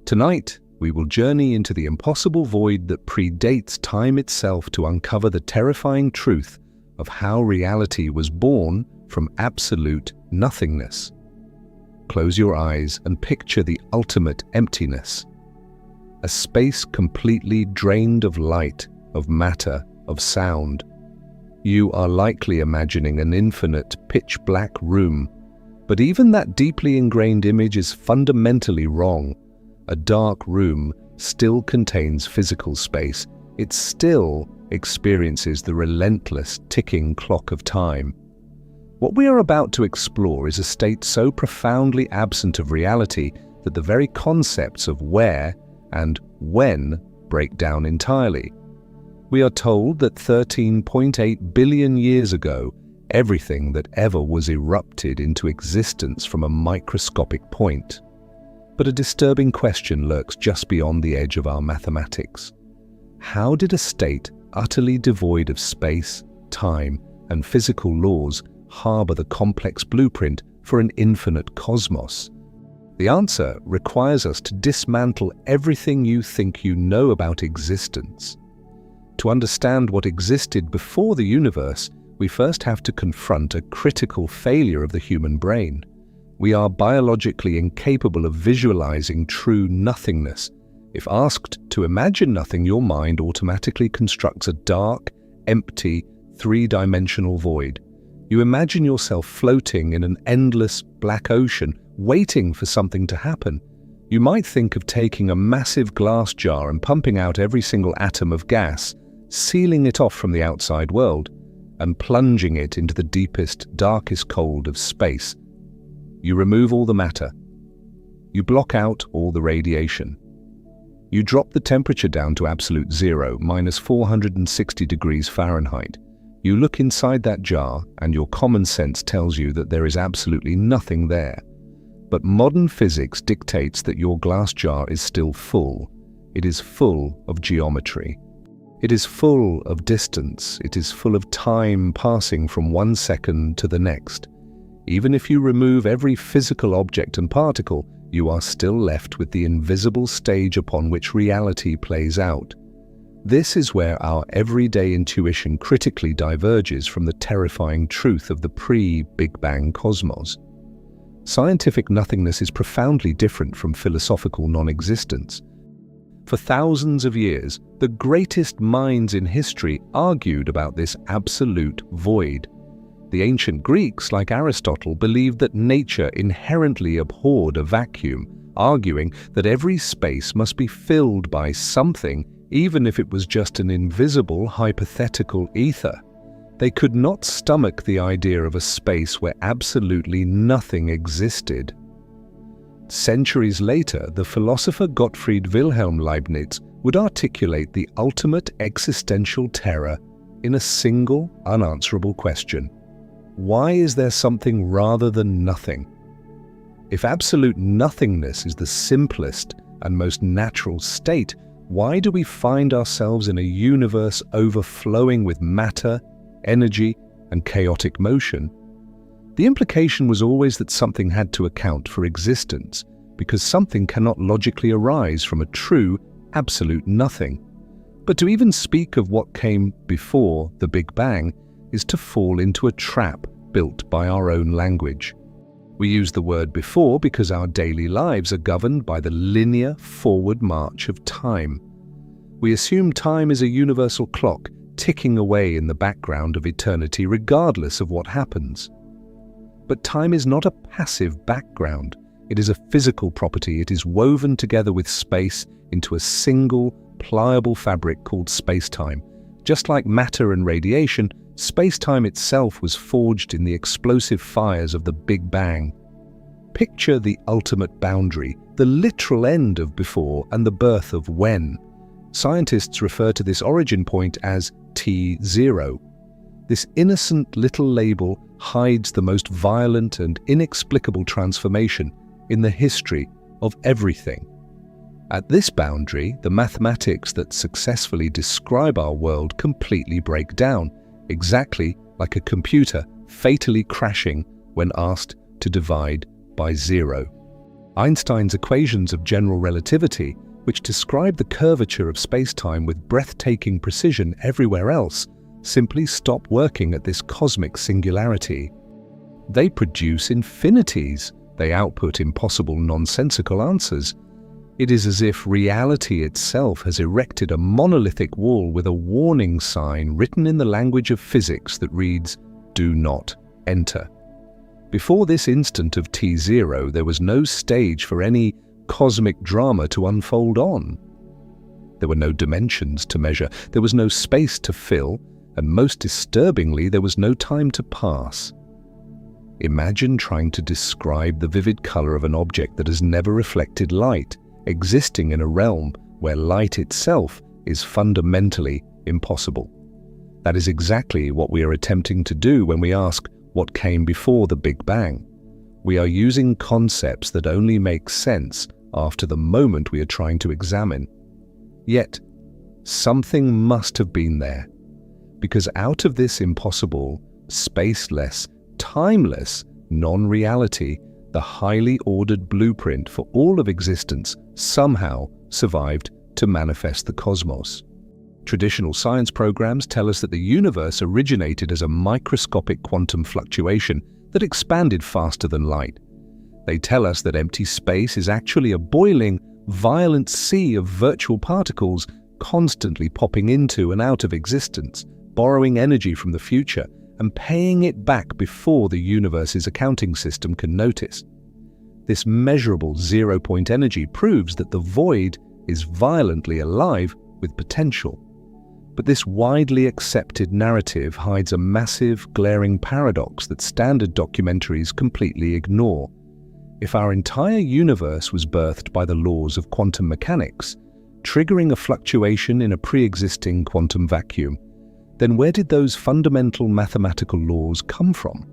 Tonight, we will journey into the impossible void that predates time itself to uncover the terrifying truth of how reality was born from absolute nothingness. Close your eyes and picture the ultimate emptiness. A space completely drained of light, of matter, of sound. You are likely imagining an infinite, pitch-black room, but even that deeply ingrained image is fundamentally wrong. A dark room still contains physical space. It still experiences the relentless ticking clock of time. What we are about to explore is a state so profoundly absent of reality that the very concepts of where and when break down entirely. We are told that 13.8 billion years ago, everything that ever was erupted into existence from a microscopic point. But a disturbing question lurks just beyond the edge of our mathematics. How did a state utterly devoid of space, time, and physical laws harbor the complex blueprint for an infinite cosmos? The answer requires us to dismantle everything you think you know about existence. To understand what existed before the universe, we first have to confront a critical failure of the human brain. We are biologically incapable of visualizing true nothingness. If asked to imagine nothing, your mind automatically constructs a dark, empty, three-dimensional void. You imagine yourself floating in an endless black ocean, waiting for something to happen. You might think of taking a massive glass jar and pumping out every single atom of gas, sealing it off from the outside world, and plunging it into the deepest, darkest cold of space. You remove all the matter. You block out all the radiation. You drop the temperature down to absolute zero, minus 460 degrees Fahrenheit. You look inside that jar, and your common sense tells you that there is absolutely nothing there. But modern physics dictates that your glass jar is still full. It is full of geometry. It is full of distance. It is full of time passing from one second to the next. Even if you remove every physical object and particle, you are still left with the invisible stage upon which reality plays out. This is where our everyday intuition critically diverges from the terrifying truth of the pre-Big Bang cosmos. Scientific nothingness is profoundly different from philosophical non-existence. For thousands of years, the greatest minds in history argued about this absolute void. The ancient Greeks, like Aristotle, believed that nature inherently abhorred a vacuum, arguing that every space must be filled by something, even if it was just an invisible, hypothetical ether. They could not stomach the idea of a space where absolutely nothing existed. Centuries later, the philosopher Gottfried Wilhelm Leibniz would articulate the ultimate existential terror in a single, unanswerable question. Why is there something rather than nothing? If absolute nothingness is the simplest and most natural state, why do we find ourselves in a universe overflowing with matter, energy, and chaotic motion? The implication was always that something had to account for existence, because something cannot logically arise from a true, absolute nothing. But to even speak of what came before the Big Bang is to fall into a trap built by our own language. We use the word before because our daily lives are governed by the linear forward march of time. We assume time is a universal clock ticking away in the background of eternity regardless of what happens. But time is not a passive background. It is a physical property. It is woven together with space into a single, pliable fabric called space-time. Just like matter and radiation, space-time itself was forged in the explosive fires of the Big Bang. Picture the ultimate boundary, the literal end of before and the birth of when. Scientists refer to this origin point as T0. This innocent little label hides the most violent and inexplicable transformation in the history of everything. At this boundary, the mathematics that successfully describe our world completely break down, exactly like a computer fatally crashing when asked to divide by zero. Einstein's equations of general relativity, which describe the curvature of space-time with breathtaking precision everywhere else, simply stop working at this cosmic singularity. They produce infinities. They output impossible, nonsensical answers. It is as if reality itself has erected a monolithic wall with a warning sign written in the language of physics that reads, "Do not enter." Before this instant of T0, there was no stage for any cosmic drama to unfold on. There were no dimensions to measure, there was no space to fill, and most disturbingly, there was no time to pass. Imagine trying to describe the vivid color of an object that has never reflected light, existing in a realm where light itself is fundamentally impossible. That is exactly what we are attempting to do when we ask what came before the Big Bang. We are using concepts that only make sense after the moment we are trying to examine. Yet, something must have been there, because out of this impossible, spaceless, timeless non-reality, the highly ordered blueprint for all of existence somehow survived to manifest the cosmos. Traditional science programs tell us that the universe originated as a microscopic quantum fluctuation that expanded faster than light. They tell us that empty space is actually a boiling, violent sea of virtual particles constantly popping into and out of existence, borrowing energy from the future and paying it back before the universe's accounting system can notice. This measurable zero-point energy proves that the void is violently alive with potential. But this widely accepted narrative hides a massive, glaring paradox that standard documentaries completely ignore. If our entire universe was birthed by the laws of quantum mechanics, triggering a fluctuation in a pre-existing quantum vacuum, then where did those fundamental mathematical laws come from?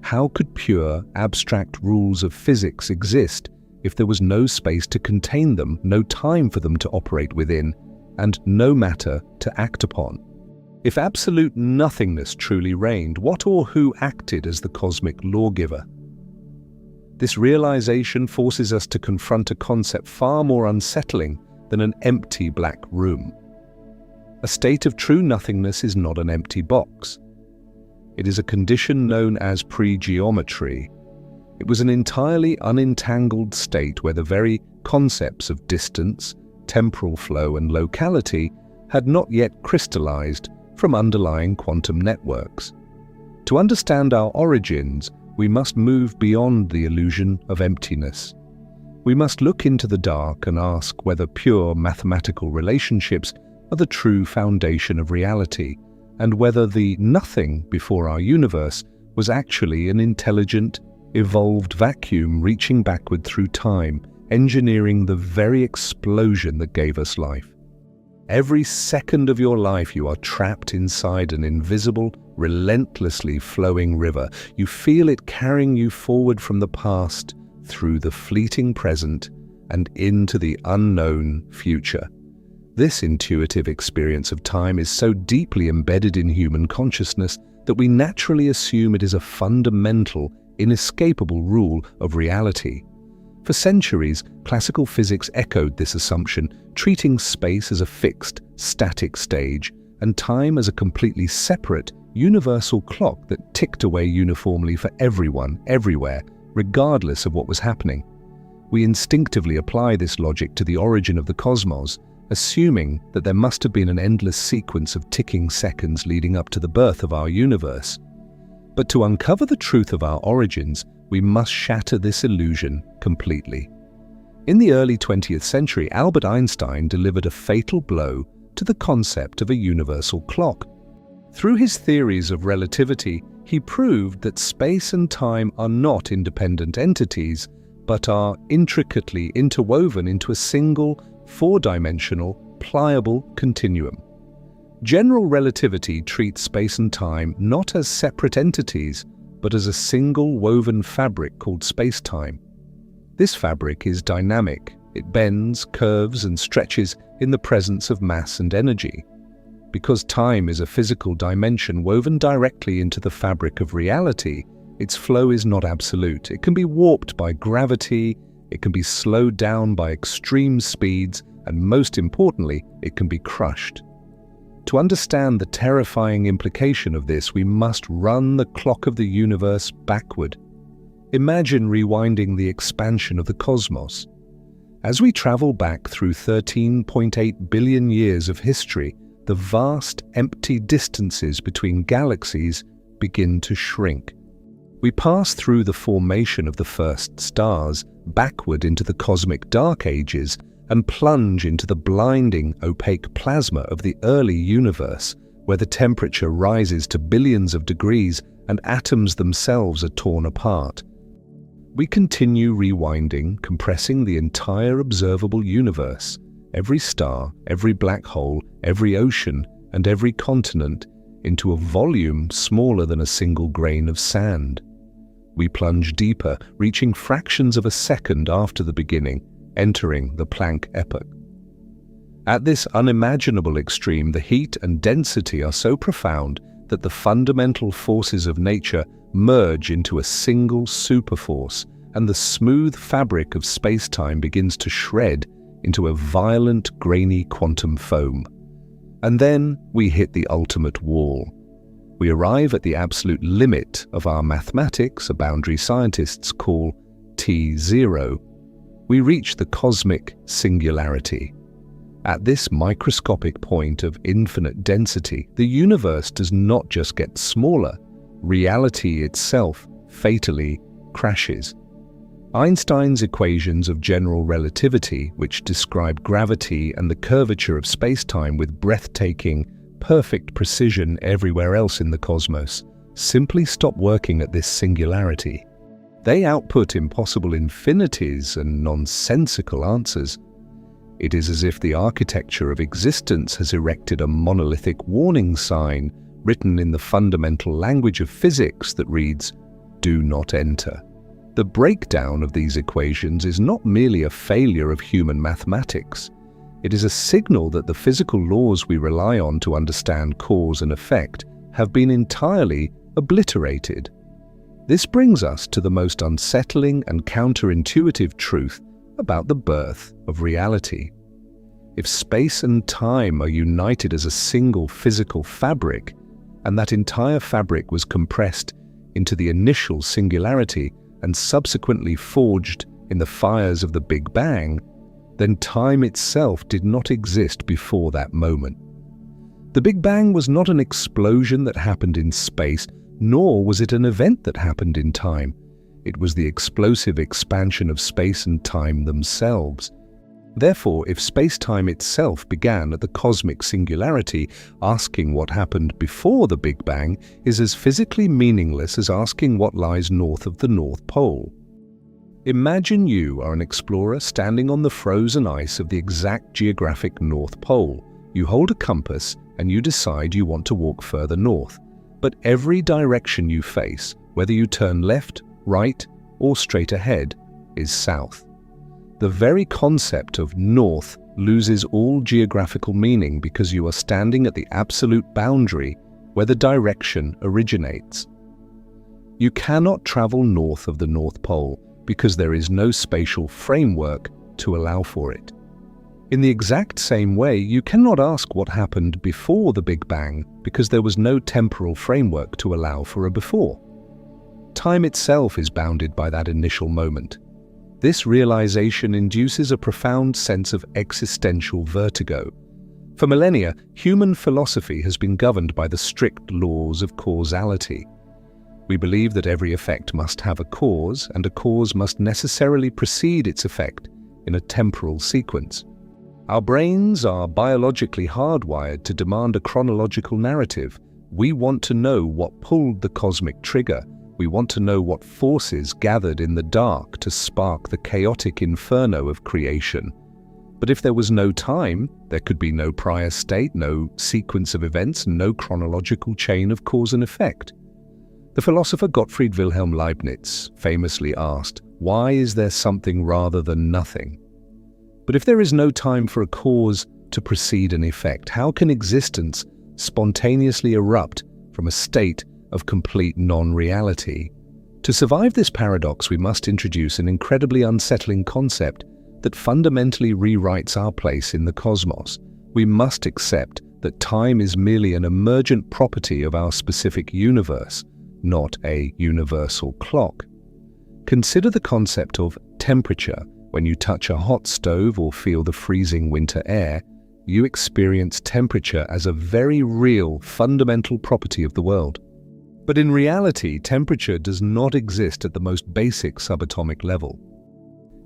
How could pure, abstract rules of physics exist if there was no space to contain them, no time for them to operate within, and no matter to act upon? If absolute nothingness truly reigned, what or who acted as the cosmic lawgiver? This realization forces us to confront a concept far more unsettling than an empty black room. A state of true nothingness is not an empty box. It is a condition known as pre-geometry. It was an entirely unentangled state where the very concepts of distance, temporal flow, and locality had not yet crystallized from underlying quantum networks. To understand our origins, we must move beyond the illusion of emptiness. We must look into the dark and ask whether pure mathematical relationships are the true foundation of reality, and whether the nothing before our universe was actually an intelligent, evolved vacuum reaching backward through time, engineering the very explosion that gave us life. Every second of your life you are trapped inside an invisible, relentlessly flowing river. You feel it carrying you forward from the past, through the fleeting present, and into the unknown future. This intuitive experience of time is so deeply embedded in human consciousness that we naturally assume it is a fundamental, inescapable rule of reality. For centuries, classical physics echoed this assumption, treating space as a fixed, static stage, and time as a completely separate, universal clock that ticked away uniformly for everyone, everywhere, regardless of what was happening. We instinctively apply this logic to the origin of the cosmos, assuming that there must have been an endless sequence of ticking seconds leading up to the birth of our universe. But to uncover the truth of our origins, we must shatter this illusion completely. In the early 20th century, Albert Einstein delivered a fatal blow to the concept of a universal clock. Through his theories of relativity, he proved that space and time are not independent entities, but are intricately interwoven into a single, four-dimensional, pliable continuum. General relativity treats space and time not as separate entities, but as a single woven fabric called space-time. This fabric is dynamic. It bends, curves, and stretches in the presence of mass and energy. Because time is a physical dimension woven directly into the fabric of reality, its flow is not absolute. It can be warped by gravity, It can be slowed down by extreme speeds, and most importantly, it can be crushed. To understand the terrifying implication of this, we must run the clock of the universe backward. Imagine rewinding the expansion of the cosmos. As we travel back through 13.8 billion years of history, the vast, empty distances between galaxies begin to shrink. We pass through the formation of the first stars, backward into the cosmic dark ages, and plunge into the blinding, opaque plasma of the early universe, where the temperature rises to billions of degrees and atoms themselves are torn apart. We continue rewinding, compressing the entire observable universe, every star, every black hole, every ocean, and every continent, into a volume smaller than a single grain of sand. We plunge deeper, reaching fractions of a second after the beginning, entering the Planck epoch. At this unimaginable extreme, the heat and density are so profound that the fundamental forces of nature merge into a single superforce, and the smooth fabric of space-time begins to shred into a violent, grainy quantum foam. And then we hit the ultimate wall. We arrive at the absolute limit of our mathematics, boundary scientists call T0. We reach the cosmic singularity. At this microscopic point of infinite density, the universe does not just get smaller, reality itself fatally crashes. Einstein's equations of general relativity, which describe gravity and the curvature of space-time with breathtaking, perfect precision everywhere else in the cosmos, simply stop working at this singularity. They output impossible infinities and nonsensical answers. It is as if the architecture of existence has erected a monolithic warning sign written in the fundamental language of physics that reads, "Do not enter." The breakdown of these equations is not merely a failure of human mathematics. It is a signal that the physical laws we rely on to understand cause and effect have been entirely obliterated. This brings us to the most unsettling and counterintuitive truth about the birth of reality. If space and time are united as a single physical fabric, and that entire fabric was compressed into the initial singularity and subsequently forged in the fires of the Big Bang, then time itself did not exist before that moment. The Big Bang was not an explosion that happened in space, nor was it an event that happened in time. It was the explosive expansion of space and time themselves. Therefore, if space-time itself began at the cosmic singularity, asking what happened before the Big Bang is as physically meaningless as asking what lies north of the North Pole. Imagine you are an explorer standing on the frozen ice of the exact geographic North Pole. You hold a compass and you decide you want to walk further north. But every direction you face, whether you turn left, right, or straight ahead, is south. The very concept of north loses all geographical meaning because you are standing at the absolute boundary where the direction originates. You cannot travel north of the North Pole because there is no spatial framework to allow for it. In the exact same way, you cannot ask what happened before the Big Bang because there was no temporal framework to allow for a before. Time itself is bounded by that initial moment. This realization induces a profound sense of existential vertigo. For millennia, human philosophy has been governed by the strict laws of causality. We believe that every effect must have a cause, and a cause must necessarily precede its effect in a temporal sequence. Our brains are biologically hardwired to demand a chronological narrative. We want to know what pulled the cosmic trigger. We want to know what forces gathered in the dark to spark the chaotic inferno of creation. But if there was no time, there could be no prior state, no sequence of events, no chronological chain of cause and effect. The philosopher Gottfried Wilhelm Leibniz famously asked, "Why is there something rather than nothing?" But if there is no time for a cause to precede an effect, how can existence spontaneously erupt from a state of complete non-reality? To survive this paradox, we must introduce an incredibly unsettling concept that fundamentally rewrites our place in the cosmos. We must accept that time is merely an emergent property of our specific universe, not a universal clock. Consider the concept of temperature. When you touch a hot stove or feel the freezing winter air, you experience temperature as a very real, fundamental property of the world. But in reality, temperature does not exist at the most basic subatomic level.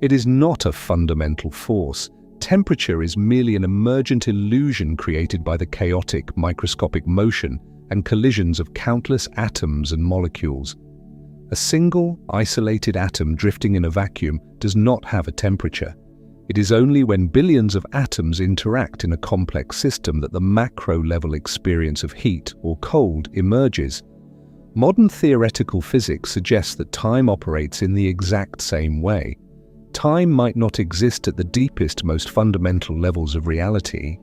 It is not a fundamental force. Temperature is merely an emergent illusion created by the chaotic, microscopic motion and collisions of countless atoms and molecules. A single, isolated atom drifting in a vacuum does not have a temperature. It is only when billions of atoms interact in a complex system that the macro-level experience of heat or cold emerges. Modern theoretical physics suggests that time operates in the exact same way. Time might not exist at the deepest, most fundamental levels of reality.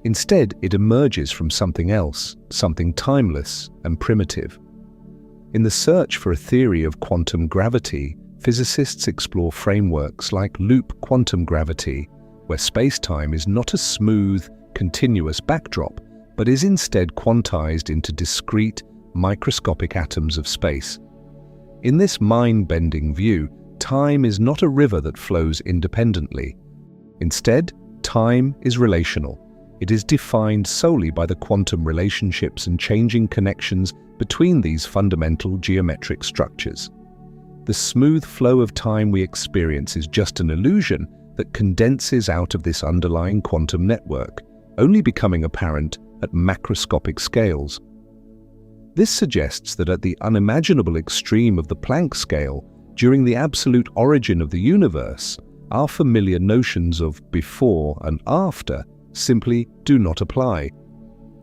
Instead, it emerges from something else, something timeless and primitive. In the search for a theory of quantum gravity, physicists explore frameworks like loop quantum gravity, where space-time is not a smooth, continuous backdrop, but is instead quantized into discrete, microscopic atoms of space. In this mind-bending view, time is not a river that flows independently. Instead, time is relational. It is defined solely by the quantum relationships and changing connections between these fundamental geometric structures. The smooth flow of time we experience is just an illusion that condenses out of this underlying quantum network, only becoming apparent at macroscopic scales. This suggests that at the unimaginable extreme of the Planck scale, during the absolute origin of the universe, our familiar notions of before and after simply do not apply.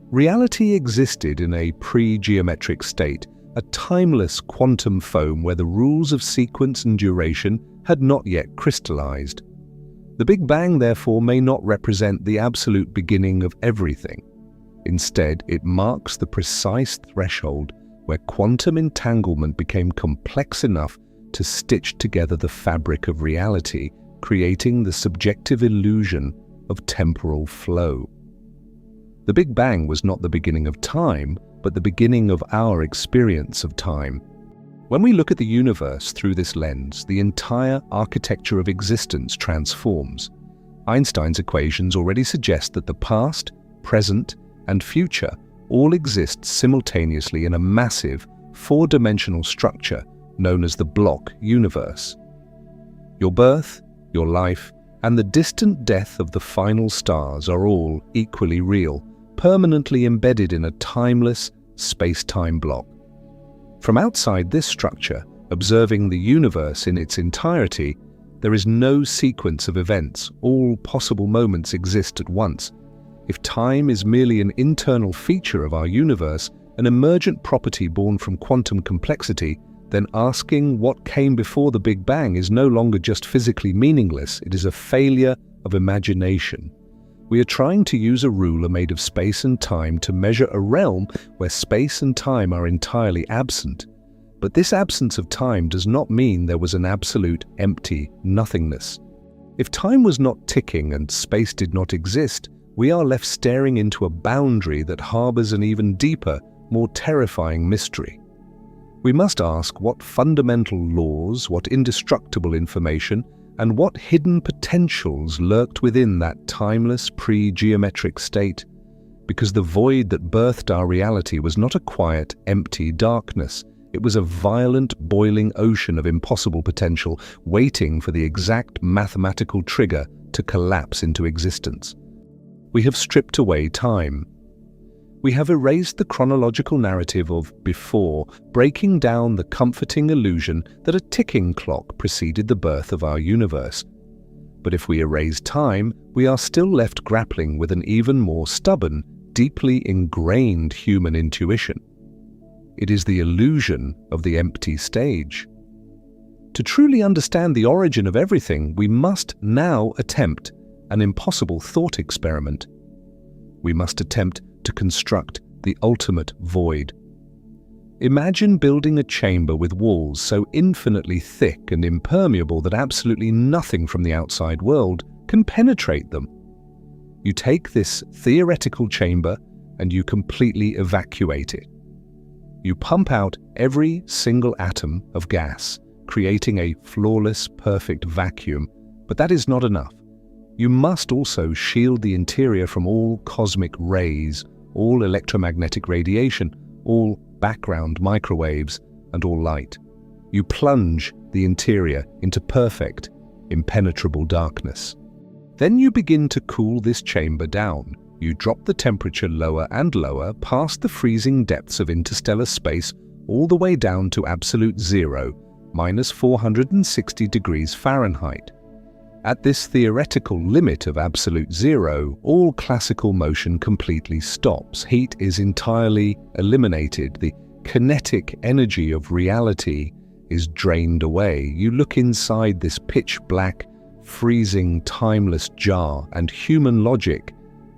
Reality existed in a pre-geometric state, a timeless quantum foam where the rules of sequence and duration had not yet crystallized. The Big Bang, therefore, may not represent the absolute beginning of everything. Instead, it marks the precise threshold where quantum entanglement became complex enough to stitch together the fabric of reality, creating the subjective illusion of temporal flow. The Big Bang was not the beginning of time, but the beginning of our experience of time. When we look at the universe through this lens, the entire architecture of existence transforms. Einstein's equations already suggest that the past, present, and future all exist simultaneously in a massive, four-dimensional structure known as the block universe. Your birth, your life, and the distant death of the final stars are all equally real, permanently embedded in a timeless space-time block. From outside this structure, observing the universe in its entirety, there is no sequence of events. All possible moments exist at once. If time is merely an internal feature of our universe, an emergent property born from quantum complexity, then asking what came before the Big Bang is no longer just physically meaningless, it is a failure of imagination. We are trying to use a ruler made of space and time to measure a realm where space and time are entirely absent. But this absence of time does not mean there was an absolute empty nothingness. If time was not ticking and space did not exist, we are left staring into a boundary that harbors an even deeper, more terrifying mystery. We must ask what fundamental laws, what indestructible information, and what hidden potentials lurked within that timeless pre-geometric state. Because the void that birthed our reality was not a quiet, empty darkness. It was a violent, boiling ocean of impossible potential, waiting for the exact mathematical trigger to collapse into existence. We have stripped away time. We have erased the chronological narrative of before, breaking down the comforting illusion that a ticking clock preceded the birth of our universe. But if we erase time, we are still left grappling with an even more stubborn, deeply ingrained human intuition. It is the illusion of the empty stage. To truly understand the origin of everything, we must now attempt an impossible thought experiment. We must attempt to construct the ultimate void. Imagine building a chamber with walls so infinitely thick and impermeable that absolutely nothing from the outside world can penetrate them. You take this theoretical chamber and you completely evacuate it. You pump out every single atom of gas, creating a flawless, perfect vacuum, but that is not enough. You must also shield the interior from all cosmic rays, all electromagnetic radiation, all background microwaves, and all light. You plunge the interior into perfect, impenetrable darkness. Then you begin to cool this chamber down. You drop the temperature lower and lower past the freezing depths of interstellar space all the way down to absolute zero, minus 460 degrees Fahrenheit. At this theoretical limit of absolute zero, all classical motion completely stops. Heat is entirely eliminated. The kinetic energy of reality is drained away. You look inside this pitch-black, freezing, timeless jar, and human logic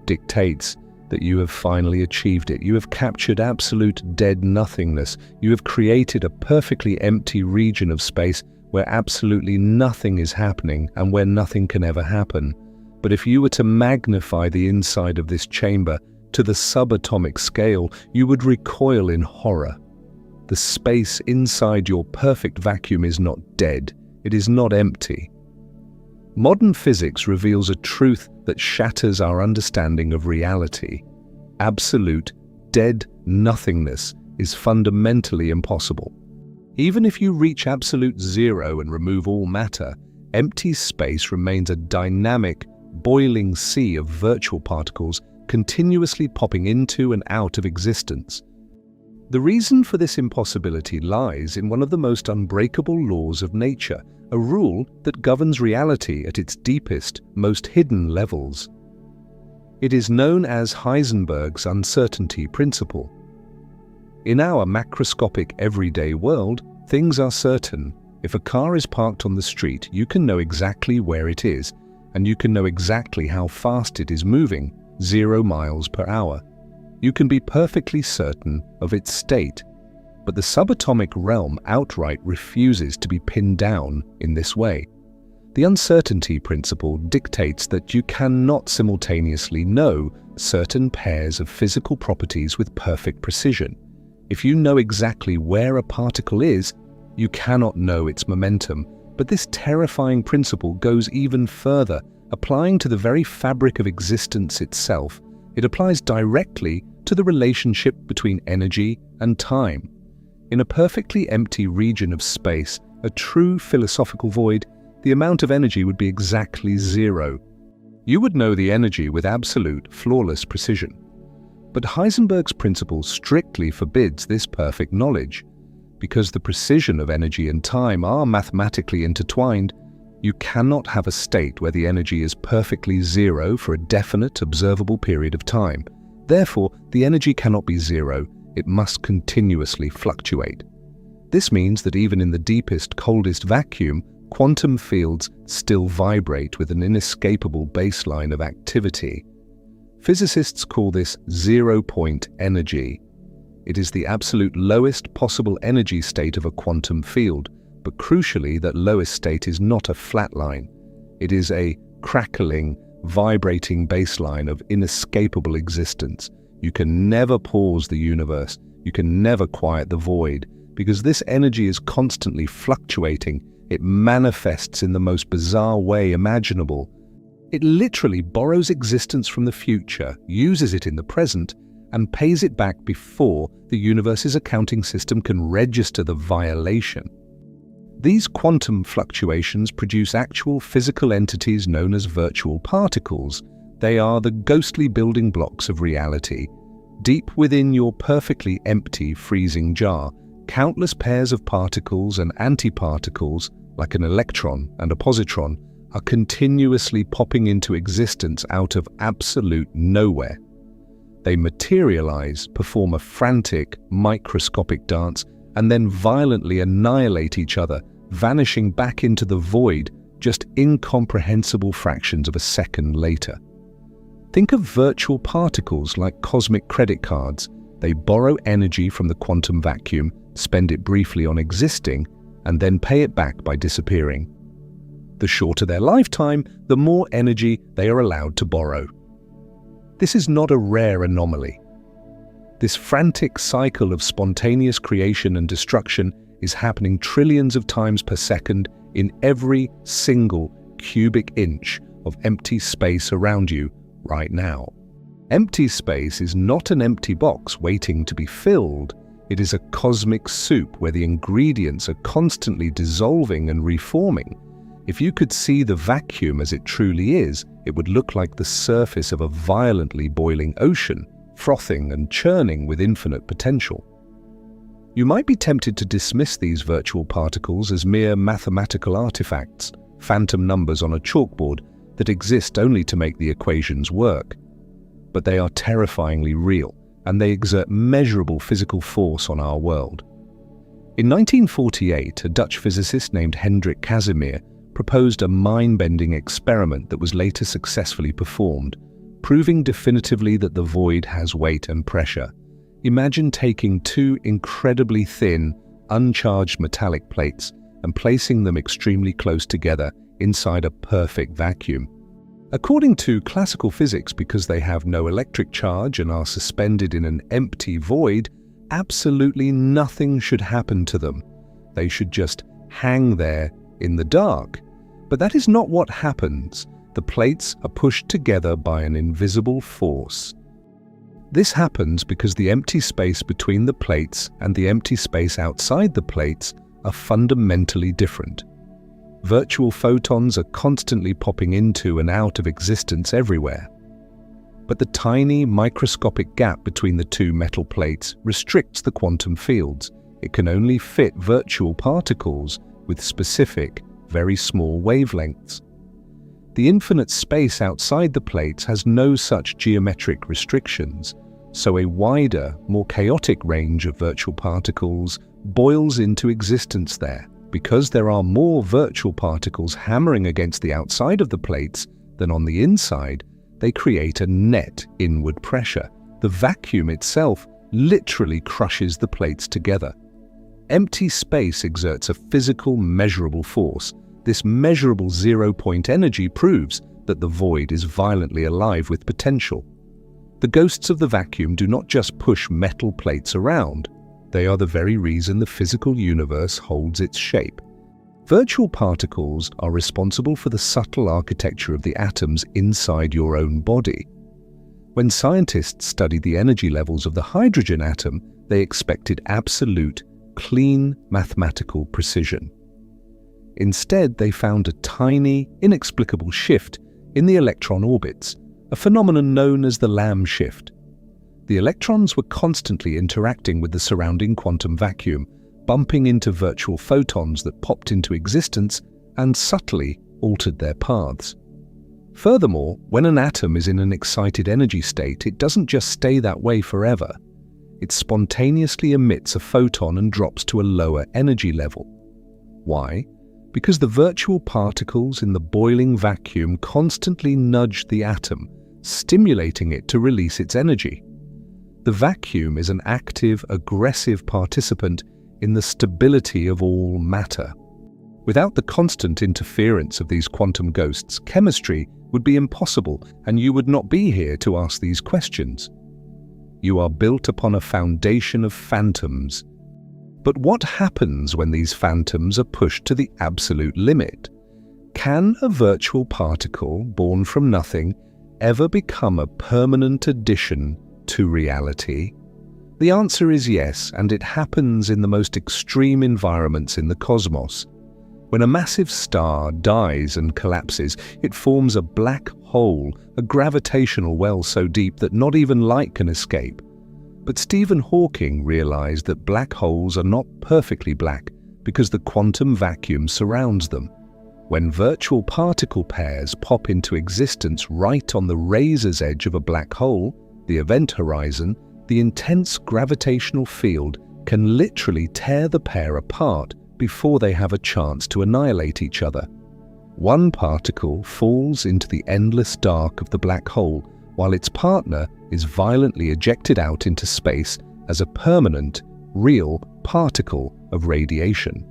dictates that you have finally achieved it. You have captured absolute dead nothingness. You have created a perfectly empty region of space where absolutely nothing is happening and where nothing can ever happen. But if you were to magnify the inside of this chamber to the subatomic scale, you would recoil in horror. The space inside your perfect vacuum is not dead. It is not empty. Modern physics reveals a truth that shatters our understanding of reality. Absolute, dead nothingness is fundamentally impossible. Even if you reach absolute zero and remove all matter, empty space remains a dynamic, boiling sea of virtual particles continuously popping into and out of existence. The reason for this impossibility lies in one of the most unbreakable laws of nature, a rule that governs reality at its deepest, most hidden levels. It is known as Heisenberg's uncertainty principle. In our macroscopic everyday world, things are certain. If a car is parked on the street, you can know exactly where it is, and you can know exactly how fast it is moving, 0 miles per hour. You can be perfectly certain of its state. But the subatomic realm outright refuses to be pinned down in this way. The uncertainty principle dictates that you cannot simultaneously know certain pairs of physical properties with perfect precision. If you know exactly where a particle is, you cannot know its momentum. But this terrifying principle goes even further, applying to the very fabric of existence itself. It applies directly to the relationship between energy and time. In a perfectly empty region of space, a true philosophical void, the amount of energy would be exactly zero. You would know the energy with absolute, flawless precision. But Heisenberg's principle strictly forbids this perfect knowledge. Because the precision of energy and time are mathematically intertwined, you cannot have a state where the energy is perfectly zero for a definite, observable period of time. Therefore, the energy cannot be zero. It must continuously fluctuate. This means that even in the deepest, coldest vacuum, quantum fields still vibrate with an inescapable baseline of activity. Physicists call this zero-point energy. It is the absolute lowest possible energy state of a quantum field, but crucially, that lowest state is not a flat line. It is a crackling, vibrating baseline of inescapable existence. You can never pause the universe. You can never quiet the void, because this energy is constantly fluctuating. It manifests in the most bizarre way imaginable. It literally borrows existence from the future, uses it in the present, and pays it back before the universe's accounting system can register the violation. These quantum fluctuations produce actual physical entities known as virtual particles. They are the ghostly building blocks of reality. Deep within your perfectly empty, freezing jar, countless pairs of particles and antiparticles, like an electron and a positron, are continuously popping into existence out of absolute nowhere. They materialize, perform a frantic, microscopic dance, and then violently annihilate each other, vanishing back into the void just incomprehensible fractions of a second later. Think of virtual particles like cosmic credit cards. They borrow energy from the quantum vacuum, spend it briefly on existing, and then pay it back by disappearing. The shorter their lifetime, the more energy they are allowed to borrow. This is not a rare anomaly. This frantic cycle of spontaneous creation and destruction is happening trillions of times per second in every single cubic inch of empty space around you right now. Empty space is not an empty box waiting to be filled. It is a cosmic soup where the ingredients are constantly dissolving and reforming. If you could see the vacuum as it truly is, it would look like the surface of a violently boiling ocean, frothing and churning with infinite potential. You might be tempted to dismiss these virtual particles as mere mathematical artifacts, phantom numbers on a chalkboard that exist only to make the equations work. But they are terrifyingly real, and they exert measurable physical force on our world. In 1948, a Dutch physicist named Hendrik Casimir proposed a mind-bending experiment that was later successfully performed, proving definitively that the void has weight and pressure. Imagine taking two incredibly thin, uncharged metallic plates and placing them extremely close together inside a perfect vacuum. According to classical physics, because they have no electric charge and are suspended in an empty void, absolutely nothing should happen to them. They should just hang there in the dark. But that is not what happens. The plates are pushed together by an invisible force. This happens because the empty space between the plates and the empty space outside the plates are fundamentally different. Virtual photons are constantly popping into and out of existence everywhere. But the tiny, microscopic gap between the two metal plates restricts the quantum fields. It can only fit virtual particles with specific, very small wavelengths. The infinite space outside the plates has no such geometric restrictions, so a wider, more chaotic range of virtual particles boils into existence there. Because there are more virtual particles hammering against the outside of the plates than on the inside, they create a net inward pressure. The vacuum itself literally crushes the plates together. Empty space exerts a physical, measurable force. This measurable zero-point energy proves that the void is violently alive with potential. The ghosts of the vacuum do not just push metal plates around. They are the very reason the physical universe holds its shape. Virtual particles are responsible for the subtle architecture of the atoms inside your own body. When scientists studied the energy levels of the hydrogen atom, they expected absolute, clean mathematical precision. Instead, they found a tiny, inexplicable shift in the electron orbits, a phenomenon known as the Lamb shift. The electrons were constantly interacting with the surrounding quantum vacuum, bumping into virtual photons that popped into existence and subtly altered their paths. Furthermore, when an atom is in an excited energy state, it doesn't just stay that way forever. It spontaneously emits a photon and drops to a lower energy level. Why? Because the virtual particles in the boiling vacuum constantly nudge the atom, stimulating it to release its energy. The vacuum is an active, aggressive participant in the stability of all matter. Without the constant interference of these quantum ghosts, chemistry would be impossible, and you would not be here to ask these questions. You are built upon a foundation of phantoms. But what happens when these phantoms are pushed to the absolute limit? Can a virtual particle born from nothing ever become a permanent addition to reality? The answer is yes, and it happens in the most extreme environments in the cosmos. When a massive star dies and collapses, it forms a black hole, a gravitational well so deep that not even light can escape. But Stephen Hawking realized that black holes are not perfectly black because the quantum vacuum surrounds them. When virtual particle pairs pop into existence right on the razor's edge of a black hole, the event horizon, the intense gravitational field can literally tear the pair apart before they have a chance to annihilate each other. One particle falls into the endless dark of the black hole, while its partner is violently ejected out into space as a permanent, real particle of radiation.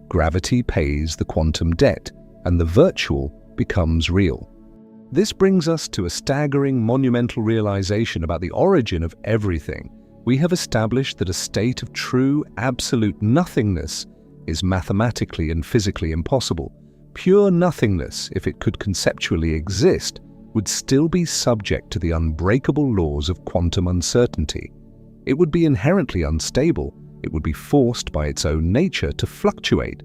Gravity pays the quantum debt, and the virtual becomes real. This brings us to a staggering, monumental realization about the origin of everything. We have established that a state of true, absolute nothingness is mathematically and physically impossible. Pure nothingness, if it could conceptually exist, would still be subject to the unbreakable laws of quantum uncertainty. It would be inherently unstable. It would be forced by its own nature to fluctuate.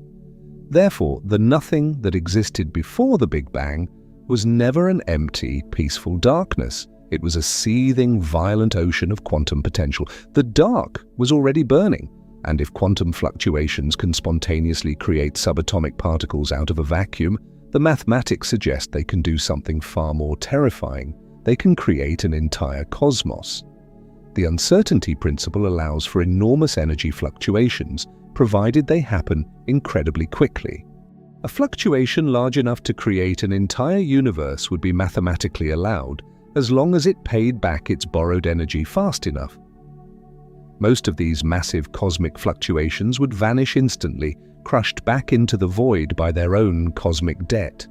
Therefore, the nothing that existed before the Big Bang was never an empty, peaceful darkness. It was a seething, violent ocean of quantum potential. The dark was already burning, and if quantum fluctuations can spontaneously create subatomic particles out of a vacuum, the mathematics suggest they can do something far more terrifying. They can create an entire cosmos. The uncertainty principle allows for enormous energy fluctuations, provided they happen incredibly quickly. A fluctuation large enough to create an entire universe would be mathematically allowed, as long as it paid back its borrowed energy fast enough. Most of these massive cosmic fluctuations would vanish instantly, crushed back into the void by their own cosmic debt.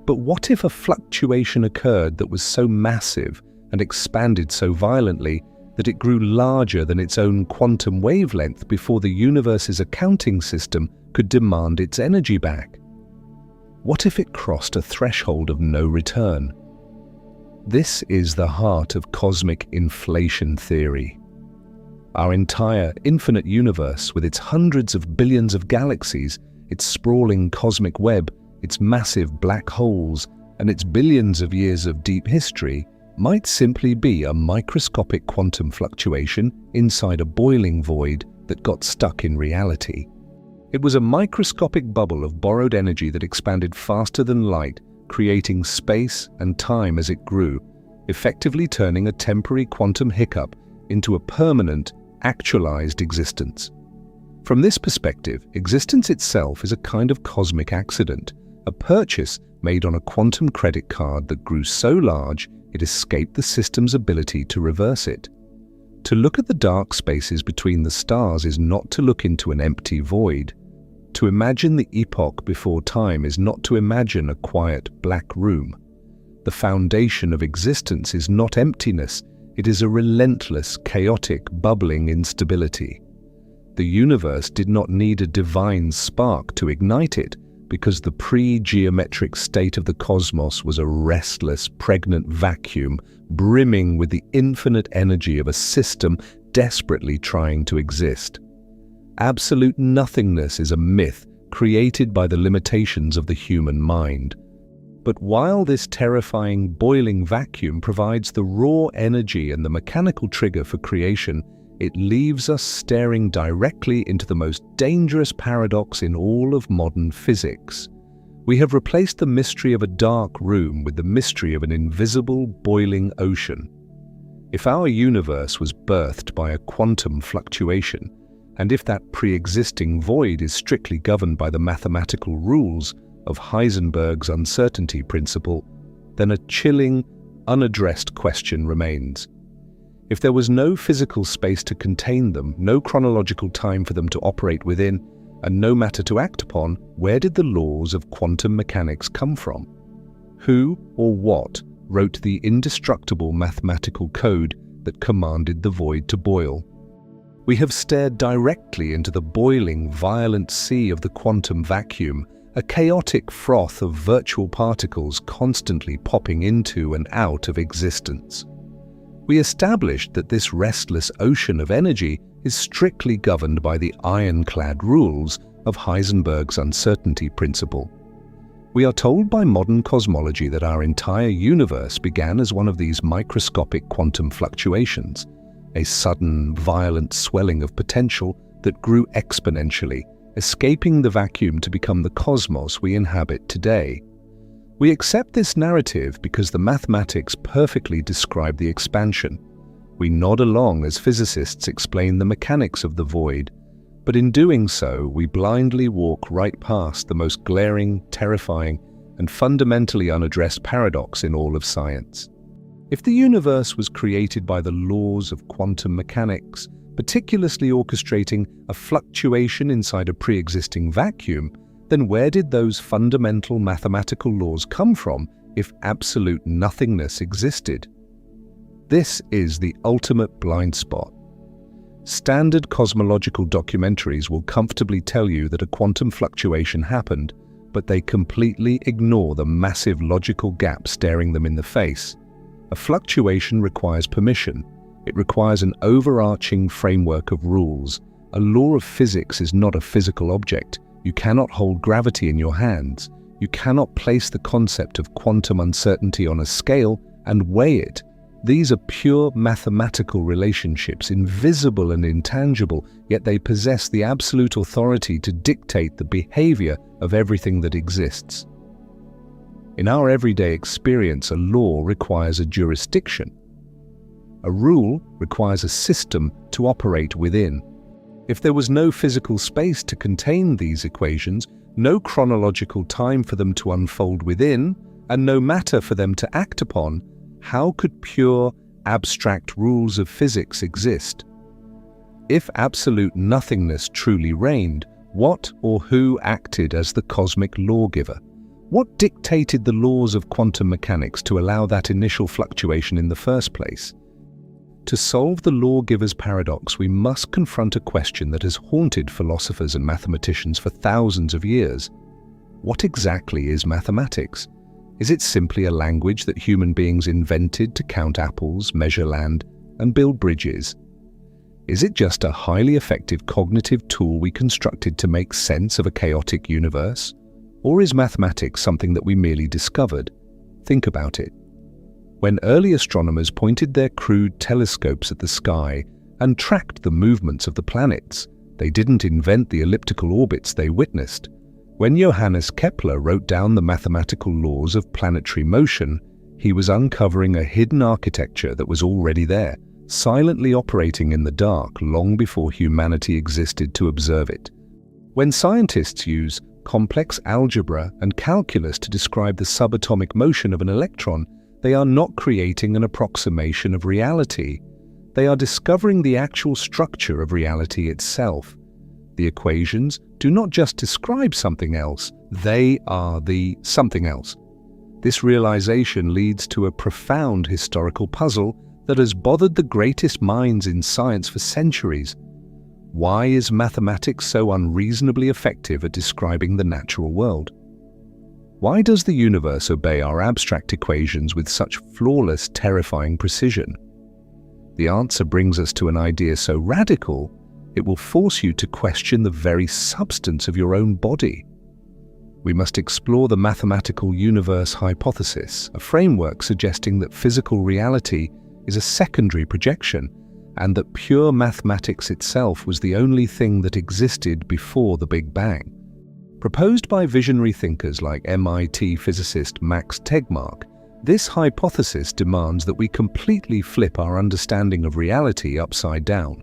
But what if a fluctuation occurred that was so massive and expanded so violently that it grew larger than its own quantum wavelength before the universe's accounting system could demand its energy back? What if it crossed a threshold of no return? This is the heart of cosmic inflation theory. Our entire infinite universe, with its hundreds of billions of galaxies, its sprawling cosmic web, its massive black holes, and its billions of years of deep history, might simply be a microscopic quantum fluctuation inside a boiling void that got stuck in reality. It was a microscopic bubble of borrowed energy that expanded faster than light, creating space and time as it grew, effectively turning a temporary quantum hiccup into a permanent, actualized existence. From this perspective, existence itself is a kind of cosmic accident, a purchase made on a quantum credit card that grew so large it escaped the system's ability to reverse it. To look at the dark spaces between the stars is not to look into an empty void. To imagine the epoch before time is not to imagine a quiet black room. The foundation of existence is not emptiness, it is a relentless, chaotic, bubbling instability. The universe did not need a divine spark to ignite it, because the pre-geometric state of the cosmos was a restless, pregnant vacuum brimming with the infinite energy of a system desperately trying to exist. Absolute nothingness is a myth created by the limitations of the human mind. But while this terrifying, boiling vacuum provides the raw energy and the mechanical trigger for creation, it leaves us staring directly into the most dangerous paradox in all of modern physics. We have replaced the mystery of a dark room with the mystery of an invisible, boiling ocean. If our universe was birthed by a quantum fluctuation, and if that pre-existing void is strictly governed by the mathematical rules of Heisenberg's uncertainty principle, then a chilling, unaddressed question remains. If there was no physical space to contain them, no chronological time for them to operate within, and no matter to act upon, where did the laws of quantum mechanics come from? Who or what wrote the indestructible mathematical code that commanded the void to boil? We have stared directly into the boiling, violent sea of the quantum vacuum, a chaotic froth of virtual particles constantly popping into and out of existence. We established that this restless ocean of energy is strictly governed by the ironclad rules of Heisenberg's uncertainty principle. We are told by modern cosmology that our entire universe began as one of these microscopic quantum fluctuations, a sudden, violent swelling of potential that grew exponentially, escaping the vacuum to become the cosmos we inhabit today. We accept this narrative because the mathematics perfectly describe the expansion. We nod along as physicists explain the mechanics of the void, but in doing so, we blindly walk right past the most glaring, terrifying, and fundamentally unaddressed paradox in all of science. If the universe was created by the laws of quantum mechanics, meticulously orchestrating a fluctuation inside a pre-existing vacuum, then where did those fundamental mathematical laws come from if absolute nothingness existed? This is the ultimate blind spot. Standard cosmological documentaries will comfortably tell you that a quantum fluctuation happened, but they completely ignore the massive logical gap staring them in the face. A fluctuation requires permission. It requires an overarching framework of rules. A law of physics is not a physical object. You cannot hold gravity in your hands. You cannot place the concept of quantum uncertainty on a scale and weigh it. These are pure mathematical relationships, invisible and intangible, yet they possess the absolute authority to dictate the behavior of everything that exists. In our everyday experience, a law requires a jurisdiction. A rule requires a system to operate within. If there was no physical space to contain these equations, no chronological time for them to unfold within, and no matter for them to act upon, how could pure, abstract rules of physics exist? If absolute nothingness truly reigned, what or who acted as the cosmic lawgiver? What dictated the laws of quantum mechanics to allow that initial fluctuation in the first place? To solve the lawgiver's paradox, we must confront a question that has haunted philosophers and mathematicians for thousands of years. What exactly is mathematics? Is it simply a language that human beings invented to count apples, measure land, and build bridges? Is it just a highly effective cognitive tool we constructed to make sense of a chaotic universe? Or is mathematics something that we merely discovered? Think about it. When early astronomers pointed their crude telescopes at the sky and tracked the movements of the planets, they didn't invent the elliptical orbits they witnessed. When Johannes Kepler wrote down the mathematical laws of planetary motion, he was uncovering a hidden architecture that was already there, silently operating in the dark long before humanity existed to observe it. When scientists use complex algebra and calculus to describe the subatomic motion of an electron, they are not creating an approximation of reality. They are discovering the actual structure of reality itself. The equations do not just describe something else, they are the something else. This realization leads to a profound historical puzzle that has bothered the greatest minds in science for centuries. Why is mathematics so unreasonably effective at describing the natural world? Why does the universe obey our abstract equations with such flawless, terrifying precision? The answer brings us to an idea so radical, it will force you to question the very substance of your own body. We must explore the mathematical universe hypothesis, a framework suggesting that physical reality is a secondary projection and that pure mathematics itself was the only thing that existed before the Big Bang. Proposed by visionary thinkers like MIT physicist Max Tegmark, this hypothesis demands that we completely flip our understanding of reality upside down.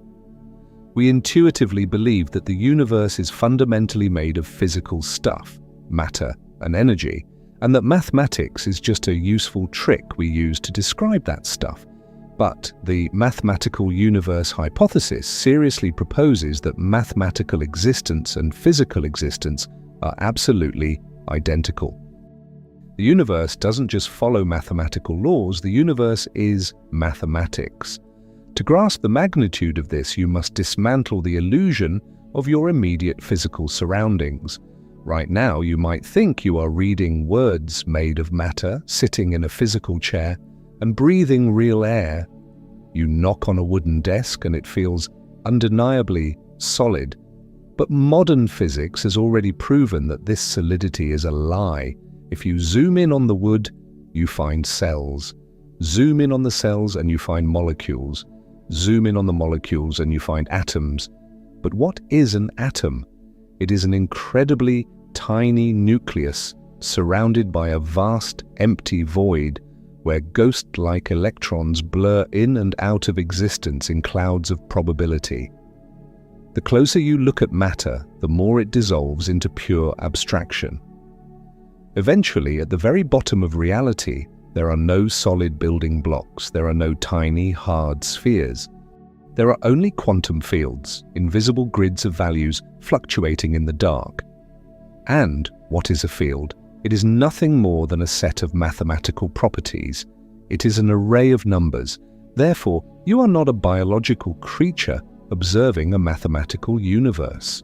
We intuitively believe that the universe is fundamentally made of physical stuff, matter and energy, and that mathematics is just a useful trick we use to describe that stuff. But the mathematical universe hypothesis seriously proposes that mathematical existence and physical existence are absolutely identical. The universe doesn't just follow mathematical laws, the universe is mathematics. To grasp the magnitude of this, you must dismantle the illusion of your immediate physical surroundings. Right now, you might think you are reading words made of matter, sitting in a physical chair, and breathing real air. You knock on a wooden desk and it feels undeniably solid. But modern physics has already proven that this solidity is a lie. If you zoom in on the wood, you find cells. Zoom in on the cells and you find molecules. Zoom in on the molecules and you find atoms. But what is an atom? It is an incredibly tiny nucleus surrounded by a vast, empty void where ghost-like electrons blur in and out of existence in clouds of probability. The closer you look at matter, the more it dissolves into pure abstraction. Eventually, at the very bottom of reality, There are no solid building blocks. There are no tiny, hard spheres. There are only quantum fields, invisible grids of values fluctuating in the dark. And what is a field? It is nothing more than a set of mathematical properties. It is an array of numbers. Therefore, you are not a biological creature observing a mathematical universe.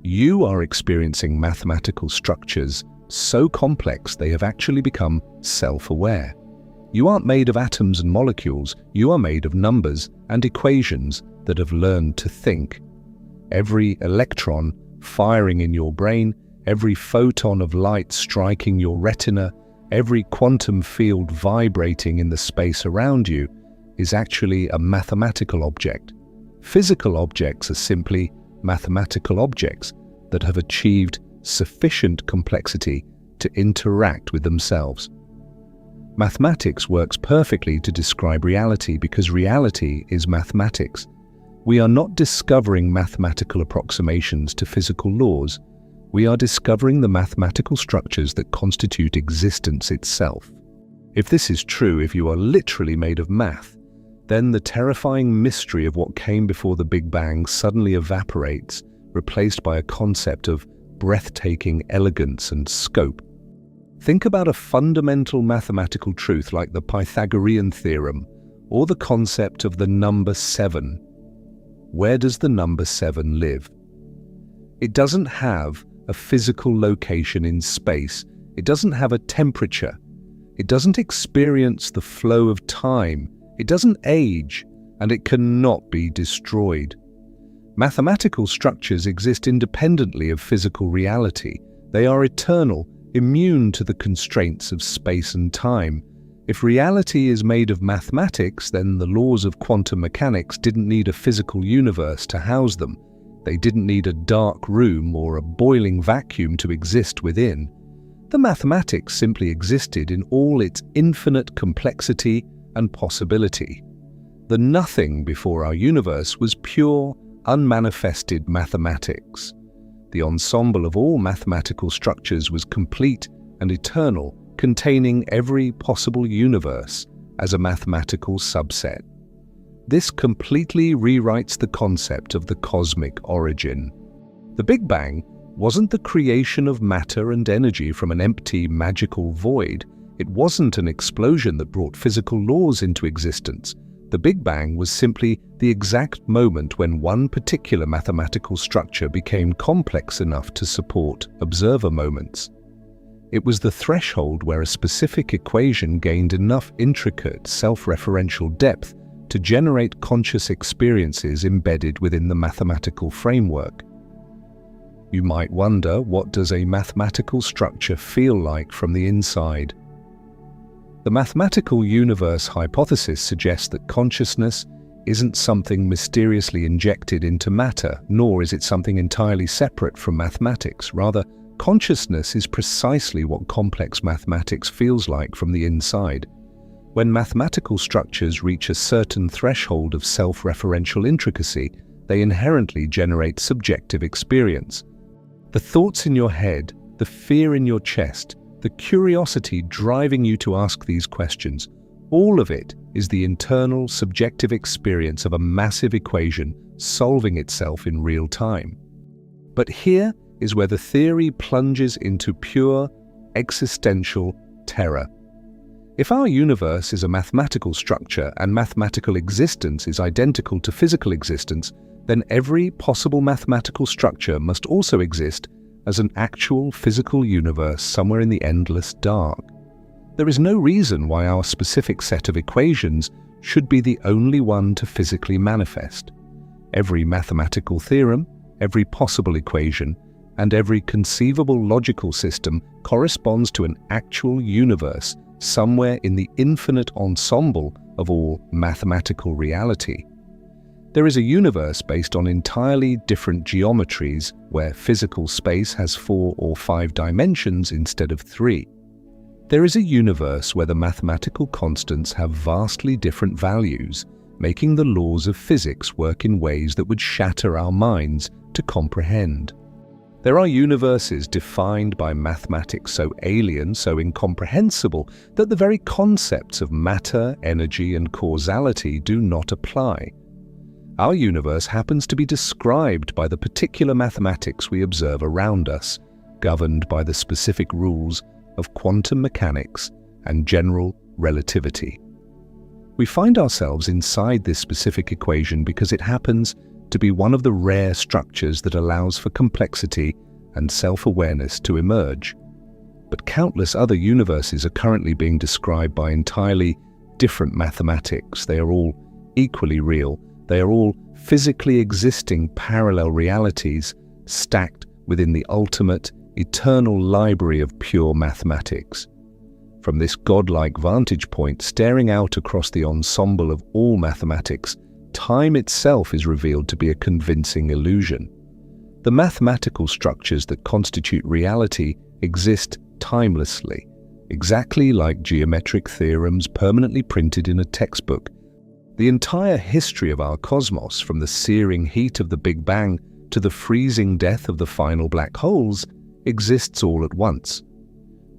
You are experiencing mathematical structures so complex they have actually become self-aware. You aren't made of atoms and molecules. You are made of numbers and equations that have learned to think. Every electron firing in your brain, every photon of light striking your retina, every quantum field vibrating in the space around you is actually a mathematical object. Physical objects are simply mathematical objects that have achieved sufficient complexity to interact with themselves. Mathematics works perfectly to describe reality because reality is mathematics. We are not discovering mathematical approximations to physical laws. We are discovering the mathematical structures that constitute existence itself. If this is true, if you are literally made of math, then the terrifying mystery of what came before the Big Bang suddenly evaporates, replaced by a concept of breathtaking elegance and scope. Think about a fundamental mathematical truth like the Pythagorean theorem or the concept of the number 7. Where does the number 7 live? It doesn't have a physical location in space. It doesn't have a temperature. It doesn't experience the flow of time. It doesn't age, and it cannot be destroyed. Mathematical structures exist independently of physical reality. They are eternal, immune to the constraints of space and time. If reality is made of mathematics, then the laws of quantum mechanics didn't need a physical universe to house them. They didn't need a dark room or a boiling vacuum to exist within. The mathematics simply existed in all its infinite complexity and possibility. The nothing before our universe was pure, unmanifested mathematics. The ensemble of all mathematical structures was complete and eternal, containing every possible universe as a mathematical subset. This completely rewrites the concept of the cosmic origin. The Big Bang wasn't the creation of matter and energy from an empty, magical void. It wasn't an explosion that brought physical laws into existence. The Big Bang was simply the exact moment when one particular mathematical structure became complex enough to support observer moments. It was the threshold where a specific equation gained enough intricate, self-referential depth to generate conscious experiences embedded within the mathematical framework. You might wonder, what does a mathematical structure feel like from the inside? The mathematical universe hypothesis suggests that consciousness isn't something mysteriously injected into matter, nor is it something entirely separate from mathematics. Rather, consciousness is precisely what complex mathematics feels like from the inside. When mathematical structures reach a certain threshold of self-referential intricacy, they inherently generate subjective experience. The thoughts in your head, the fear in your chest, the curiosity driving you to ask these questions, all of it is the internal subjective experience of a massive equation solving itself in real time. But here is where the theory plunges into pure existential terror. If our universe is a mathematical structure and mathematical existence is identical to physical existence, then every possible mathematical structure must also exist as an actual physical universe somewhere in the endless dark. There is no reason why our specific set of equations should be the only one to physically manifest. Every mathematical theorem, every possible equation, and every conceivable logical system corresponds to an actual universe somewhere in the infinite ensemble of all mathematical reality. There is a universe based on entirely different geometries where physical space has 4 or 5 dimensions instead of 3. There is a universe where the mathematical constants have vastly different values, making the laws of physics work in ways that would shatter our minds to comprehend. There are universes defined by mathematics so alien, so incomprehensible, that the very concepts of matter, energy, and causality do not apply. Our universe happens to be described by the particular mathematics we observe around us, governed by the specific rules of quantum mechanics and general relativity. We find ourselves inside this specific equation because it happens to be one of the rare structures that allows for complexity and self-awareness to emerge. But countless other universes are currently being described by entirely different mathematics. They are all equally real. They are all physically existing parallel realities stacked within the ultimate, eternal library of pure mathematics. From this godlike vantage point, staring out across the ensemble of all mathematics, time itself is revealed to be a convincing illusion. The mathematical structures that constitute reality exist timelessly, exactly like geometric theorems permanently printed in a textbook. The entire history of our cosmos, from the searing heat of the Big Bang to the freezing death of the final black holes, exists all at once.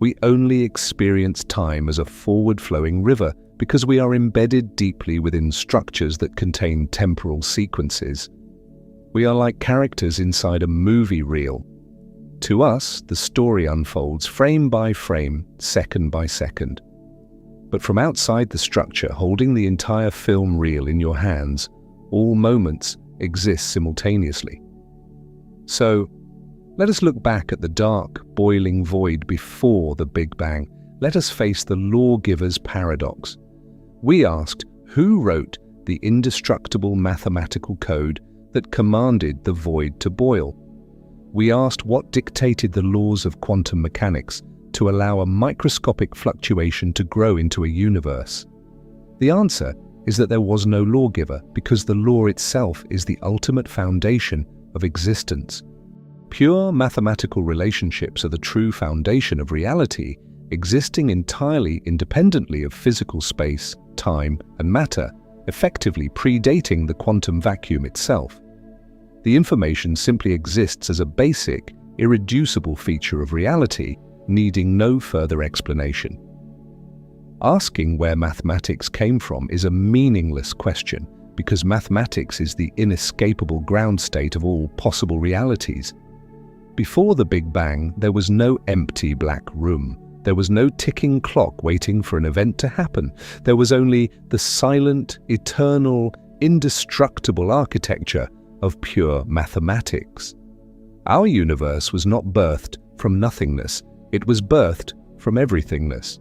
We only experience time as a forward-flowing river because we are embedded deeply within structures that contain temporal sequences. We are like characters inside a movie reel. To us, the story unfolds frame by frame, second by second. But from outside the structure, holding the entire film reel in your hands, all moments exist simultaneously. So, let us look back at the dark, boiling void before the Big Bang. Let us face the lawgiver's paradox. We asked, who wrote the indestructible mathematical code that commanded the void to boil? We asked what dictated the laws of quantum mechanics to allow a microscopic fluctuation to grow into a universe. The answer is that there was no lawgiver, because the law itself is the ultimate foundation of existence. Pure mathematical relationships are the true foundation of reality, existing entirely independently of physical space, time, and matter, effectively predating the quantum vacuum itself. The information simply exists as a basic, irreducible feature of reality, needing no further explanation. Asking where mathematics came from is a meaningless question, because mathematics is the inescapable ground state of all possible realities. Before the Big Bang, there was no empty black room. There was no ticking clock waiting for an event to happen. There was only the silent, eternal, indestructible architecture of pure mathematics. Our universe was not birthed from nothingness. It was birthed from everythingness.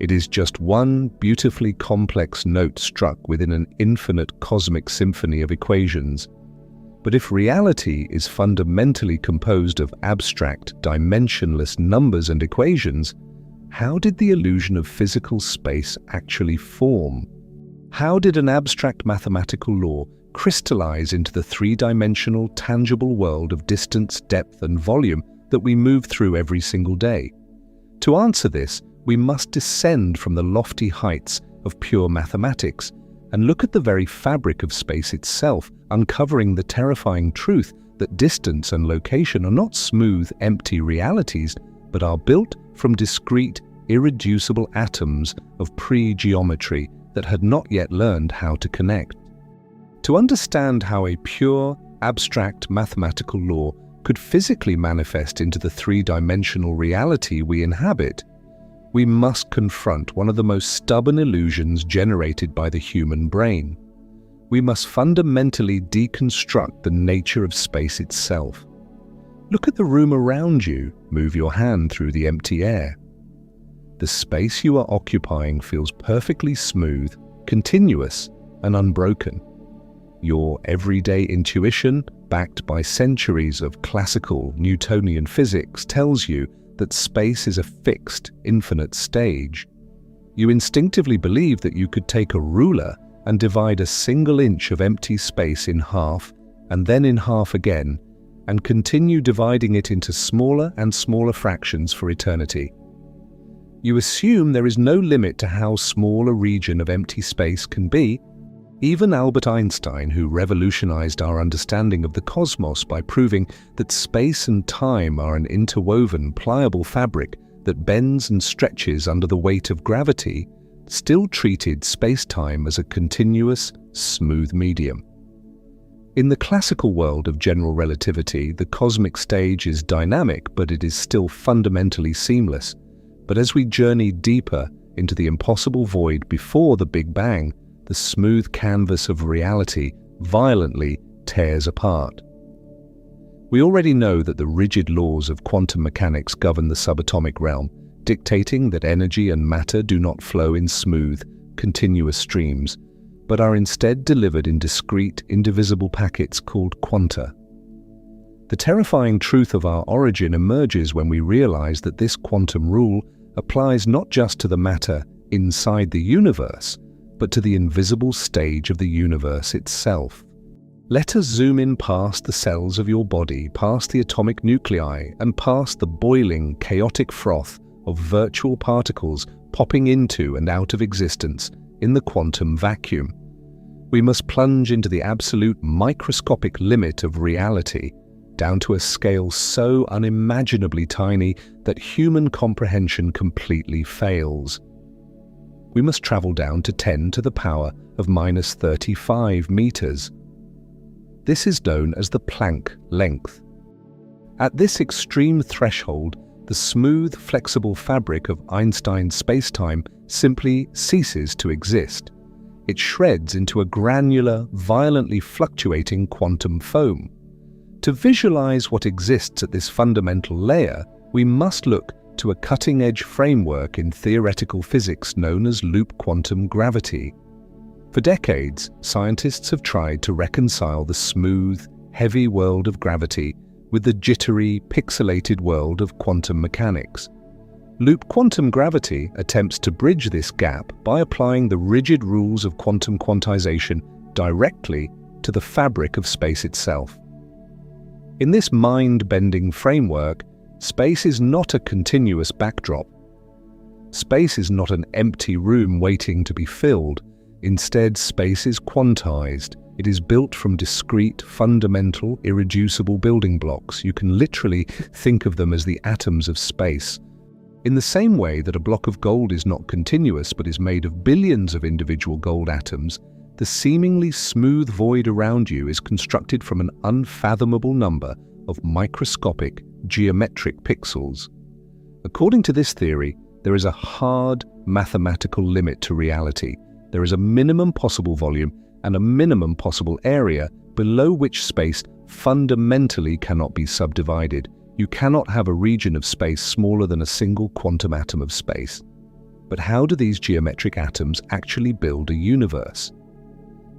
It is just one beautifully complex note struck within an infinite cosmic symphony of equations. But if reality is fundamentally composed of abstract, dimensionless numbers and equations, how did the illusion of physical space actually form? How did an abstract mathematical law crystallize into the three-dimensional, tangible world of distance, depth, and volume that we move through every single day? To answer this, we must descend from the lofty heights of pure mathematics and look at the very fabric of space itself, uncovering the terrifying truth that distance and location are not smooth, empty realities, but are built from discrete, irreducible atoms of pre-geometry that had not yet learned how to connect. To understand how a pure, abstract mathematical law could physically manifest into the three-dimensional reality we inhabit, we must confront one of the most stubborn illusions generated by the human brain. We must fundamentally deconstruct the nature of space itself. Look at the room around you. Move your hand through the empty air. The space you are occupying feels perfectly smooth, continuous, and unbroken. Your everyday intuition, backed by centuries of classical Newtonian physics, tells you that space is a fixed, infinite stage. You instinctively believe that you could take a ruler and divide a single inch of empty space in half, and then in half again, and continue dividing it into smaller and smaller fractions for eternity. You assume there is no limit to how small a region of empty space can be, Even Albert Einstein, who revolutionized our understanding of the cosmos by proving that space and time are an interwoven, pliable fabric that bends and stretches under the weight of gravity, still treated space-time as a continuous, smooth medium. In the classical world of general relativity, the cosmic stage is dynamic, but it is still fundamentally seamless. But as we journey deeper into the impossible void before the Big Bang, the smooth canvas of reality violently tears apart. We already know that the rigid laws of quantum mechanics govern the subatomic realm, dictating that energy and matter do not flow in smooth, continuous streams, but are instead delivered in discrete, indivisible packets called quanta. The terrifying truth of our origin emerges when we realize that this quantum rule applies not just to the matter inside the universe, but to the invisible stage of the universe itself. Let us zoom in past the cells of your body, past the atomic nuclei, and past the boiling, chaotic froth of virtual particles popping into and out of existence in the quantum vacuum. We must plunge into the absolute microscopic limit of reality, down to a scale so unimaginably tiny that human comprehension completely fails. We must travel down to 10 to the power of minus 35 meters. This is known as the Planck length. At this extreme threshold, the smooth, flexible fabric of Einstein's spacetime simply ceases to exist. It shreds into a granular, violently fluctuating quantum foam. To visualize what exists at this fundamental layer, we must look to a cutting-edge framework in theoretical physics known as loop quantum gravity. For decades, scientists have tried to reconcile the smooth, heavy world of gravity with the jittery, pixelated world of quantum mechanics. Loop quantum gravity attempts to bridge this gap by applying the rigid rules of quantum quantization directly to the fabric of space itself. In this mind-bending framework, space is not a continuous backdrop. Space is not an empty room waiting to be filled. Instead, space is quantized. It is built from discrete, fundamental, irreducible building blocks. You can literally think of them as the atoms of space. In the same way that a block of gold is not continuous but is made of billions of individual gold atoms, the seemingly smooth void around you is constructed from an unfathomable number of microscopic, geometric pixels. According to this theory, there is a hard mathematical limit to reality. There is a minimum possible volume and a minimum possible area below which space fundamentally cannot be subdivided. You cannot have a region of space smaller than a single quantum atom of space. But how do these geometric atoms actually build a universe?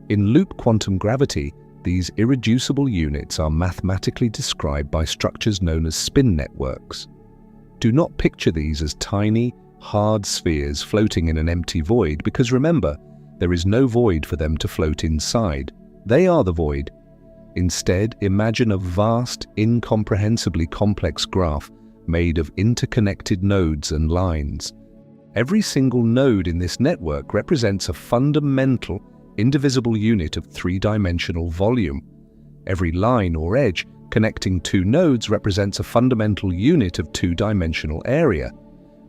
In loop quantum gravity, these irreducible units are mathematically described by structures known as spin networks. Do not picture these as tiny, hard spheres floating in an empty void, because remember, there is no void for them to float inside. They are the void. Instead, imagine a vast, incomprehensibly complex graph made of interconnected nodes and lines. Every single node in this network represents a fundamental, indivisible unit of three-dimensional volume. Every line or edge connecting two nodes represents a fundamental unit of two-dimensional area.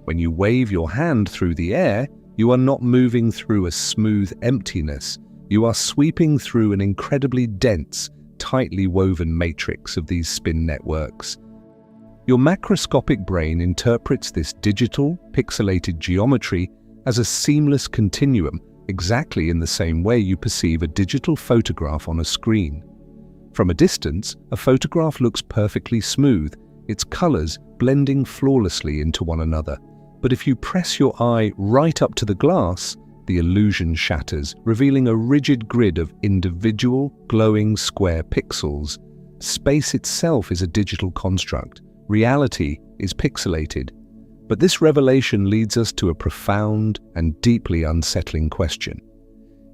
When you wave your hand through the air, you are not moving through a smooth emptiness. You are sweeping through an incredibly dense, tightly woven matrix of these spin networks. Your macroscopic brain interprets this digital, pixelated geometry as a seamless continuum, exactly in the same way you perceive a digital photograph on a screen. From a distance, a photograph looks perfectly smooth, its colors blending flawlessly into one another. But if you press your eye right up to the glass, the illusion shatters, revealing a rigid grid of individual, glowing square pixels. Space itself is a digital construct. Reality is pixelated. But this revelation leads us to a profound and deeply unsettling question.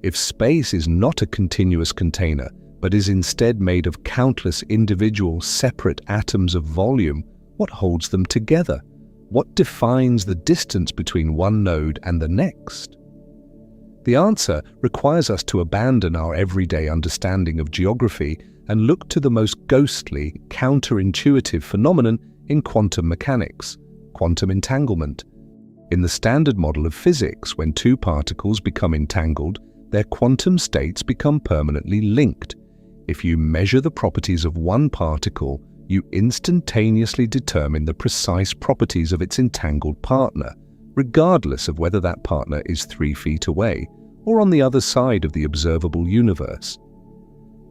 If space is not a continuous container, but is instead made of countless individual, separate atoms of volume, what holds them together? What defines the distance between one node and the next? The answer requires us to abandon our everyday understanding of geography and look to the most ghostly, counterintuitive phenomenon in quantum mechanics: quantum entanglement. In the standard model of physics, when two particles become entangled, their quantum states become permanently linked. If you measure the properties of one particle, you instantaneously determine the precise properties of its entangled partner, regardless of whether that partner is 3 feet away or on the other side of the observable universe.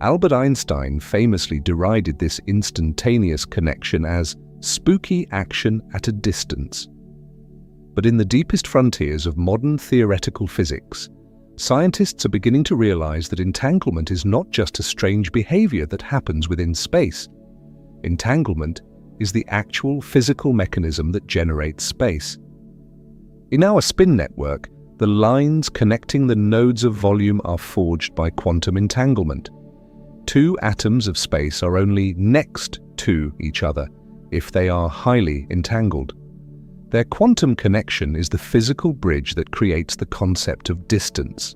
Albert Einstein famously derided this instantaneous connection as spooky action at a distance. But in the deepest frontiers of modern theoretical physics, scientists are beginning to realize that entanglement is not just a strange behavior that happens within space. Entanglement is the actual physical mechanism that generates space. In our spin network, the lines connecting the nodes of volume are forged by quantum entanglement. Two atoms of space are only next to each other if they are highly entangled. Their quantum connection is the physical bridge that creates the concept of distance.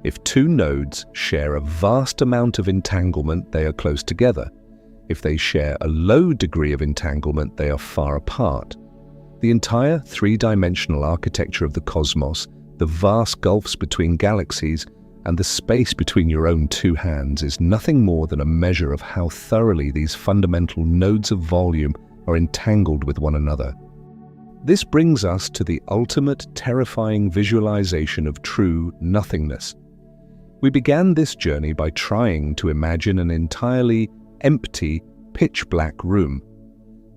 If two nodes share a vast amount of entanglement, they are close together. If they share a low degree of entanglement, they are far apart. The entire three-dimensional architecture of the cosmos, the vast gulfs between galaxies, and the space between your own two hands is nothing more than a measure of how thoroughly these fundamental nodes of volume are entangled with one another. This brings us to the ultimate terrifying visualization of true nothingness. We began this journey by trying to imagine an entirely empty, pitch-black room.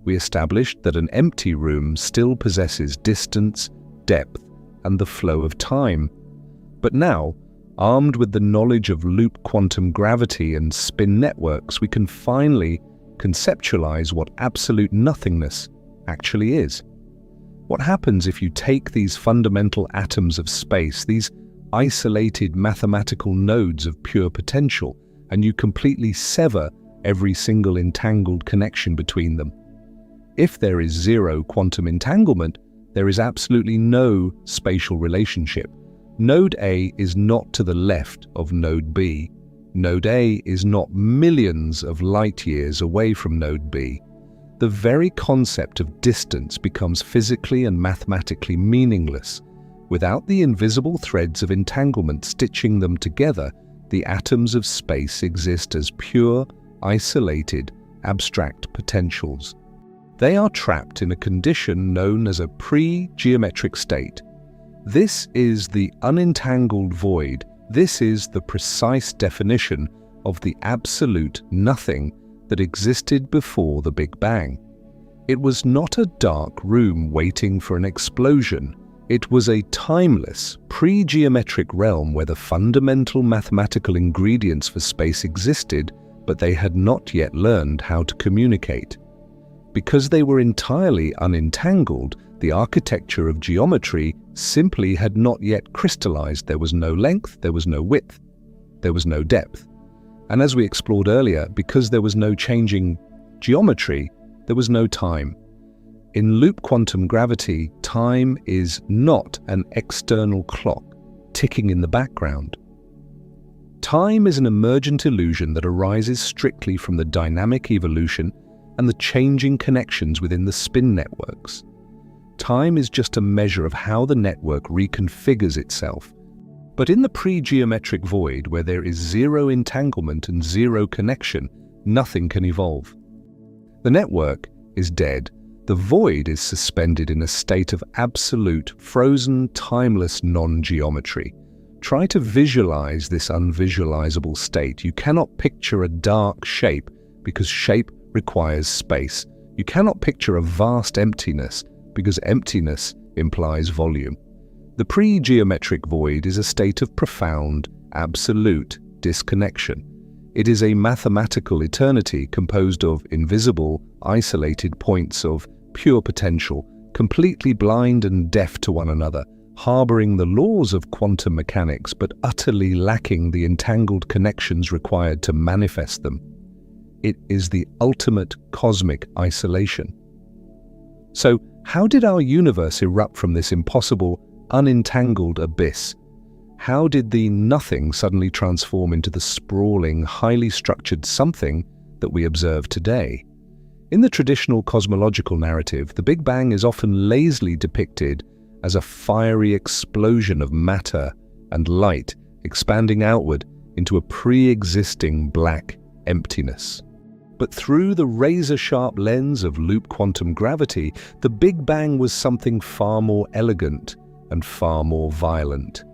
We established that an empty room still possesses distance, depth, and the flow of time. But now, armed with the knowledge of loop quantum gravity and spin networks, we can finally conceptualize what absolute nothingness actually is. What happens if you take these fundamental atoms of space, these isolated mathematical nodes of pure potential, and you completely sever every single entangled connection between them? If there is zero quantum entanglement, there is absolutely no spatial relationship. Node A is not to the left of node B. Node A is not millions of light years away from node B. The very concept of distance becomes physically and mathematically meaningless. Without the invisible threads of entanglement stitching them together, the atoms of space exist as pure, isolated, abstract potentials. They are trapped in a condition known as a pre-geometric state. This is the unentangled void. This is the precise definition of the absolute nothing that existed before the Big Bang. It was not a dark room waiting for an explosion. It was a timeless, pre-geometric realm where the fundamental mathematical ingredients for space existed, but they had not yet learned how to communicate. Because they were entirely unentangled, the architecture of geometry simply had not yet crystallized. There was no length, there was no width, there was no depth. And as we explored earlier, because there was no changing geometry, there was no time. In loop quantum gravity, time is not an external clock ticking in the background. Time is an emergent illusion that arises strictly from the dynamic evolution and the changing connections within the spin networks. Time is just a measure of how the network reconfigures itself. But in the pre-geometric void, where there is zero entanglement and zero connection, nothing can evolve. The network is dead. The void is suspended in a state of absolute, frozen, timeless non-geometry. Try to visualize this unvisualizable state. You cannot picture a dark shape because shape requires space. You cannot picture a vast emptiness because emptiness implies volume. The pre-geometric void is a state of profound, absolute disconnection. It is a mathematical eternity composed of invisible, isolated points of pure potential, completely blind and deaf to one another, harboring the laws of quantum mechanics but utterly lacking the entangled connections required to manifest them. It is the ultimate cosmic isolation. So, how did our universe erupt from this impossible, unentangled abyss? How did the nothing suddenly transform into the sprawling, highly structured something that we observe today? In the traditional cosmological narrative, the Big Bang is often lazily depicted as a fiery explosion of matter and light expanding outward into a pre-existing black emptiness. But through the razor-sharp lens of loop quantum gravity, the Big Bang was something far more elegant and far more violent.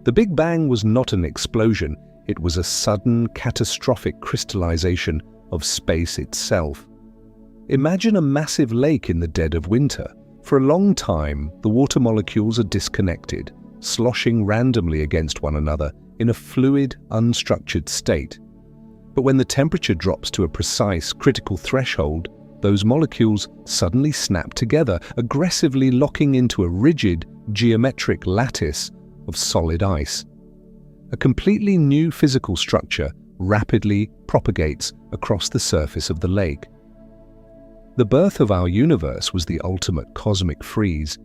The Big Bang was not an explosion, it was a sudden, catastrophic crystallization of space itself. Imagine a massive lake in the dead of winter. For a long time, the water molecules are disconnected, sloshing randomly against one another in a fluid, unstructured state. But when the temperature drops to a precise, critical threshold, those molecules suddenly snap together, aggressively locking into a rigid, geometric lattice of solid ice. A completely new physical structure rapidly propagates across the surface of the lake. The birth of our universe was the ultimate cosmic freeze.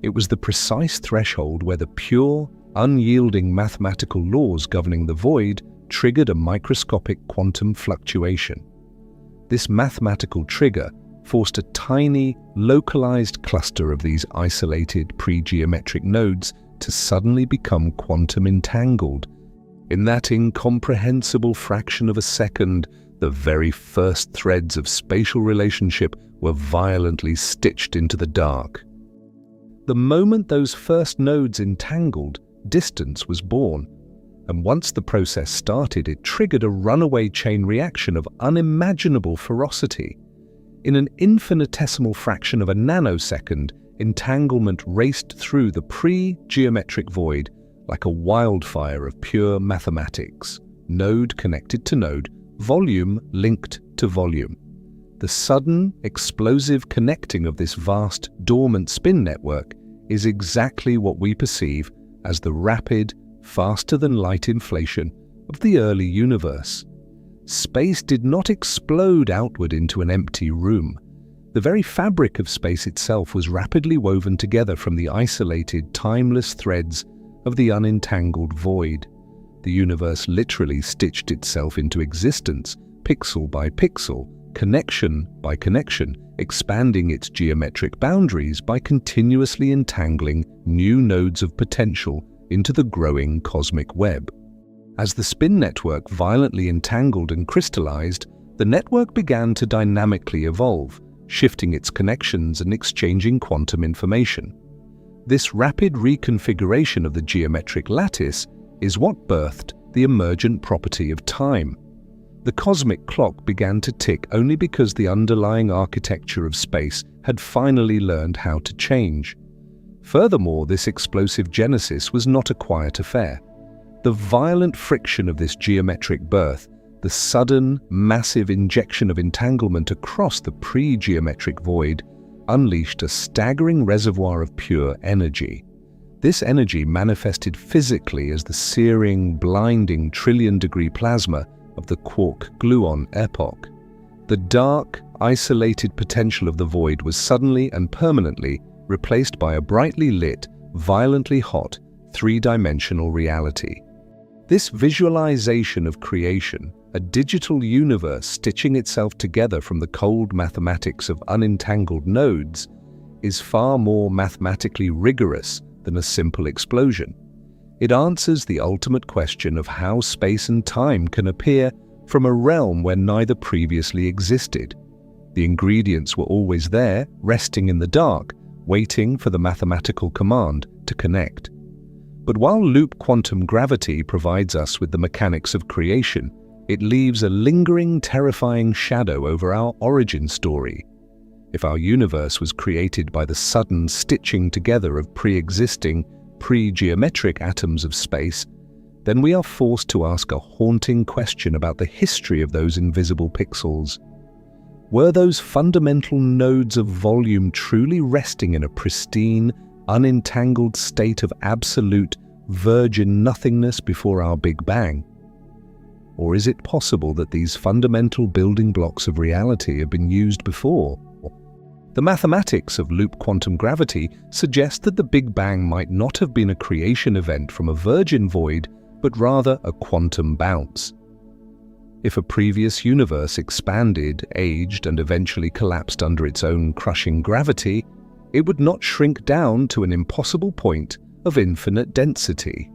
It was the precise threshold where the pure, unyielding mathematical laws governing the void triggered a microscopic quantum fluctuation. This mathematical trigger forced a tiny, localized cluster of these isolated pre-geometric nodes to suddenly become quantum entangled. In that incomprehensible fraction of a second, the very first threads of spatial relationship were violently stitched into the dark. The moment those first nodes entangled, distance was born. And once the process started, it triggered a runaway chain reaction of unimaginable ferocity. In an infinitesimal fraction of a nanosecond, entanglement raced through the pre-geometric void like a wildfire of pure mathematics, node connected to node, volume linked to volume. The sudden, explosive connecting of this vast, dormant spin network is exactly what we perceive as the rapid, faster-than-light inflation of the early universe. Space did not explode outward into an empty room. The very fabric of space itself was rapidly woven together from the isolated, timeless threads of the unentangled void. The universe literally stitched itself into existence, pixel by pixel, connection by connection, expanding its geometric boundaries by continuously entangling new nodes of potential into the growing cosmic web. As the spin network violently entangled and crystallized, the network began to dynamically evolve, shifting its connections and exchanging quantum information. This rapid reconfiguration of the geometric lattice is what birthed the emergent property of time. The cosmic clock began to tick only because the underlying architecture of space had finally learned how to change. Furthermore, this explosive genesis was not a quiet affair. The violent friction of this geometric birth, the sudden, massive injection of entanglement across the pre-geometric void, unleashed a staggering reservoir of pure energy. This energy manifested physically as the searing, blinding trillion-degree plasma of the quark-gluon epoch. The dark, isolated potential of the void was suddenly and permanently replaced by a brightly lit, violently hot, three-dimensional reality. This visualization of creation, a digital universe stitching itself together from the cold mathematics of unentangled nodes, is far more mathematically rigorous than a simple explosion. It answers the ultimate question of how space and time can appear from a realm where neither previously existed. The ingredients were always there, resting in the dark, waiting for the mathematical command to connect. But while loop quantum gravity provides us with the mechanics of creation, it leaves a lingering, terrifying shadow over our origin story. If our universe was created by the sudden stitching together of pre-existing, pre-geometric atoms of space, then we are forced to ask a haunting question about the history of those invisible pixels. Were those fundamental nodes of volume truly resting in a pristine, unentangled state of absolute, virgin nothingness before our Big Bang? Or is it possible that these fundamental building blocks of reality have been used before? The mathematics of loop quantum gravity suggest that the Big Bang might not have been a creation event from a virgin void, but rather a quantum bounce. If a previous universe expanded, aged, and eventually collapsed under its own crushing gravity, it would not shrink down to an impossible point of infinite density.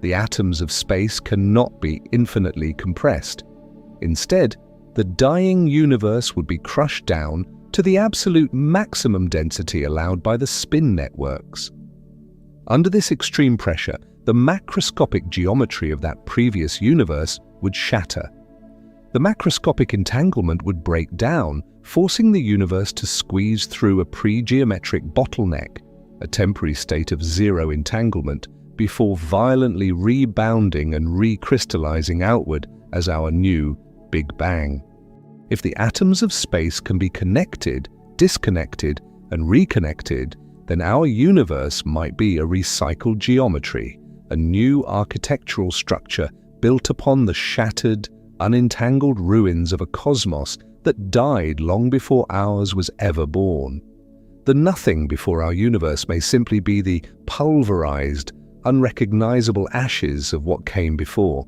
The atoms of space cannot be infinitely compressed. Instead, the dying universe would be crushed down to the absolute maximum density allowed by the spin networks. Under this extreme pressure, the macroscopic geometry of that previous universe would shatter. The macroscopic entanglement would break down, forcing the universe to squeeze through a pre-geometric bottleneck, a temporary state of zero entanglement, before violently rebounding and recrystallizing outward as our new Big Bang. If the atoms of space can be connected, disconnected, and reconnected, then our universe might be a recycled geometry, a new architectural structure built upon the shattered, unentangled ruins of a cosmos that died long before ours was ever born. The nothing before our universe may simply be the pulverized, unrecognizable ashes of what came before.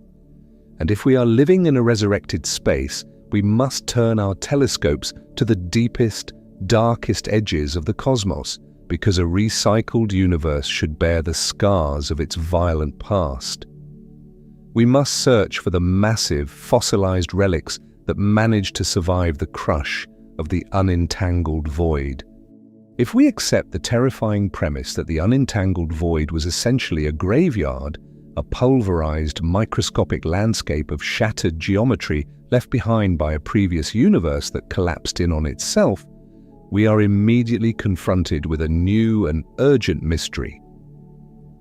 And if we are living in a resurrected space, we must turn our telescopes to the deepest, darkest edges of the cosmos, because a recycled universe should bear the scars of its violent past. We must search for the massive, fossilized relics that managed to survive the crush of the unentangled void. If we accept the terrifying premise that the unentangled void was essentially a graveyard, a pulverized, microscopic landscape of shattered geometry left behind by a previous universe that collapsed in on itself, we are immediately confronted with a new and urgent mystery.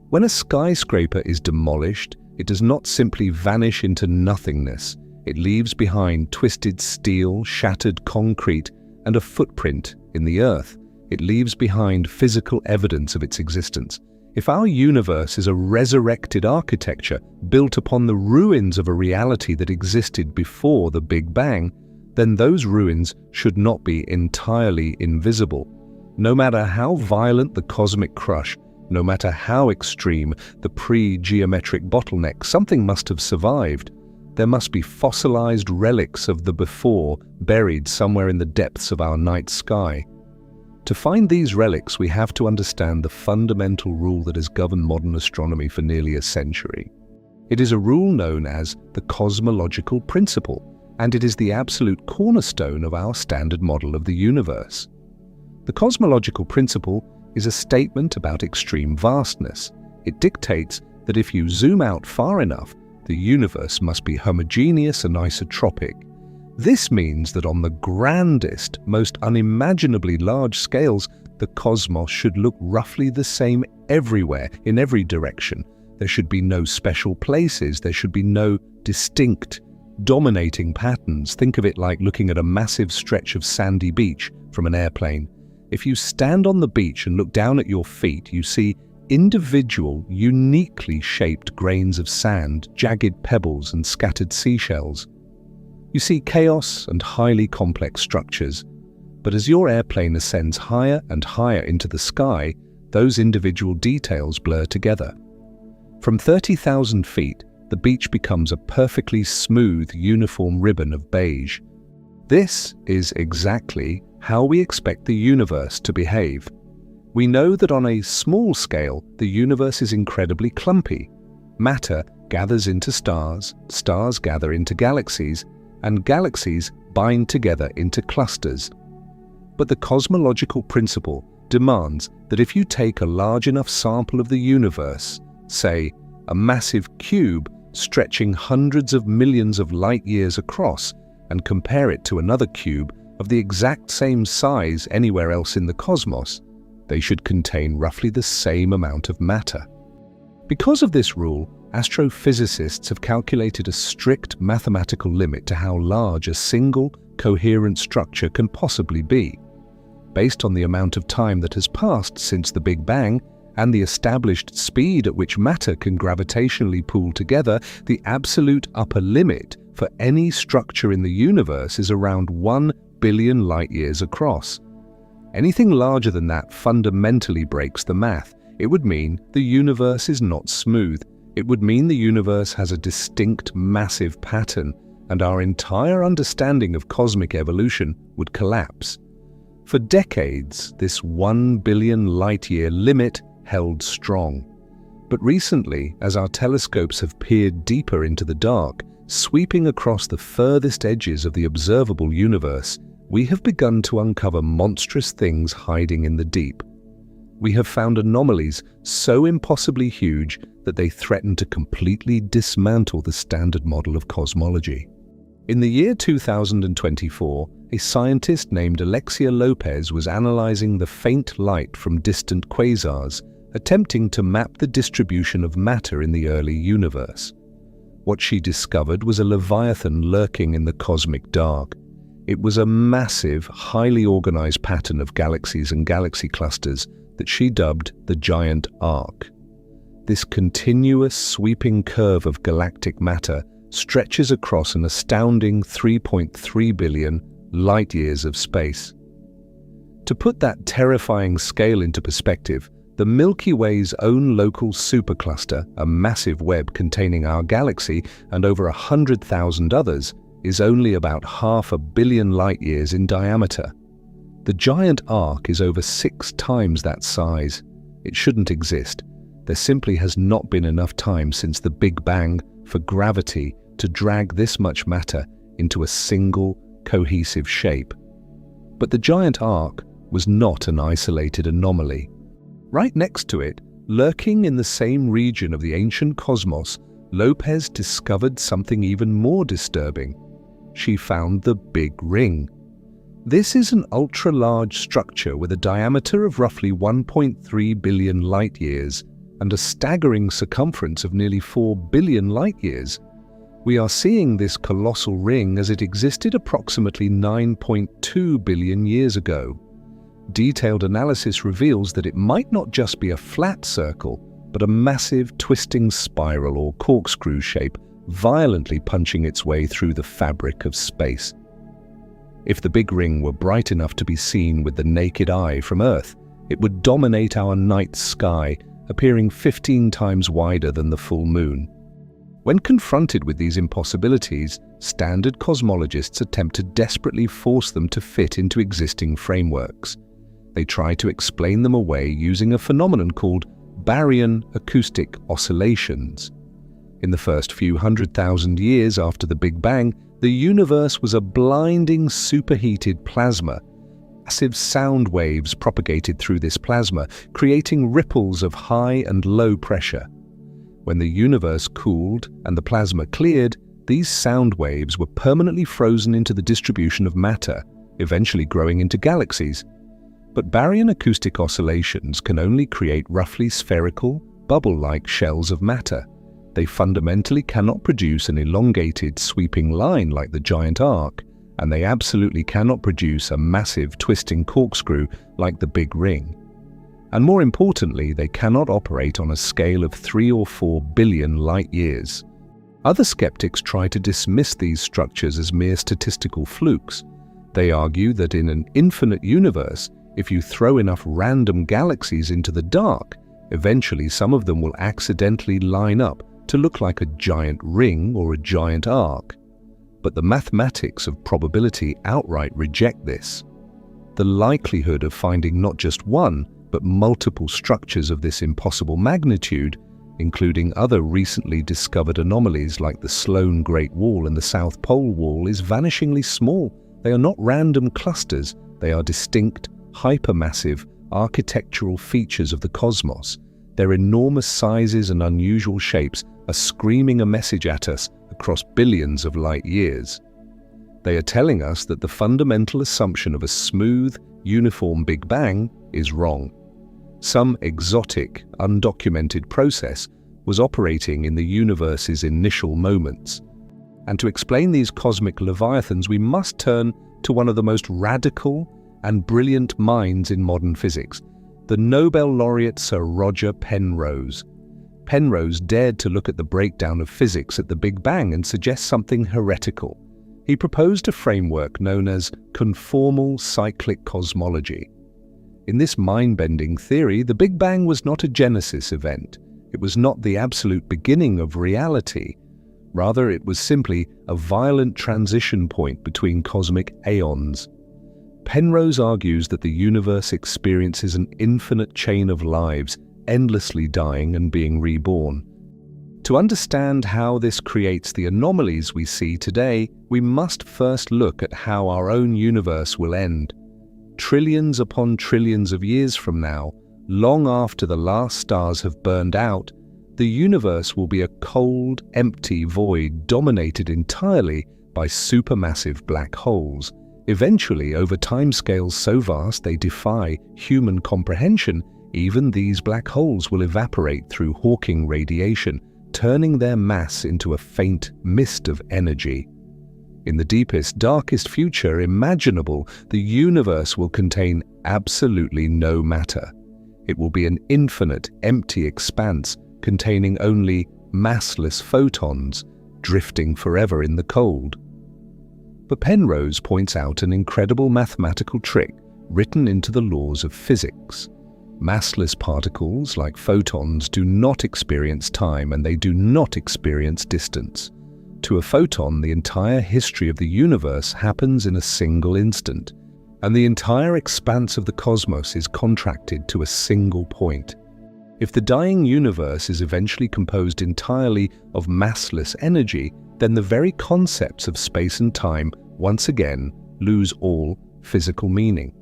When a skyscraper is demolished, it does not simply vanish into nothingness. It leaves behind twisted steel, shattered concrete, and a footprint in the earth. It leaves behind physical evidence of its existence. If our universe is a resurrected architecture built upon the ruins of a reality that existed before the Big Bang, then those ruins should not be entirely invisible. No matter how violent the cosmic crush, no matter how extreme the pre-geometric bottleneck, something must have survived. There must be fossilized relics of the before buried somewhere in the depths of our night sky. To find these relics, we have to understand the fundamental rule that has governed modern astronomy for nearly a century. It is a rule known as the cosmological principle, and it is the absolute cornerstone of our standard model of the universe. The cosmological principle is a statement about extreme vastness. It dictates that if you zoom out far enough, the universe must be homogeneous and isotropic. This means that on the grandest, most unimaginably large scales, the cosmos should look roughly the same everywhere, in every direction. There should be no special places. There should be no distinct, dominating patterns. Think of it like looking at a massive stretch of sandy beach from an airplane. If you stand on the beach and look down at your feet, you see individual, uniquely shaped grains of sand, jagged pebbles, and scattered seashells. You see chaos and highly complex structures, but as your airplane ascends higher and higher into the sky, those individual details blur together. From 30,000 feet, the beach becomes a perfectly smooth, uniform ribbon of beige. This is exactly how we expect the universe to behave. We know that on a small scale, the universe is incredibly clumpy. Matter gathers into stars, stars gather into galaxies, and galaxies bind together into clusters. But the cosmological principle demands that if you take a large enough sample of the universe, say a massive cube stretching hundreds of millions of light years across, and compare it to another cube of the exact same size anywhere else in the cosmos, they should contain roughly the same amount of matter. Because of this rule, astrophysicists have calculated a strict mathematical limit to how large a single, coherent structure can possibly be. Based on the amount of time that has passed since the Big Bang and the established speed at which matter can gravitationally pool together, the absolute upper limit for any structure in the universe is around 1 billion light-years across. Anything larger than that fundamentally breaks the math. It would mean the universe is not smooth. It would mean the universe has a distinct, massive pattern, and our entire understanding of cosmic evolution would collapse. For decades, this 1 billion light-year limit held strong. But recently, as our telescopes have peered deeper into the dark, sweeping across the furthest edges of the observable universe, we have begun to uncover monstrous things hiding in the deep. We have found anomalies so impossibly huge that they threaten to completely dismantle the standard model of cosmology. In the year 2024, a scientist named Alexia Lopez was analyzing the faint light from distant quasars, attempting to map the distribution of matter in the early universe. What she discovered was a leviathan lurking in the cosmic dark. It was a massive, highly organized pattern of galaxies and galaxy clusters that she dubbed the Giant Arc. This continuous, sweeping curve of galactic matter stretches across an astounding 3.3 billion light-years of space. To put that terrifying scale into perspective, the Milky Way's own local supercluster, a massive web containing our galaxy and over 100,000 others, is only about 500 million light-years in diameter. The Giant Arc is over 6 times that size. It shouldn't exist. There simply has not been enough time since the Big Bang for gravity to drag this much matter into a single, cohesive shape. But the Giant Arc was not an isolated anomaly. Right next to it, lurking in the same region of the ancient cosmos, Lopez discovered something even more disturbing. She found the Big Ring. This is an ultra-large structure with a diameter of roughly 1.3 billion light-years and a staggering circumference of nearly 4 billion light-years. We are seeing this colossal ring as it existed approximately 9.2 billion years ago. Detailed analysis reveals that it might not just be a flat circle, but a massive twisting spiral or corkscrew shape violently punching its way through the fabric of space. If the Big Ring were bright enough to be seen with the naked eye from Earth, it would dominate our night sky, appearing 15 times wider than the full moon. When confronted with these impossibilities, standard cosmologists attempt to desperately force them to fit into existing frameworks. They try to explain them away using a phenomenon called baryon acoustic oscillations. In the first few 100,000 years after the Big Bang, the universe was a blinding superheated plasma. Massive sound waves propagated through this plasma, creating ripples of high and low pressure. When the universe cooled and the plasma cleared, these sound waves were permanently frozen into the distribution of matter, eventually growing into galaxies. But baryon acoustic oscillations can only create roughly spherical, bubble-like shells of matter. They fundamentally cannot produce an elongated, sweeping line like the Giant Arc, and they absolutely cannot produce a massive, twisting corkscrew like the Big Ring. And more importantly, they cannot operate on a scale of 3 or 4 billion light-years. Other skeptics try to dismiss these structures as mere statistical flukes. They argue that in an infinite universe, if you throw enough random galaxies into the dark, eventually some of them will accidentally line up to look like a giant ring or a giant arc. But the mathematics of probability outright reject this. The likelihood of finding not just one, but multiple structures of this impossible magnitude, including other recently discovered anomalies like the Sloan Great Wall and the South Pole Wall, is vanishingly small. They are not random clusters, they are distinct, hypermassive, architectural features of the cosmos. Their enormous sizes and unusual shapes are screaming a message at us across billions of light years. They are telling us that the fundamental assumption of a smooth, uniform Big Bang is wrong. Some exotic, undocumented process was operating in the universe's initial moments. And to explain these cosmic leviathans, we must turn to one of the most radical and brilliant minds in modern physics, the Nobel laureate Sir Roger Penrose. Penrose dared to look at the breakdown of physics at the Big Bang and suggest something heretical. He proposed a framework known as conformal cyclic cosmology. In this mind-bending theory, the Big Bang was not a genesis event. It was not the absolute beginning of reality. Rather, it was simply a violent transition point between cosmic aeons. Penrose argues that the universe experiences an infinite chain of lives, endlessly dying and being reborn. To understand how this creates the anomalies we see today, we must first look at how our own universe will end. Trillions upon trillions of years from now, long after the last stars have burned out, the universe will be a cold, empty void dominated entirely by supermassive black holes. Eventually, over timescales so vast they defy human comprehension, even these black holes will evaporate through Hawking radiation, turning their mass into a faint mist of energy. In the deepest, darkest future imaginable, the universe will contain absolutely no matter. It will be an infinite, empty expanse containing only massless photons, drifting forever in the cold. But Penrose points out an incredible mathematical trick written into the laws of physics. Massless particles, like photons, do not experience time and they do not experience distance. To a photon, the entire history of the universe happens in a single instant, and the entire expanse of the cosmos is contracted to a single point. If the dying universe is eventually composed entirely of massless energy, then the very concepts of space and time once again lose all physical meaning.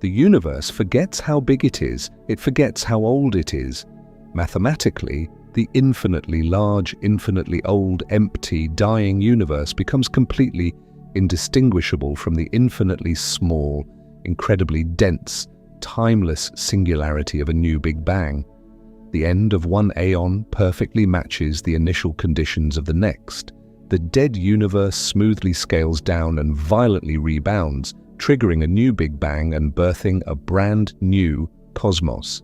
The universe forgets how big it is, it forgets how old it is. Mathematically, the infinitely large, infinitely old, empty, dying universe becomes completely indistinguishable from the infinitely small, incredibly dense, timeless singularity of a new Big Bang. The end of one aeon perfectly matches the initial conditions of the next. The dead universe smoothly scales down and violently rebounds, triggering a new Big Bang and birthing a brand new cosmos.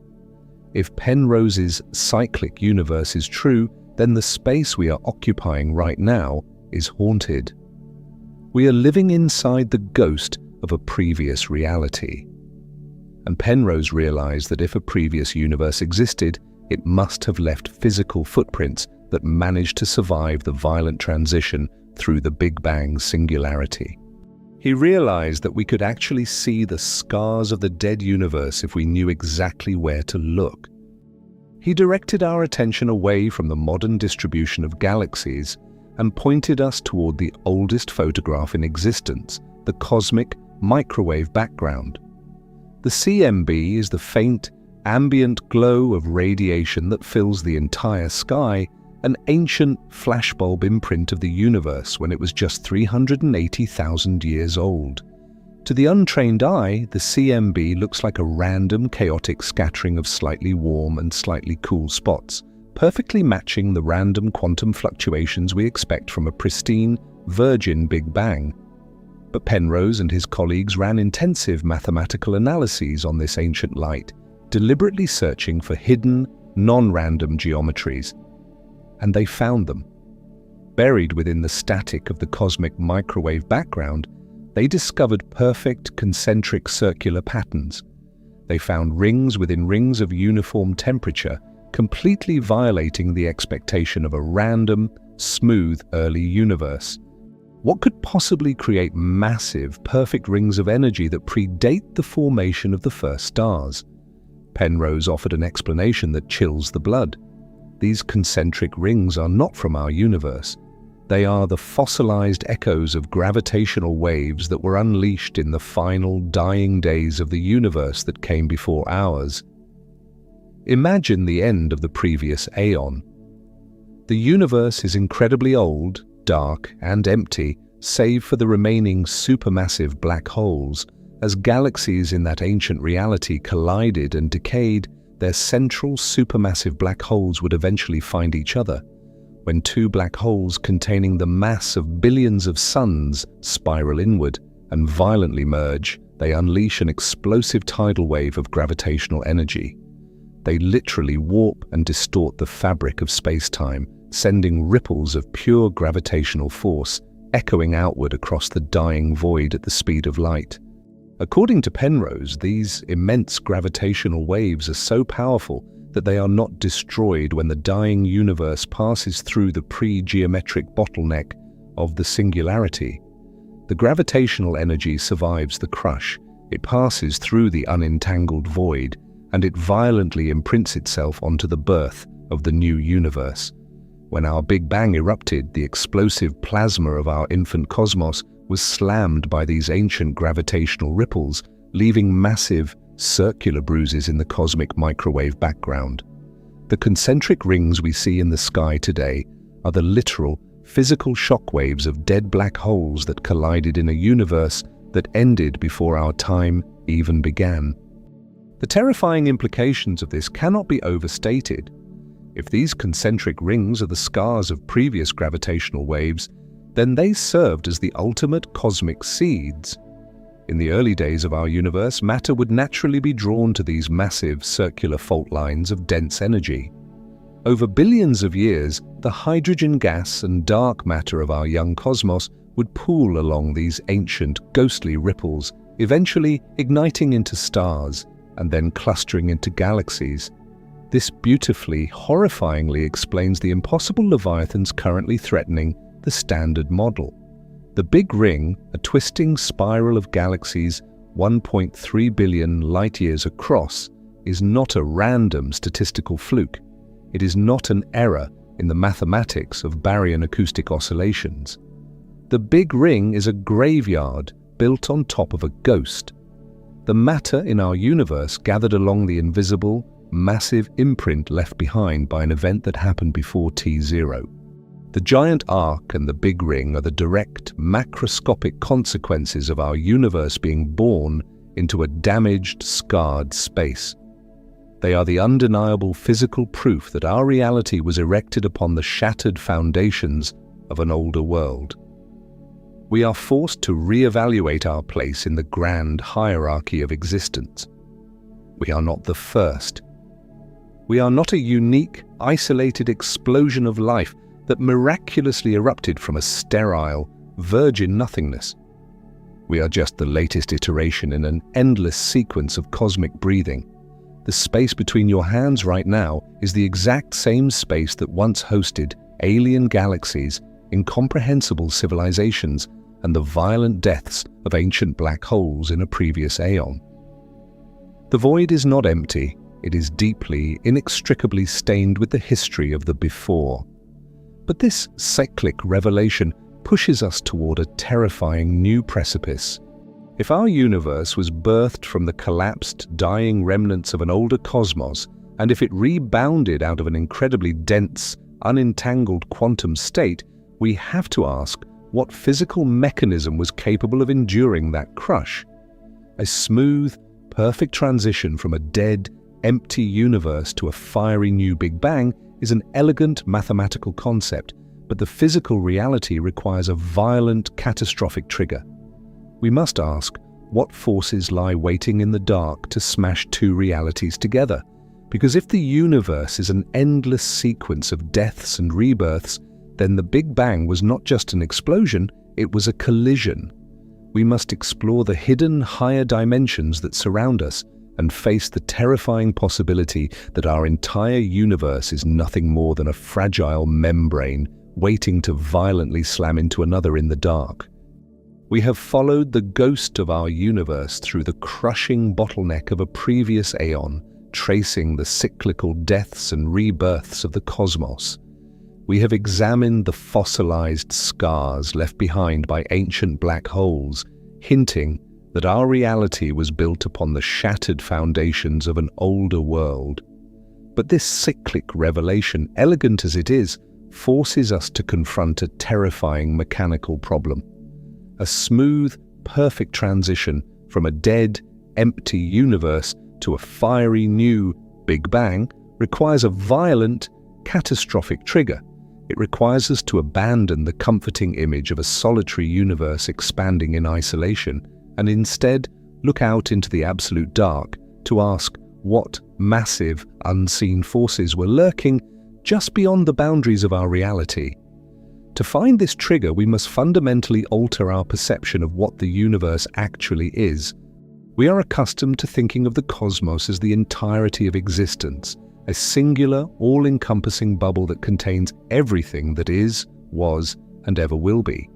If Penrose's cyclic universe is true, then the space we are occupying right now is haunted. We are living inside the ghost of a previous reality. And Penrose realized that if a previous universe existed, it must have left physical footprints that managed to survive the violent transition through the Big Bang singularity. He realized that we could actually see the scars of the dead universe if we knew exactly where to look. He directed our attention away from the modern distribution of galaxies and pointed us toward the oldest photograph in existence, the cosmic microwave background. The CMB is the faint, ambient glow of radiation that fills the entire sky, an ancient flashbulb imprint of the universe when it was just 380,000 years old. To the untrained eye, the CMB looks like a random, chaotic scattering of slightly warm and slightly cool spots, perfectly matching the random quantum fluctuations we expect from a pristine, virgin Big Bang. But Penrose and his colleagues ran intensive mathematical analyses on this ancient light, deliberately searching for hidden, non-random geometries. And they found them. Buried within the static of the cosmic microwave background, they discovered perfect concentric circular patterns. They found rings within rings of uniform temperature, completely violating the expectation of a random, smooth early universe. What could possibly create massive, perfect rings of energy that predate the formation of the first stars? Penrose offered an explanation that chills the blood. These concentric rings are not from our universe. They are the fossilized echoes of gravitational waves that were unleashed in the final dying days of the universe that came before ours. Imagine the end of the previous aeon. The universe is incredibly old, dark, and empty, save for the remaining supermassive black holes. As galaxies in that ancient reality collided and decayed, their central supermassive black holes would eventually find each other. When two black holes containing the mass of billions of suns spiral inward and violently merge, they unleash an explosive tidal wave of gravitational energy. They literally warp and distort the fabric of space-time, sending ripples of pure gravitational force echoing outward across the dying void at the speed of light. According to Penrose, these immense gravitational waves are so powerful that they are not destroyed when the dying universe passes through the pre-geometric bottleneck of the singularity. The gravitational energy survives the crush. It passes through the unentangled void, and it violently imprints itself onto the birth of the new universe. When our Big Bang erupted, the explosive plasma of our infant cosmos was slammed by these ancient gravitational ripples, leaving massive, circular bruises in the cosmic microwave background. The concentric rings we see in the sky today are the literal, physical shockwaves of dead black holes that collided in a universe that ended before our time even began. The terrifying implications of this cannot be overstated. If these concentric rings are the scars of previous gravitational waves, then they served as the ultimate cosmic seeds. In the early days of our universe, matter would naturally be drawn to these massive circular fault lines of dense energy. Over billions of years, the hydrogen gas and dark matter of our young cosmos would pool along these ancient, ghostly ripples, eventually igniting into stars and then clustering into galaxies. This beautifully, horrifyingly explains the impossible leviathans currently threatening the Standard Model. The Big Ring, a twisting spiral of galaxies 1.3 billion light-years across, is not a random statistical fluke. It is not an error in the mathematics of baryon acoustic oscillations. The Big Ring is a graveyard built on top of a ghost. The matter in our universe gathered along the invisible, massive imprint left behind by an event that happened before T0. The giant arc and the Big Ring are the direct, macroscopic consequences of our universe being born into a damaged, scarred space. They are the undeniable physical proof that our reality was erected upon the shattered foundations of an older world. We are forced to re-evaluate our place in the grand hierarchy of existence. We are not the first. We are not a unique, isolated explosion of life that miraculously erupted from a sterile, virgin nothingness. We are just the latest iteration in an endless sequence of cosmic breathing. The space between your hands right now is the exact same space that once hosted alien galaxies, incomprehensible civilizations, and the violent deaths of ancient black holes in a previous aeon. The void is not empty, it is deeply, inextricably stained with the history of the before. But this cyclic revelation pushes us toward a terrifying new precipice. If our universe was birthed from the collapsed, dying remnants of an older cosmos, and if it rebounded out of an incredibly dense, unentangled quantum state, we have to ask what physical mechanism was capable of enduring that crush. A smooth, perfect transition from a dead, empty universe to a fiery new Big Bang is an elegant mathematical concept, but the physical reality requires a violent, catastrophic trigger. We must ask, what forces lie waiting in the dark to smash two realities together? Because if the universe is an endless sequence of deaths and rebirths, then the Big Bang was not just an explosion, it was a collision. We must explore the hidden higher dimensions that surround us and face the terrifying possibility that our entire universe is nothing more than a fragile membrane waiting to violently slam into another in the dark. We have followed the ghost of our universe through the crushing bottleneck of a previous aeon, tracing the cyclical deaths and rebirths of the cosmos. We have examined the fossilized scars left behind by ancient black holes, hinting that our reality was built upon the shattered foundations of an older world. But this cyclic revelation, elegant as it is, forces us to confront a terrifying mechanical problem. A smooth, perfect transition from a dead, empty universe to a fiery new Big Bang requires a violent, catastrophic trigger. It requires us to abandon the comforting image of a solitary universe expanding in isolation and instead look out into the absolute dark to ask what massive, unseen forces were lurking just beyond the boundaries of our reality. To find this trigger, we must fundamentally alter our perception of what the universe actually is. We are accustomed to thinking of the cosmos as the entirety of existence, a singular, all-encompassing bubble that contains everything that is, was, and ever will be.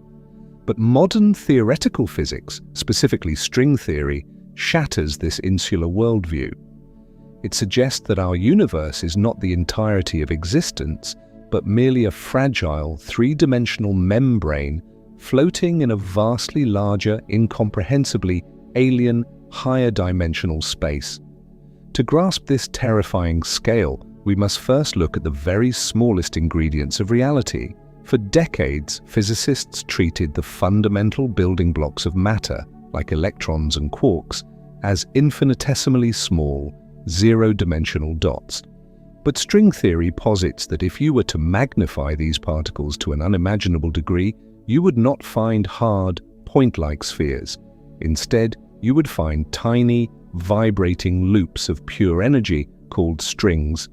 But modern theoretical physics, specifically string theory, shatters this insular worldview. It suggests that our universe is not the entirety of existence, but merely a fragile, three-dimensional membrane floating in a vastly larger, incomprehensibly alien, higher dimensional space. To grasp this terrifying scale, we must first look at the very smallest ingredients of reality. For decades, physicists treated the fundamental building blocks of matter, like electrons and quarks, as infinitesimally small, zero-dimensional dots. But string theory posits that if you were to magnify these particles to an unimaginable degree, you would not find hard, point-like spheres. Instead, you would find tiny, vibrating loops of pure energy called strings.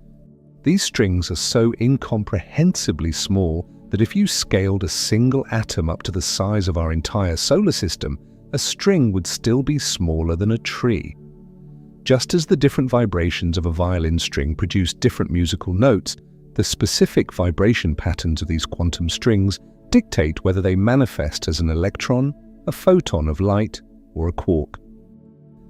These strings are so incomprehensibly small that if you scaled a single atom up to the size of our entire solar system, a string would still be smaller than a tree. Just as the different vibrations of a violin string produce different musical notes, the specific vibration patterns of these quantum strings dictate whether they manifest as an electron, a photon of light, or a quark.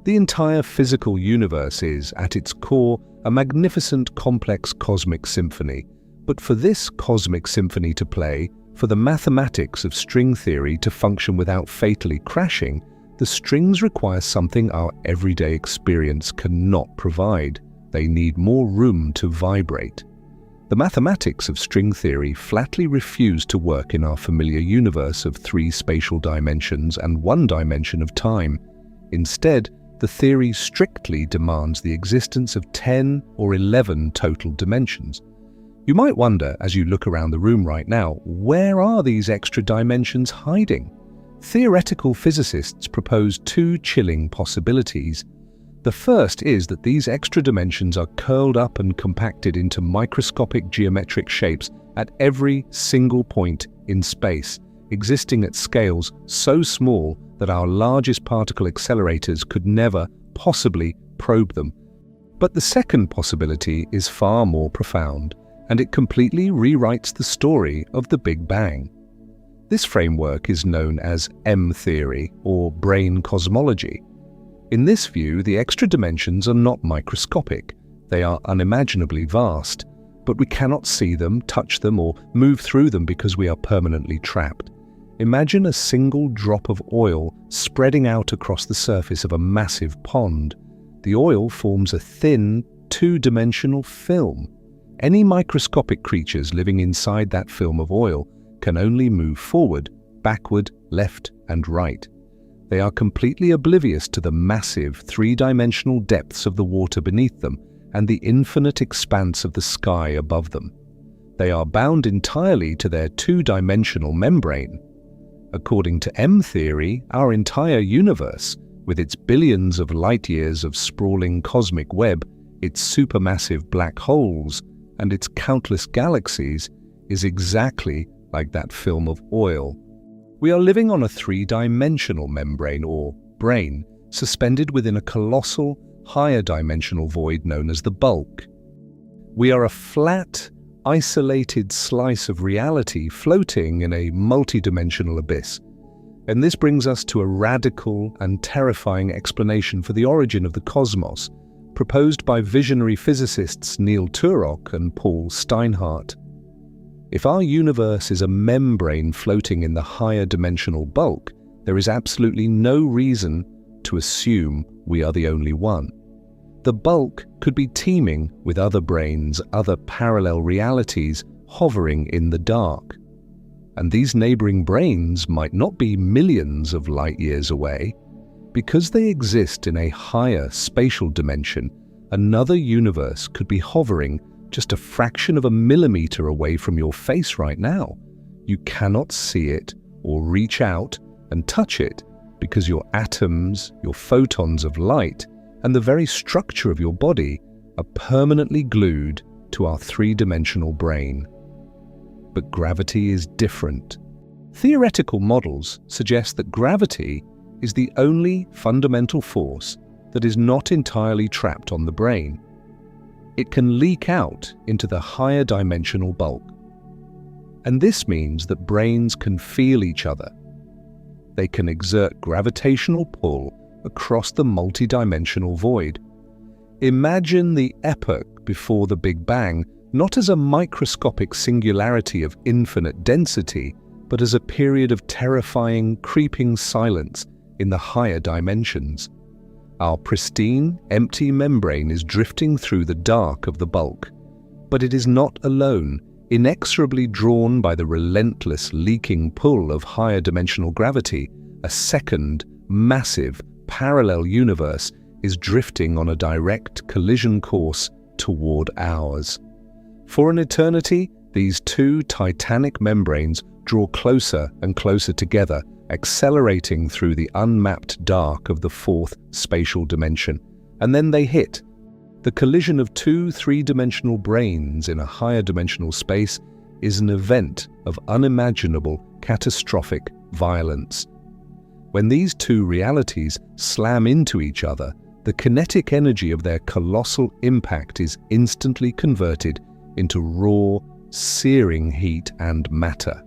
The entire physical universe is, at its core, a magnificent, complex cosmic symphony. But for this cosmic symphony to play, for the mathematics of string theory to function without fatally crashing, the strings require something our everyday experience cannot provide. They need more room to vibrate. The mathematics of string theory flatly refuse to work in our familiar universe of 3 spatial dimensions and 1 dimension of time. Instead, the theory strictly demands the existence of 10 or 11 total dimensions. You might wonder, as you look around the room right now, where are these extra dimensions hiding? Theoretical physicists propose 2 chilling possibilities. The first is that these extra dimensions are curled up and compacted into microscopic geometric shapes at every single point in space, existing at scales so small that our largest particle accelerators could never possibly probe them. But the second possibility is far more profound, and it completely rewrites the story of the Big Bang. This framework is known as M-theory, or brain cosmology. In this view, the extra dimensions are not microscopic. They are unimaginably vast, but we cannot see them, touch them, or move through them because we are permanently trapped. Imagine a single drop of oil spreading out across the surface of a massive pond. The oil forms a thin, 2-dimensional film. Any microscopic creatures living inside that film of oil can only move forward, backward, left, and right. They are completely oblivious to the massive 3-dimensional depths of the water beneath them and the infinite expanse of the sky above them. They are bound entirely to their 2-dimensional membrane. According to M-theory, our entire universe, with its billions of light-years of sprawling cosmic web, its supermassive black holes, and its countless galaxies, is exactly like that film of oil. We are living on a 3-dimensional membrane, or brain, suspended within a colossal, higher dimensional void known as the bulk. We are a flat, isolated slice of reality floating in a multidimensional abyss. And this brings us to a radical and terrifying explanation for the origin of the cosmos, proposed by visionary physicists Neil Turok and Paul Steinhardt. If our universe is a membrane floating in the higher dimensional bulk, there is absolutely no reason to assume we are the only one. The bulk could be teeming with other brains, other parallel realities hovering in the dark. And these neighboring brains might not be millions of light years away. Because they exist in a higher spatial dimension, another universe could be hovering just a fraction of a millimeter away from your face right now. You cannot see it or reach out and touch it because your atoms, your photons of light, and the very structure of your body are permanently glued to our 3-dimensional brain. But gravity is different. Theoretical models suggest that gravity is the only fundamental force that is not entirely trapped on the brain. It can leak out into the higher dimensional bulk. And this means that brains can feel each other. They can exert gravitational pull across the multidimensional void. Imagine the epoch before the Big Bang not as a microscopic singularity of infinite density, but as a period of terrifying, creeping silence in the higher dimensions. Our pristine, empty membrane is drifting through the dark of the bulk, but it is not alone, inexorably drawn by the relentless leaking pull of higher dimensional gravity. A second, massive, parallel universe is drifting on a direct collision course toward ours. For an eternity, these two titanic membranes draw closer and closer together, accelerating through the unmapped dark of the fourth spatial dimension. And then they hit. The collision of two three-dimensional brains in a higher dimensional space is an event of unimaginable, catastrophic violence. When these two realities slam into each other, the kinetic energy of their colossal impact is instantly converted into raw, searing heat and matter.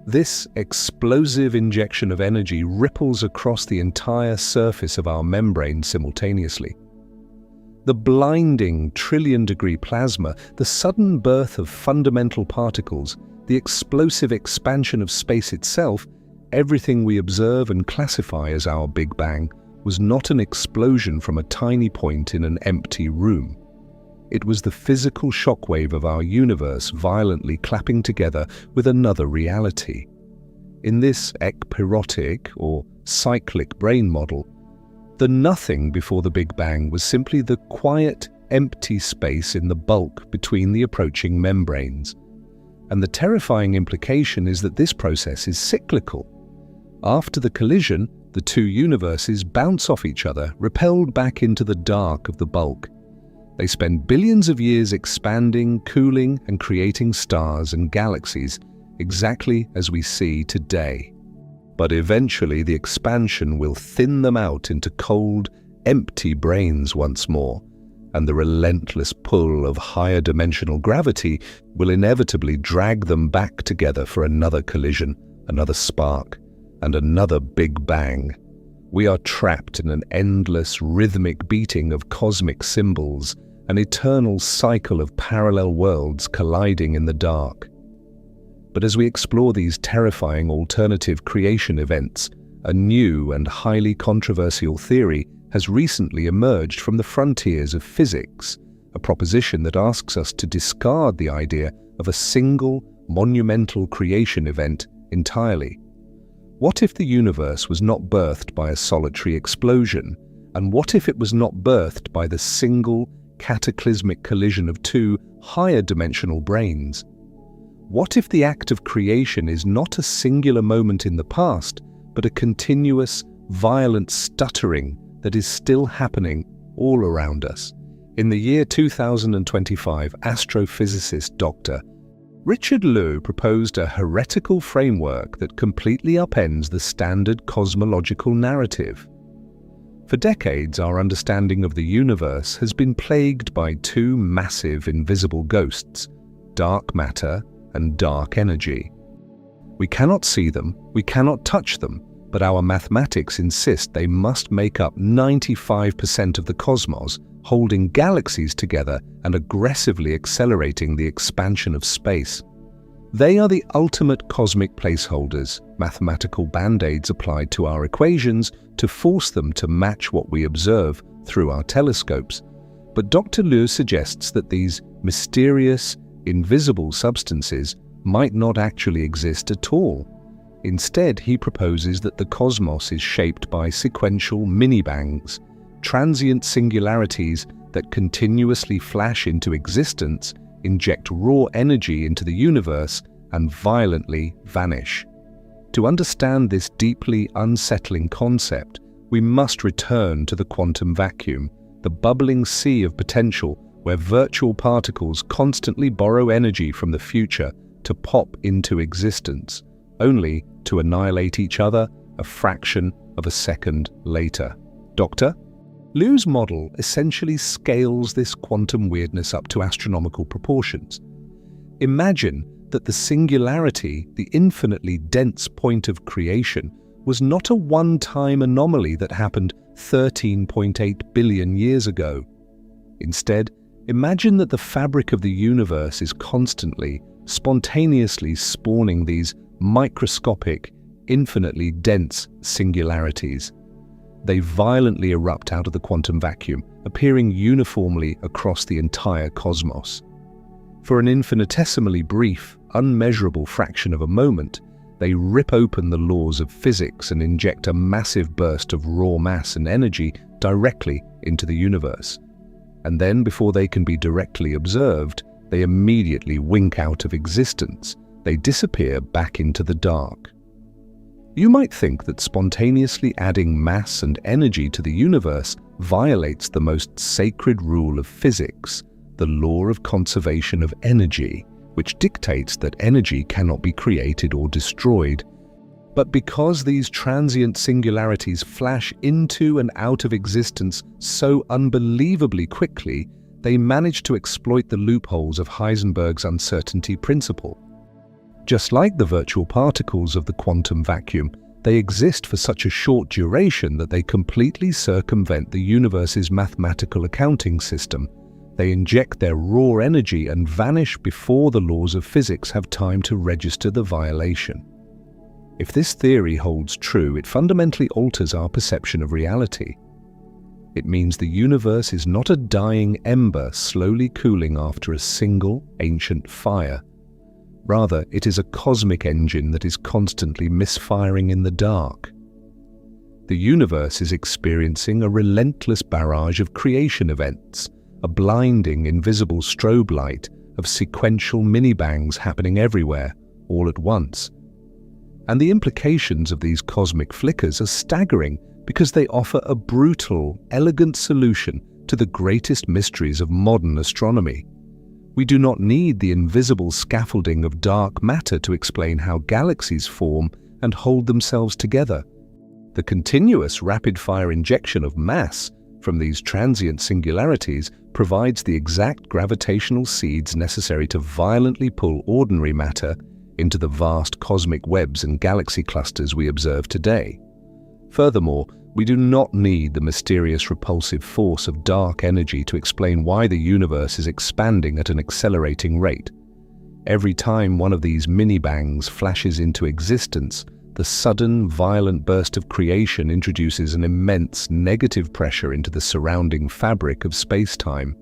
This explosive injection of energy ripples across the entire surface of our membrane simultaneously. The blinding trillion-degree plasma, the sudden birth of fundamental particles, the explosive expansion of space itself, everything we observe and classify as our Big Bang, was not an explosion from a tiny point in an empty room. It was the physical shockwave of our universe violently clapping together with another reality. In this ekpyrotic or cyclic brain model, the nothing before the Big Bang was simply the quiet, empty space in the bulk between the approaching membranes. And the terrifying implication is that this process is cyclical. After the collision, the two universes bounce off each other, repelled back into the dark of the bulk. They spend billions of years expanding, cooling, and creating stars and galaxies, exactly as we see today. But eventually the expansion will thin them out into cold, empty brains once more, and the relentless pull of higher dimensional gravity will inevitably drag them back together for another collision, another spark, and another Big Bang. We are trapped in an endless rhythmic beating of cosmic symbols, an eternal cycle of parallel worlds colliding in the dark. But as we explore these terrifying alternative creation events, a new and highly controversial theory has recently emerged from the frontiers of physics, a proposition that asks us to discard the idea of a single, monumental creation event entirely. What if the universe was not birthed by a solitary explosion? And what if it was not birthed by the single, cataclysmic collision of two higher dimensional brains? What if the act of creation is not a singular moment in the past, but a continuous, violent stuttering that is still happening all around us? In the year 2025, astrophysicist Dr. Richard Lowe proposed a heretical framework that completely upends the standard cosmological narrative. For decades, our understanding of the universe has been plagued by two massive invisible ghosts, dark matter and dark energy. We cannot see them, we cannot touch them, but our mathematics insist they must make up 95% of the cosmos, holding galaxies together and aggressively accelerating the expansion of space. They are the ultimate cosmic placeholders, mathematical band-aids applied to our equations to force them to match what we observe through our telescopes. But Dr. Liu suggests that these mysterious, invisible substances might not actually exist at all. Instead, he proposes that the cosmos is shaped by sequential mini-bangs, transient singularities that continuously flash into existence, inject raw energy into the universe, and violently vanish. To understand this deeply unsettling concept, we must return to the quantum vacuum, the bubbling sea of potential where virtual particles constantly borrow energy from the future to pop into existence, only to annihilate each other a fraction of a second later. Doctor? Liu's model essentially scales this quantum weirdness up to astronomical proportions. Imagine that the singularity, the infinitely dense point of creation, was not a one-time anomaly that happened 13.8 billion years ago. Instead, imagine that the fabric of the universe is constantly, spontaneously spawning these microscopic, infinitely dense singularities. They violently erupt out of the quantum vacuum, appearing uniformly across the entire cosmos. For an infinitesimally brief, unmeasurable fraction of a moment, they rip open the laws of physics and inject a massive burst of raw mass and energy directly into the universe. And then, before they can be directly observed, they immediately wink out of existence. They disappear back into the dark. You might think that spontaneously adding mass and energy to the universe violates the most sacred rule of physics, the law of conservation of energy, which dictates that energy cannot be created or destroyed. But because these transient singularities flash into and out of existence so unbelievably quickly, they manage to exploit the loopholes of Heisenberg's uncertainty principle. Just like the virtual particles of the quantum vacuum, they exist for such a short duration that they completely circumvent the universe's mathematical accounting system. They inject their raw energy and vanish before the laws of physics have time to register the violation. If this theory holds true, it fundamentally alters our perception of reality. It means the universe is not a dying ember slowly cooling after a single ancient fire. Rather, it is a cosmic engine that is constantly misfiring in the dark. The universe is experiencing a relentless barrage of creation events, a blinding, invisible strobe light of sequential mini-bangs happening everywhere, all at once. And the implications of these cosmic flickers are staggering because they offer a brutal, elegant solution to the greatest mysteries of modern astronomy. We do not need the invisible scaffolding of dark matter to explain how galaxies form and hold themselves together. The continuous rapid-fire injection of mass from these transient singularities provides the exact gravitational seeds necessary to violently pull ordinary matter into the vast cosmic webs and galaxy clusters we observe today. Furthermore, we do not need the mysterious repulsive force of dark energy to explain why the universe is expanding at an accelerating rate. Every time one of these mini-bangs flashes into existence, the sudden, violent burst of creation introduces an immense negative pressure into the surrounding fabric of space-time.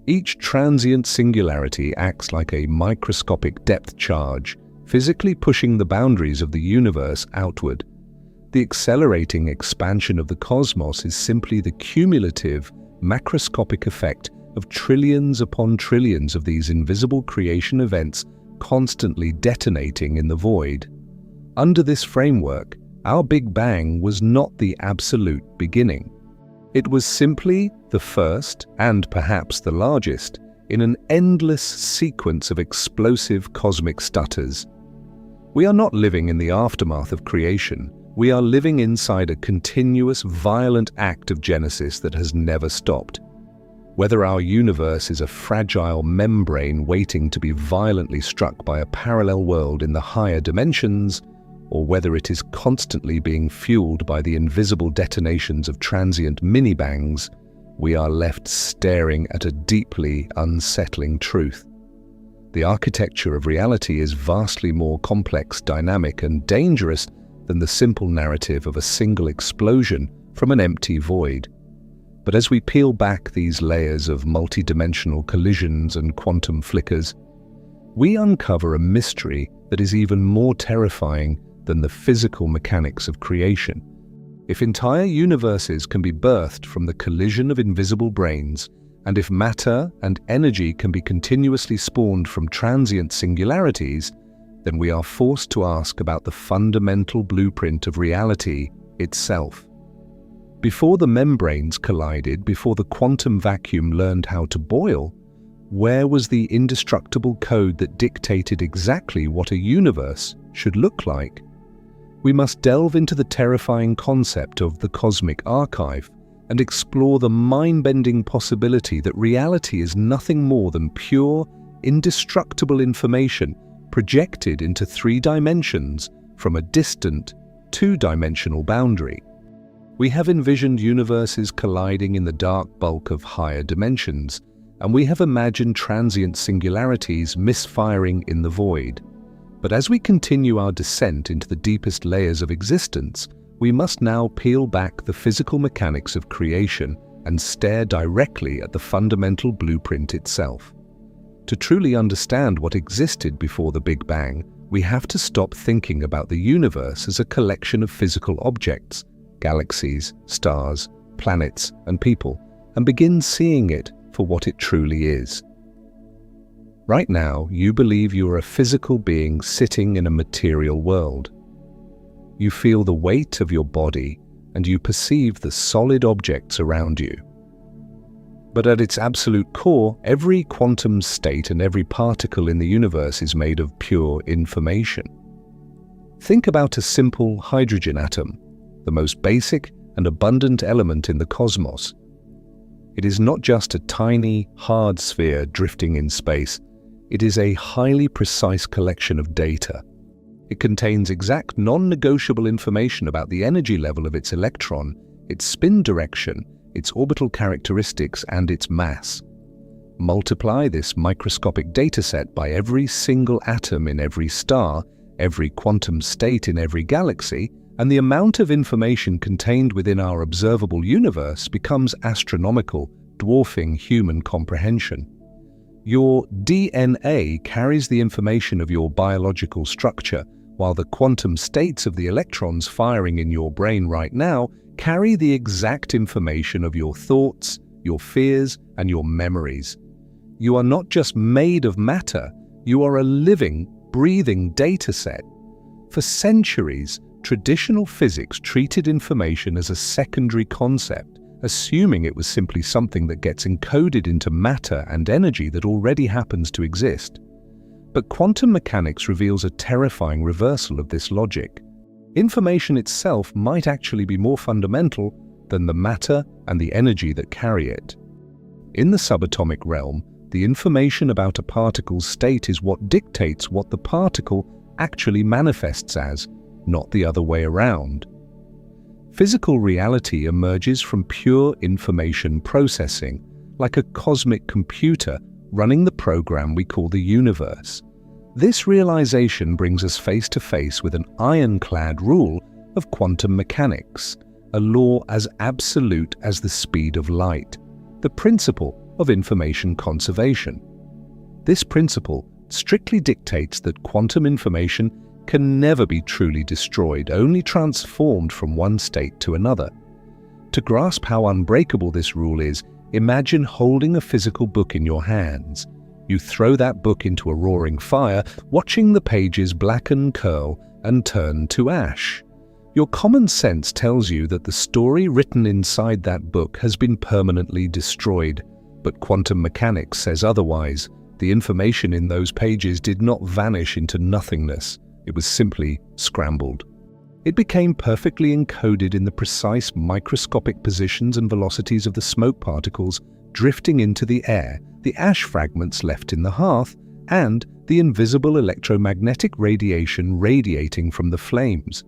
Each transient singularity acts like a microscopic depth charge, physically pushing the boundaries of the universe outward. The accelerating expansion of the cosmos is simply the cumulative, macroscopic effect of trillions upon trillions of these invisible creation events constantly detonating in the void. Under this framework, our Big Bang was not the absolute beginning. It was simply the first, and perhaps the largest, in an endless sequence of explosive cosmic stutters. We are not living in the aftermath of creation. We are living inside a continuous, violent act of genesis that has never stopped. Whether our universe is a fragile membrane waiting to be violently struck by a parallel world in the higher dimensions, or whether it is constantly being fueled by the invisible detonations of transient mini-bangs, we are left staring at a deeply unsettling truth. The architecture of reality is vastly more complex, dynamic, and dangerous than the simple narrative of a single explosion from an empty void. But as we peel back these layers of multidimensional collisions and quantum flickers, we uncover a mystery that is even more terrifying than the physical mechanics of creation. If entire universes can be birthed from the collision of invisible brains, and if matter and energy can be continuously spawned from transient singularities, then we are forced to ask about the fundamental blueprint of reality itself. Before the membranes collided, before the quantum vacuum learned how to boil, where was the indestructible code that dictated exactly what a universe should look like? We must delve into the terrifying concept of the cosmic archive and explore the mind-bending possibility that reality is nothing more than pure, indestructible information projected into 3 dimensions from a distant, 2-dimensional boundary. We have envisioned universes colliding in the dark bulk of higher dimensions, and we have imagined transient singularities misfiring in the void. But as we continue our descent into the deepest layers of existence, we must now peel back the physical mechanics of creation and stare directly at the fundamental blueprint itself. To truly understand what existed before the Big Bang, we have to stop thinking about the universe as a collection of physical objects, galaxies, stars, planets, and people, and begin seeing it for what it truly is. Right now, you believe you are a physical being sitting in a material world. You feel the weight of your body, and you perceive the solid objects around you. But at its absolute core, every quantum state and every particle in the universe is made of pure information. Think about a simple hydrogen atom, the most basic and abundant element in the cosmos. It is not just a tiny, hard sphere drifting in space. It is a highly precise collection of data. It contains exact non-negotiable information about the energy level of its electron, its spin direction, its orbital characteristics, and its mass. Multiply this microscopic dataset by every single atom in every star, every quantum state in every galaxy, and the amount of information contained within our observable universe becomes astronomical, dwarfing human comprehension. Your DNA carries the information of your biological structure, while the quantum states of the electrons firing in your brain right now carry the exact information of your thoughts, your fears, and your memories. You are not just made of matter, you are a living, breathing dataset. For centuries, traditional physics treated information as a secondary concept, assuming it was simply something that gets encoded into matter and energy that already happens to exist. But quantum mechanics reveals a terrifying reversal of this logic. Information itself might actually be more fundamental than the matter and the energy that carry it. In the subatomic realm, the information about a particle's state is what dictates what the particle actually manifests as, not the other way around. Physical reality emerges from pure information processing, like a cosmic computer running the program we call the universe. This realization brings us face to face with an ironclad rule of quantum mechanics, a law as absolute as the speed of light, the principle of information conservation. This principle strictly dictates that quantum information can never be truly destroyed, only transformed from one state to another. To grasp how unbreakable this rule is, imagine holding a physical book in your hands. You throw that book into a roaring fire, watching the pages blacken, curl, and turn to ash. Your common sense tells you that the story written inside that book has been permanently destroyed, but quantum mechanics says otherwise. The information in those pages did not vanish into nothingness. It was simply scrambled. It became perfectly encoded in the precise microscopic positions and velocities of the smoke particles drifting into the air, the ash fragments left in the hearth, and the invisible electromagnetic radiation radiating from the flames.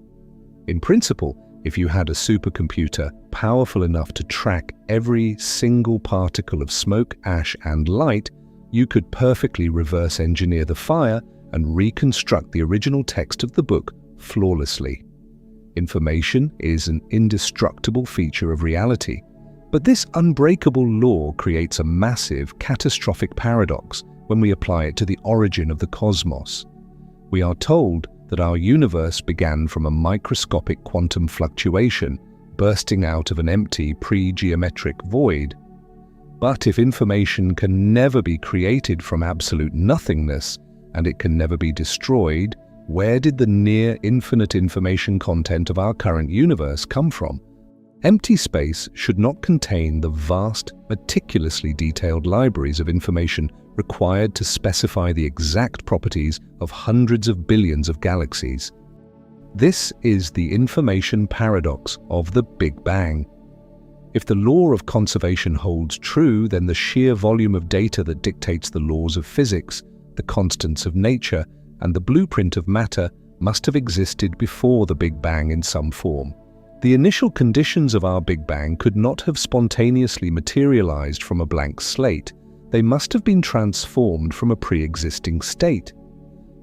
In principle, if you had a supercomputer powerful enough to track every single particle of smoke, ash, and light, you could perfectly reverse engineer the fire and reconstruct the original text of the book flawlessly. Information is an indestructible feature of reality, but this unbreakable law creates a massive, catastrophic paradox when we apply it to the origin of the cosmos. We are told that our universe began from a microscopic quantum fluctuation bursting out of an empty pre-geometric void. But if information can never be created from absolute nothingness, and it can never be destroyed, where did the near-infinite information content of our current universe come from? Empty space should not contain the vast, meticulously detailed libraries of information required to specify the exact properties of hundreds of billions of galaxies. This is the information paradox of the Big Bang. If the law of conservation holds true, then the sheer volume of data that dictates the laws of physics, the constants of nature, and the blueprint of matter must have existed before the Big Bang in some form. The initial conditions of our Big Bang could not have spontaneously materialized from a blank slate. They must have been transformed from a pre-existing state.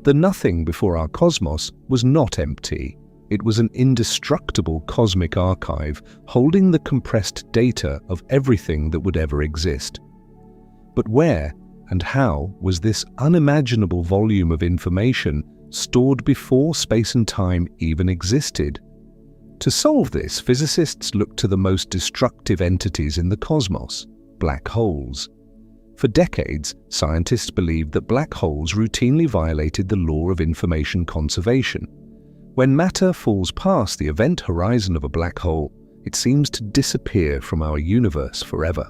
The nothing before our cosmos was not empty. It was an indestructible cosmic archive holding the compressed data of everything that would ever exist. But where and how was this unimaginable volume of information stored before space and time even existed? To solve this, physicists looked to the most destructive entities in the cosmos, black holes. For decades, scientists believed that black holes routinely violated the law of information conservation. When matter falls past the event horizon of a black hole, it seems to disappear from our universe forever.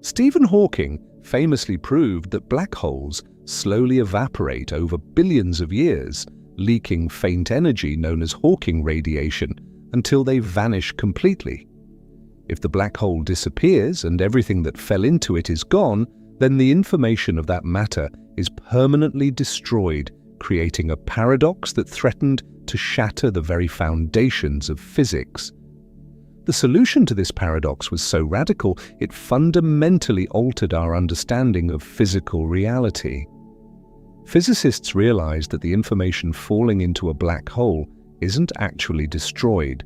Stephen Hawking famously proved that black holes slowly evaporate over billions of years, leaking faint energy known as Hawking radiation until they vanish completely. If the black hole disappears and everything that fell into it is gone, then the information of that matter is permanently destroyed, creating a paradox that threatened to shatter the very foundations of physics. The solution to this paradox was so radical, it fundamentally altered our understanding of physical reality. Physicists realized that the information falling into a black hole isn't actually destroyed,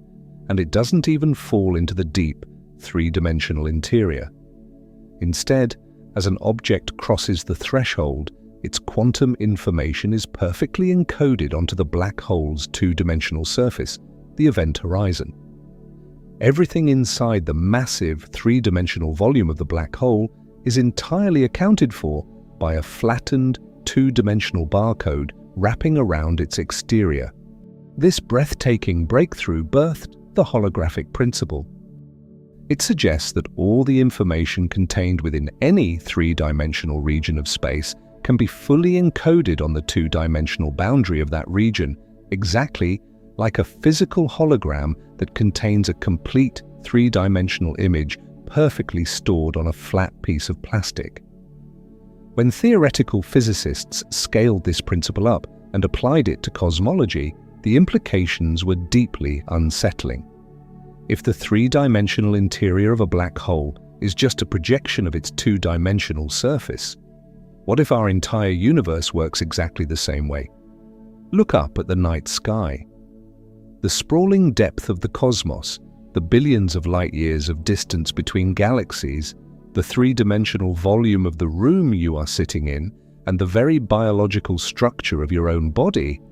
and it doesn't even fall into the deep, three-dimensional interior. Instead, as an object crosses the threshold, its quantum information is perfectly encoded onto the black hole's two-dimensional surface, the event horizon. Everything inside the massive three-dimensional volume of the black hole is entirely accounted for by a flattened two-dimensional barcode wrapping around its exterior. This breathtaking breakthrough birthed the holographic principle. It suggests that all the information contained within any three-dimensional region of space can be fully encoded on the two-dimensional boundary of that region, exactly like a physical hologram that contains a complete three-dimensional image perfectly stored on a flat piece of plastic. When theoretical physicists scaled this principle up and applied it to cosmology, the implications were deeply unsettling. If the three-dimensional interior of a black hole is just a projection of its two-dimensional surface, what if our entire universe works exactly the same way? Look up at the night sky. The sprawling depth of the cosmos, the billions of light-years of distance between galaxies, the three-dimensional volume of the room you are sitting in, and the very biological structure of your own body,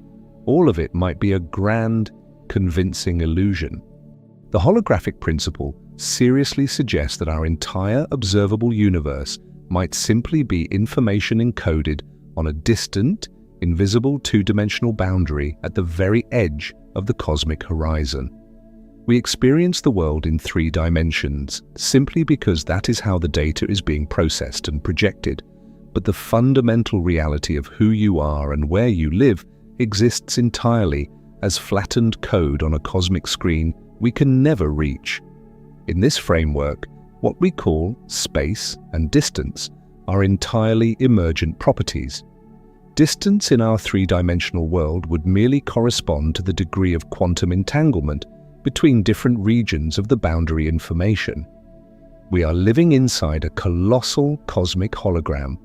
all of it might be a grand, convincing illusion. The holographic principle seriously suggests that our entire observable universe might simply be information encoded on a distant, invisible two-dimensional boundary at the very edge of the cosmic horizon. We experience the world in three dimensions simply because that is how the data is being processed and projected, but the fundamental reality of who you are and where you live exists entirely as flattened code on a cosmic screen we can never reach. In this framework, what we call space and distance are entirely emergent properties. Distance in our three-dimensional world would merely correspond to the degree of quantum entanglement between different regions of the boundary information. We are living inside a colossal cosmic hologram.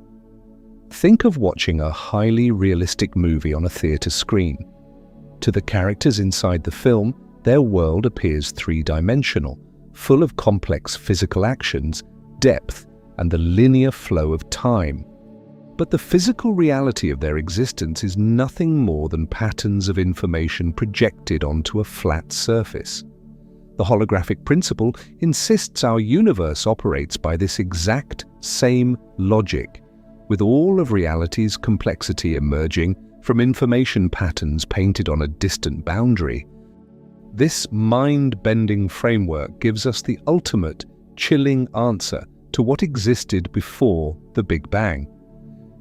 Think of watching a highly realistic movie on a theater screen. To the characters inside the film, their world appears three-dimensional, full of complex physical actions, depth, and the linear flow of time. But the physical reality of their existence is nothing more than patterns of information projected onto a flat surface. The holographic principle insists our universe operates by this exact same logic, with all of reality's complexity emerging from information patterns painted on a distant boundary. This mind-bending framework gives us the ultimate, chilling answer to what existed before the Big Bang.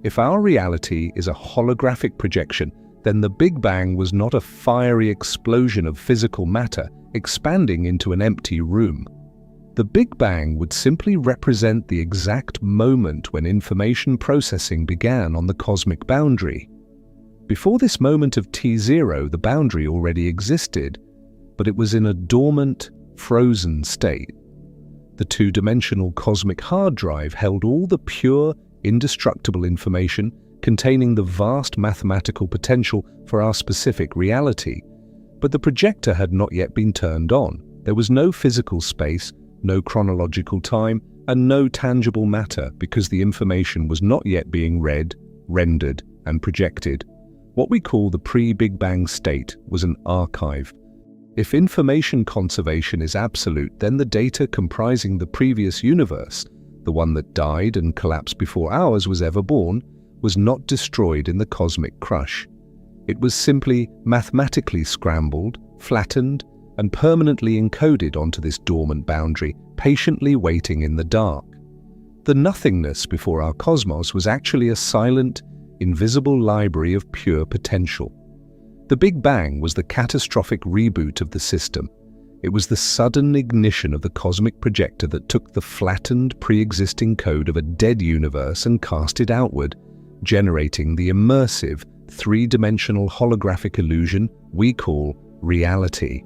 If our reality is a holographic projection, then the Big Bang was not a fiery explosion of physical matter expanding into an empty room. The Big Bang would simply represent the exact moment when information processing began on the cosmic boundary. Before this moment of T0, the boundary already existed, but it was in a dormant, frozen state. The two-dimensional cosmic hard drive held all the pure, indestructible information containing the vast mathematical potential for our specific reality. But the projector had not yet been turned on. There was no physical space, no chronological time, and no tangible matter because the information was not yet being read, rendered, and projected. What we call the pre-Big Bang state was an archive. If information conservation is absolute, then the data comprising the previous universe, the one that died and collapsed before ours was ever born, was not destroyed in the cosmic crush. It was simply mathematically scrambled, flattened, and permanently encoded onto this dormant boundary, patiently waiting in the dark. The nothingness before our cosmos was actually a silent, invisible library of pure potential. The Big Bang was the catastrophic reboot of the system. It was the sudden ignition of the cosmic projector that took the flattened, pre-existing code of a dead universe and cast it outward, generating the immersive, three-dimensional holographic illusion we call reality.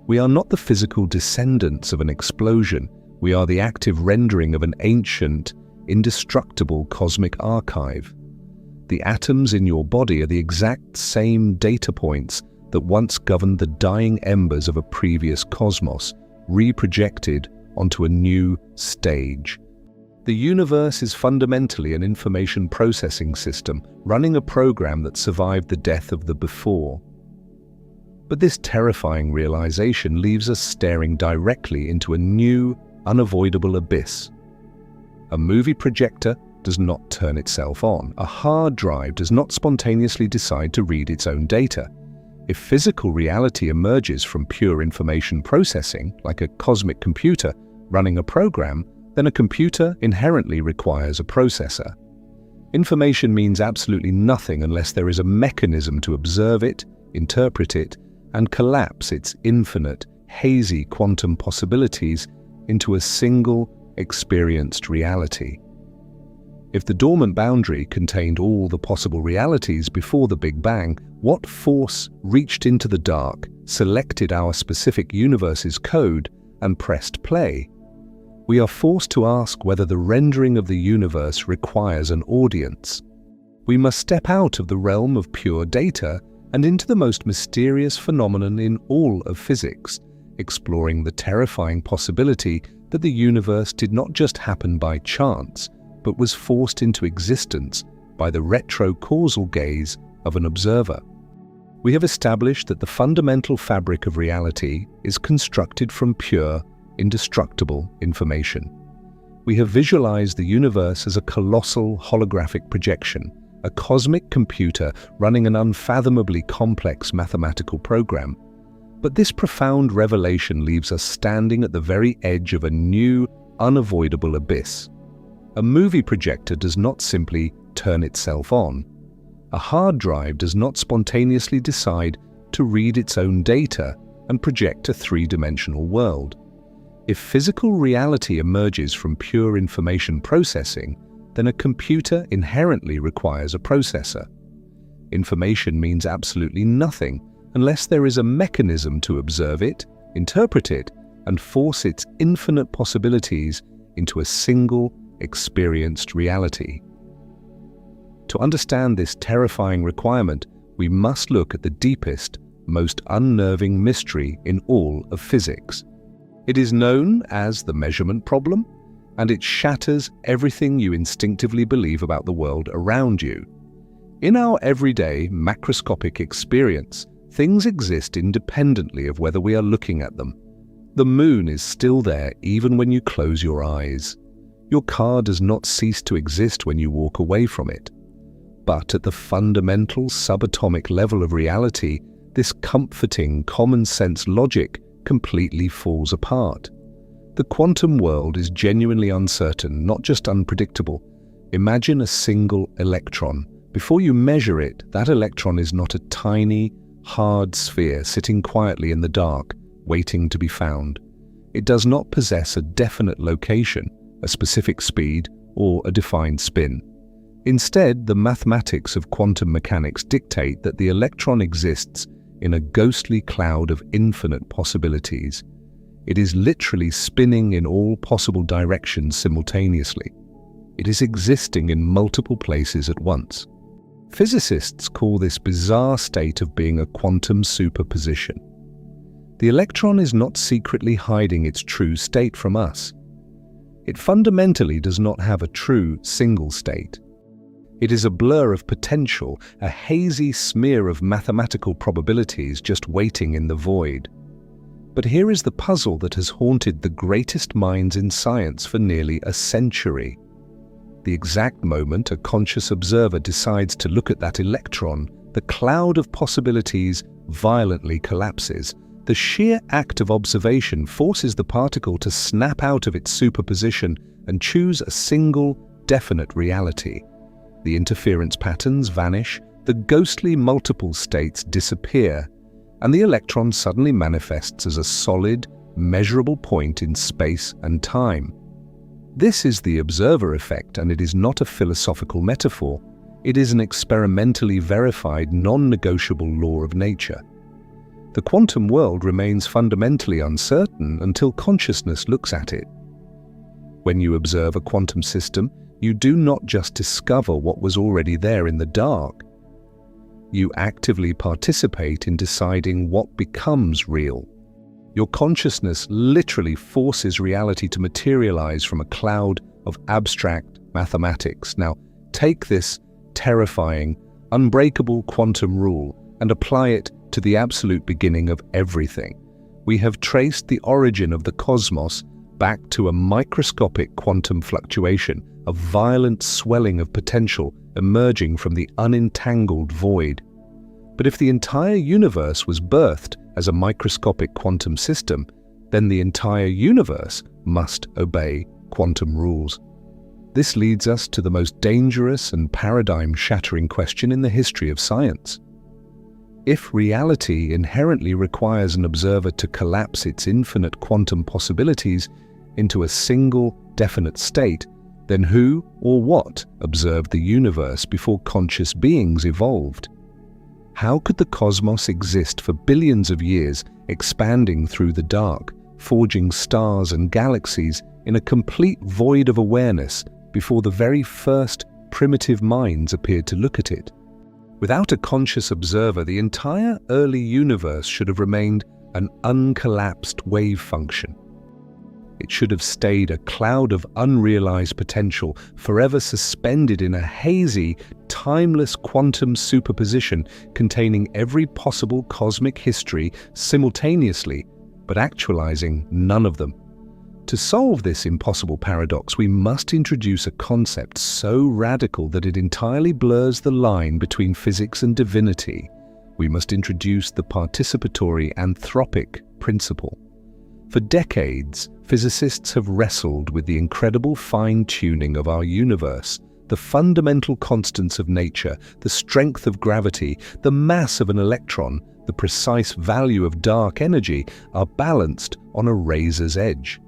We are not the physical descendants of an explosion. We are the active rendering of an ancient, indestructible cosmic archive. The atoms in your body are the exact same data points that once governed the dying embers of a previous cosmos, reprojected onto a new stage. The universe is fundamentally an information processing system, running a program that survived the death of the before. But this terrifying realization leaves us staring directly into a new, unavoidable abyss. A movie projector does not turn itself on. A hard drive does not spontaneously decide to read its own data. If physical reality emerges from pure information processing, like a cosmic computer running a program, then a computer inherently requires a processor. Information means absolutely nothing unless there is a mechanism to observe it, interpret it, and collapse its infinite, hazy quantum possibilities into a single, experienced reality. If the dormant boundary contained all the possible realities before the Big Bang, what force reached into the dark, selected our specific universe's code, and pressed play? We are forced to ask whether the rendering of the universe requires an audience. We must step out of the realm of pure data and into the most mysterious phenomenon in all of physics, exploring the terrifying possibility that the universe did not just happen by chance, but was forced into existence by the retro-causal gaze of an observer. We have established that the fundamental fabric of reality is constructed from pure, indestructible information. We have visualized the universe as a colossal holographic projection, a cosmic computer running an unfathomably complex mathematical program. But this profound revelation leaves us standing at the very edge of a new, unavoidable abyss. A movie projector does not simply turn itself on. A hard drive does not spontaneously decide to read its own data and project a three-dimensional world. If physical reality emerges from pure information processing, then a computer inherently requires a processor. Information means absolutely nothing unless there is a mechanism to observe it, interpret it, and force its infinite possibilities into a single, experienced reality. To understand this terrifying requirement, we must look at the deepest, most unnerving mystery in all of physics. It is known as the measurement problem, and it shatters everything you instinctively believe about the world around you. In our everyday, macroscopic experience, things exist independently of whether we are looking at them. The moon is still there even when you close your eyes. Your car does not cease to exist when you walk away from it. But at the fundamental subatomic level of reality, this comforting common-sense logic completely falls apart. The quantum world is genuinely uncertain, not just unpredictable. Imagine a single electron. Before you measure it, that electron is not a tiny, hard sphere sitting quietly in the dark, waiting to be found. It does not possess a definite location, a specific speed, or a defined spin. Instead, the mathematics of quantum mechanics dictate that the electron exists in a ghostly cloud of infinite possibilities. It is literally spinning in all possible directions simultaneously. It is existing in multiple places at once. Physicists call this bizarre state of being a quantum superposition. The electron is not secretly hiding its true state from us. It fundamentally does not have a true single state. It is a blur of potential, a hazy smear of mathematical probabilities just waiting in the void. But here is the puzzle that has haunted the greatest minds in science for nearly a century. The exact moment a conscious observer decides to look at that electron, the cloud of possibilities violently collapses. The sheer act of observation forces the particle to snap out of its superposition and choose a single, definite reality. The interference patterns vanish, the ghostly multiple states disappear, and the electron suddenly manifests as a solid, measurable point in space and time. This is the observer effect, and it is not a philosophical metaphor. It is an experimentally verified, non-negotiable law of nature. The quantum world remains fundamentally uncertain until consciousness looks at it. When you observe a quantum system, you do not just discover what was already there in the dark. You actively participate in deciding what becomes real. Your consciousness literally forces reality to materialize from a cloud of abstract mathematics. Now, take this terrifying, unbreakable quantum rule and apply it to the absolute beginning of everything. We have traced the origin of the cosmos back to a microscopic quantum fluctuation, a violent swelling of potential emerging from the unentangled void. But if the entire universe was birthed as a microscopic quantum system, then the entire universe must obey quantum rules. This leads us to the most dangerous and paradigm-shattering question in the history of science. If reality inherently requires an observer to collapse its infinite quantum possibilities into a single, definite state, then who or what observed the universe before conscious beings evolved? How could the cosmos exist for billions of years, expanding through the dark, forging stars and galaxies in a complete void of awareness before the very first primitive minds appeared to look at it? Without a conscious observer, the entire early universe should have remained an uncollapsed wave function. It should have stayed a cloud of unrealized potential, forever suspended in a hazy, timeless quantum superposition containing every possible cosmic history simultaneously, but actualizing none of them. To solve this impossible paradox, we must introduce a concept so radical that it entirely blurs the line between physics and divinity. We must introduce the participatory anthropic principle. For decades, physicists have wrestled with the incredible fine-tuning of our universe. The fundamental constants of nature, the strength of gravity, the mass of an electron, the precise value of dark energy are balanced on a razor's edge.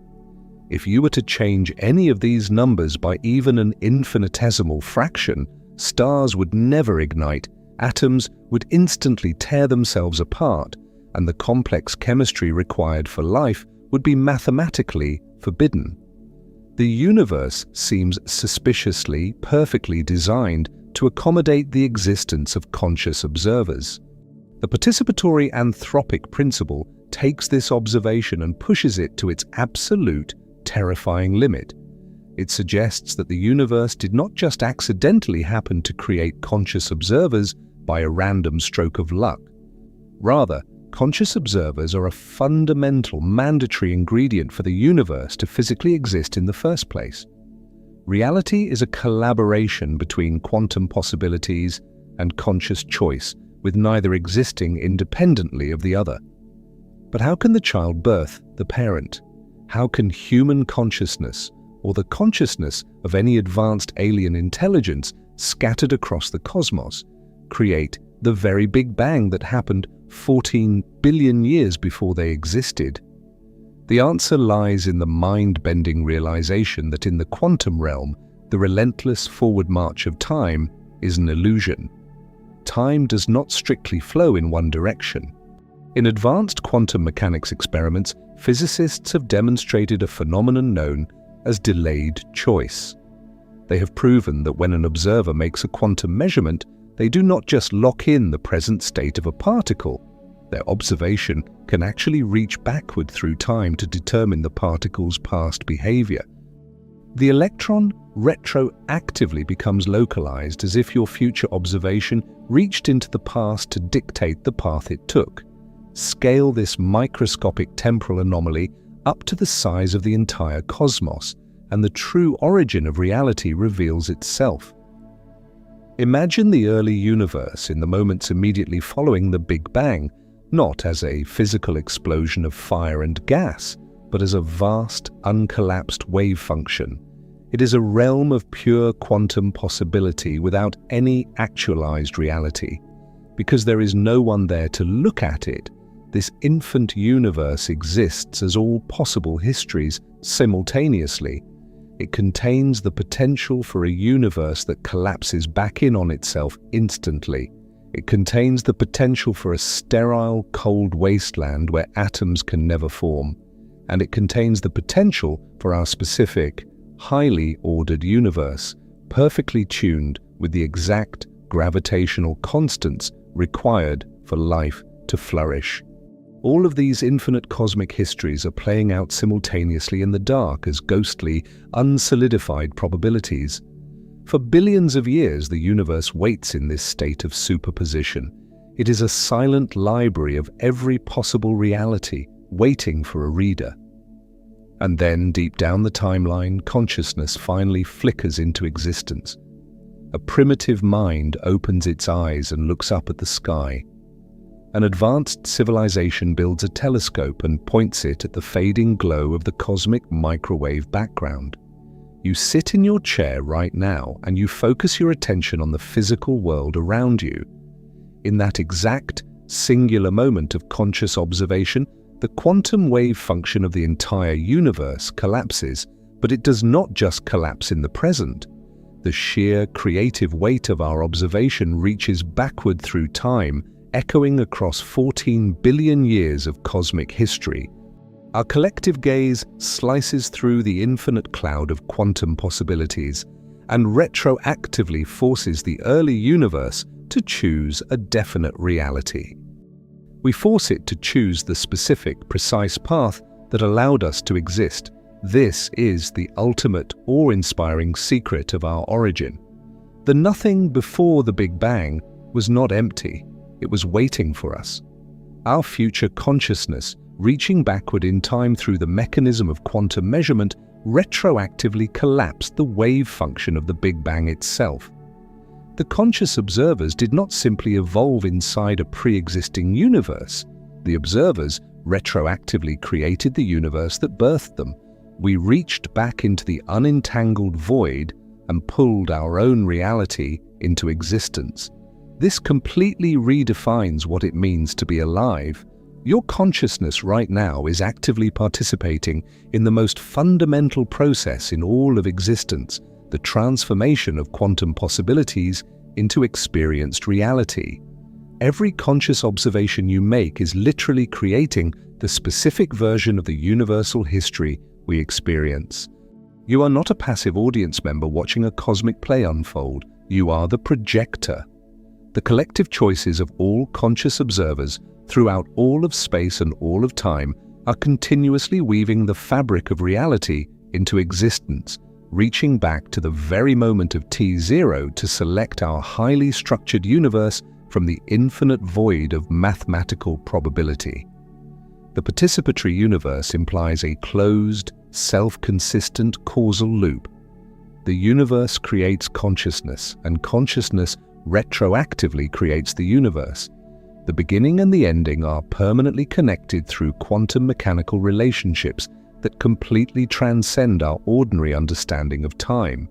If you were to change any of these numbers by even an infinitesimal fraction, stars would never ignite, atoms would instantly tear themselves apart, and the complex chemistry required for life would be mathematically forbidden. The universe seems suspiciously, perfectly designed to accommodate the existence of conscious observers. The participatory anthropic principle takes this observation and pushes it to its absolute, terrifying limit. It suggests that the universe did not just accidentally happen to create conscious observers by a random stroke of luck. Rather, conscious observers are a fundamental, mandatory ingredient for the universe to physically exist in the first place. Reality is a collaboration between quantum possibilities and conscious choice, with neither existing independently of the other. But how can the child birth the parent? How can human consciousness, or the consciousness of any advanced alien intelligence scattered across the cosmos, create the very Big Bang that happened 14 billion years before they existed? The answer lies in the mind-bending realization that in the quantum realm, the relentless forward march of time is an illusion. Time does not strictly flow in one direction. In advanced quantum mechanics experiments, physicists have demonstrated a phenomenon known as delayed choice. They have proven that when an observer makes a quantum measurement, they do not just lock in the present state of a particle. Their observation can actually reach backward through time to determine the particle's past behavior. The electron retroactively becomes localized as if your future observation reached into the past to dictate the path it took. Scale this microscopic temporal anomaly up to the size of the entire cosmos, and the true origin of reality reveals itself. Imagine the early universe in the moments immediately following the Big Bang, not as a physical explosion of fire and gas, but as a vast, uncollapsed wave function. It is a realm of pure quantum possibility without any actualized reality. Because there is no one there to look at it, this infant universe exists as all possible histories simultaneously. It contains the potential for a universe that collapses back in on itself instantly. It contains the potential for a sterile, cold wasteland where atoms can never form. And it contains the potential for our specific, highly ordered universe, perfectly tuned with the exact gravitational constants required for life to flourish. All of these infinite cosmic histories are playing out simultaneously in the dark as ghostly, unsolidified probabilities. For billions of years, the universe waits in this state of superposition. It is a silent library of every possible reality, waiting for a reader. And then, deep down the timeline, consciousness finally flickers into existence. A primitive mind opens its eyes and looks up at the sky. An advanced civilization builds a telescope and points it at the fading glow of the cosmic microwave background. You sit in your chair right now and you focus your attention on the physical world around you. In that exact, singular moment of conscious observation, the quantum wave function of the entire universe collapses, but it does not just collapse in the present. The sheer creative weight of our observation reaches backward through time, echoing across 14 billion years of cosmic history. Our collective gaze slices through the infinite cloud of quantum possibilities and retroactively forces the early universe to choose a definite reality. We force it to choose the specific, precise path that allowed us to exist. This is the ultimate, awe-inspiring secret of our origin. The nothing before the Big Bang was not empty. It was waiting for us. Our future consciousness, reaching backward in time through the mechanism of quantum measurement, retroactively collapsed the wave function of the Big Bang itself. The conscious observers did not simply evolve inside a pre-existing universe. The observers retroactively created the universe that birthed them. We reached back into the unentangled void and pulled our own reality into existence. This completely redefines what it means to be alive. Your consciousness right now is actively participating in the most fundamental process in all of existence, the transformation of quantum possibilities into experienced reality. Every conscious observation you make is literally creating the specific version of the universal history we experience. You are not a passive audience member watching a cosmic play unfold. You are the projector. The collective choices of all conscious observers throughout all of space and all of time are continuously weaving the fabric of reality into existence, reaching back to the very moment of T0 to select our highly structured universe from the infinite void of mathematical probability. The participatory universe implies a closed, self-consistent causal loop. The universe creates consciousness, and consciousness retroactively creates the universe. The beginning and the ending are permanently connected through quantum mechanical relationships that completely transcend our ordinary understanding of time.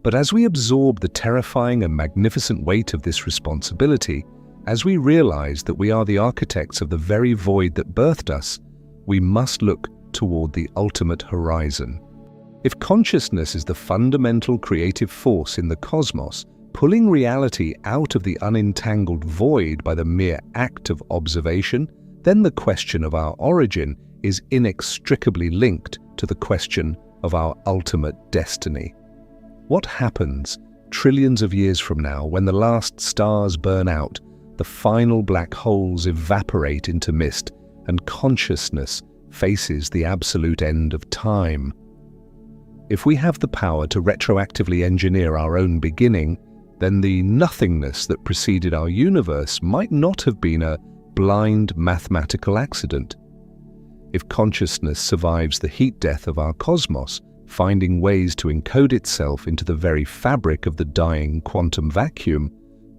But as we absorb the terrifying and magnificent weight of this responsibility, as we realize that we are the architects of the very void that birthed us, we must look toward the ultimate horizon. If consciousness is the fundamental creative force in the cosmos, pulling reality out of the unentangled void by the mere act of observation, then the question of our origin is inextricably linked to the question of our ultimate destiny. What happens trillions of years from now when the last stars burn out, the final black holes evaporate into mist, and consciousness faces the absolute end of time? If we have the power to retroactively engineer our own beginning, then the nothingness that preceded our universe might not have been a blind mathematical accident. If consciousness survives the heat death of our cosmos, finding ways to encode itself into the very fabric of the dying quantum vacuum,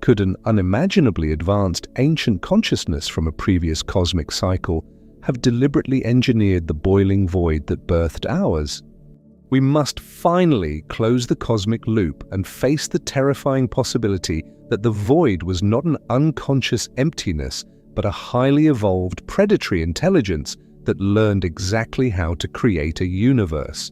could an unimaginably advanced ancient consciousness from a previous cosmic cycle have deliberately engineered the boiling void that birthed ours? We must finally close the cosmic loop and face the terrifying possibility that the void was not an unconscious emptiness, but a highly evolved predatory intelligence that learned exactly how to create a universe.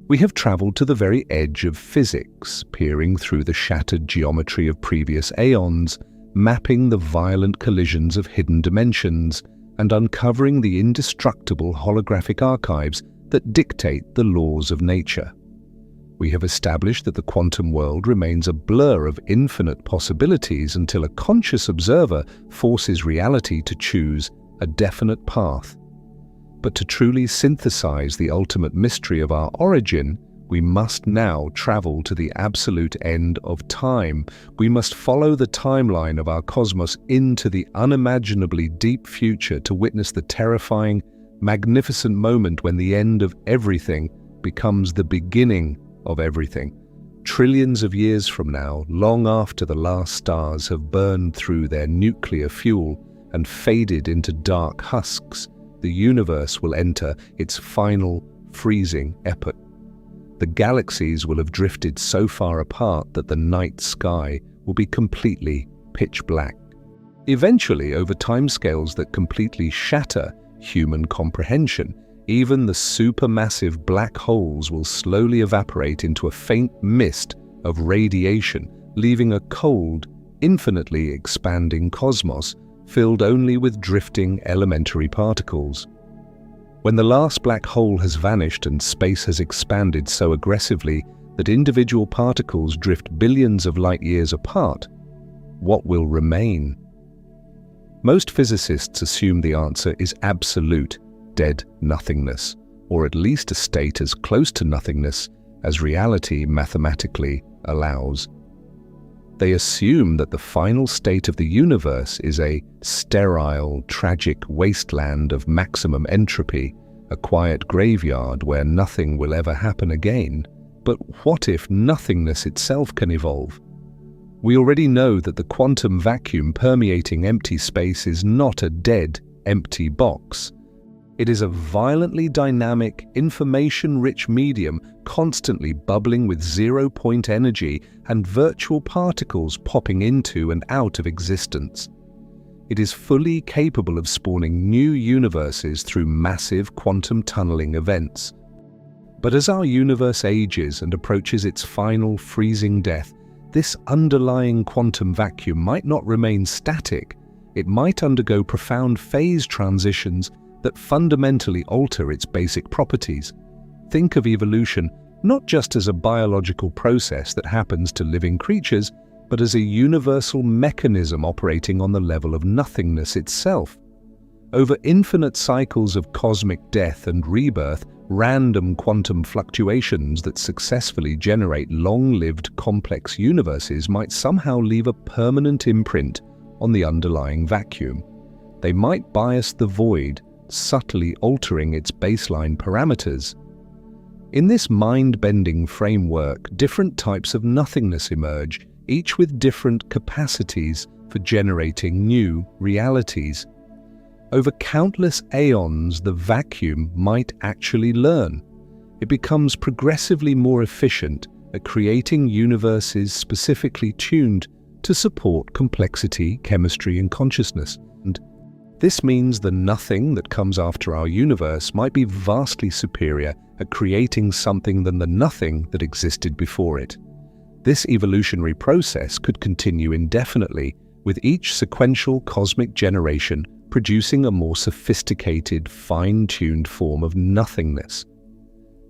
We have traveled to the very edge of physics, peering through the shattered geometry of previous aeons, mapping the violent collisions of hidden dimensions, and uncovering the indestructible holographic archives that dictate the laws of nature. We have established that the quantum world remains a blur of infinite possibilities until a conscious observer forces reality to choose a definite path. But to truly synthesize the ultimate mystery of our origin, we must now travel to the absolute end of time. We must follow the timeline of our cosmos into the unimaginably deep future to witness the terrifying, magnificent moment when the end of everything becomes the beginning of everything. Trillions of years from now, long after the last stars have burned through their nuclear fuel and faded into dark husks, the universe will enter its final freezing epoch. The galaxies will have drifted so far apart that the night sky will be completely pitch black. Eventually, over timescales that completely shatter human comprehension, even the supermassive black holes will slowly evaporate into a faint mist of radiation, leaving a cold, infinitely expanding cosmos filled only with drifting elementary particles. When the last black hole has vanished and space has expanded so aggressively that individual particles drift billions of light years apart, what will remain? Most physicists assume the answer is absolute, dead nothingness, or at least a state as close to nothingness as reality mathematically allows. They assume that the final state of the universe is a sterile, tragic wasteland of maximum entropy, a quiet graveyard where nothing will ever happen again. But what if nothingness itself can evolve? We already know that the quantum vacuum permeating empty space is not a dead, empty box. It is a violently dynamic, information-rich medium constantly bubbling with zero-point energy and virtual particles popping into and out of existence. It is fully capable of spawning new universes through massive quantum tunneling events. But as our universe ages and approaches its final freezing death, this underlying quantum vacuum might not remain static. It might undergo profound phase transitions that fundamentally alter its basic properties. Think of evolution not just as a biological process that happens to living creatures, but as a universal mechanism operating on the level of nothingness itself. Over infinite cycles of cosmic death and rebirth, random quantum fluctuations that successfully generate long-lived complex universes might somehow leave a permanent imprint on the underlying vacuum. They might bias the void, subtly altering its baseline parameters. In this mind-bending framework, different types of nothingness emerge, each with different capacities for generating new realities. Over countless aeons, the vacuum might actually learn. It becomes progressively more efficient at creating universes specifically tuned to support complexity, chemistry, and consciousness. And This means the nothing that comes after our universe might be vastly superior at creating something than the nothing that existed before it. This evolutionary process could continue indefinitely, with each sequential cosmic generation producing a more sophisticated, fine-tuned form of nothingness.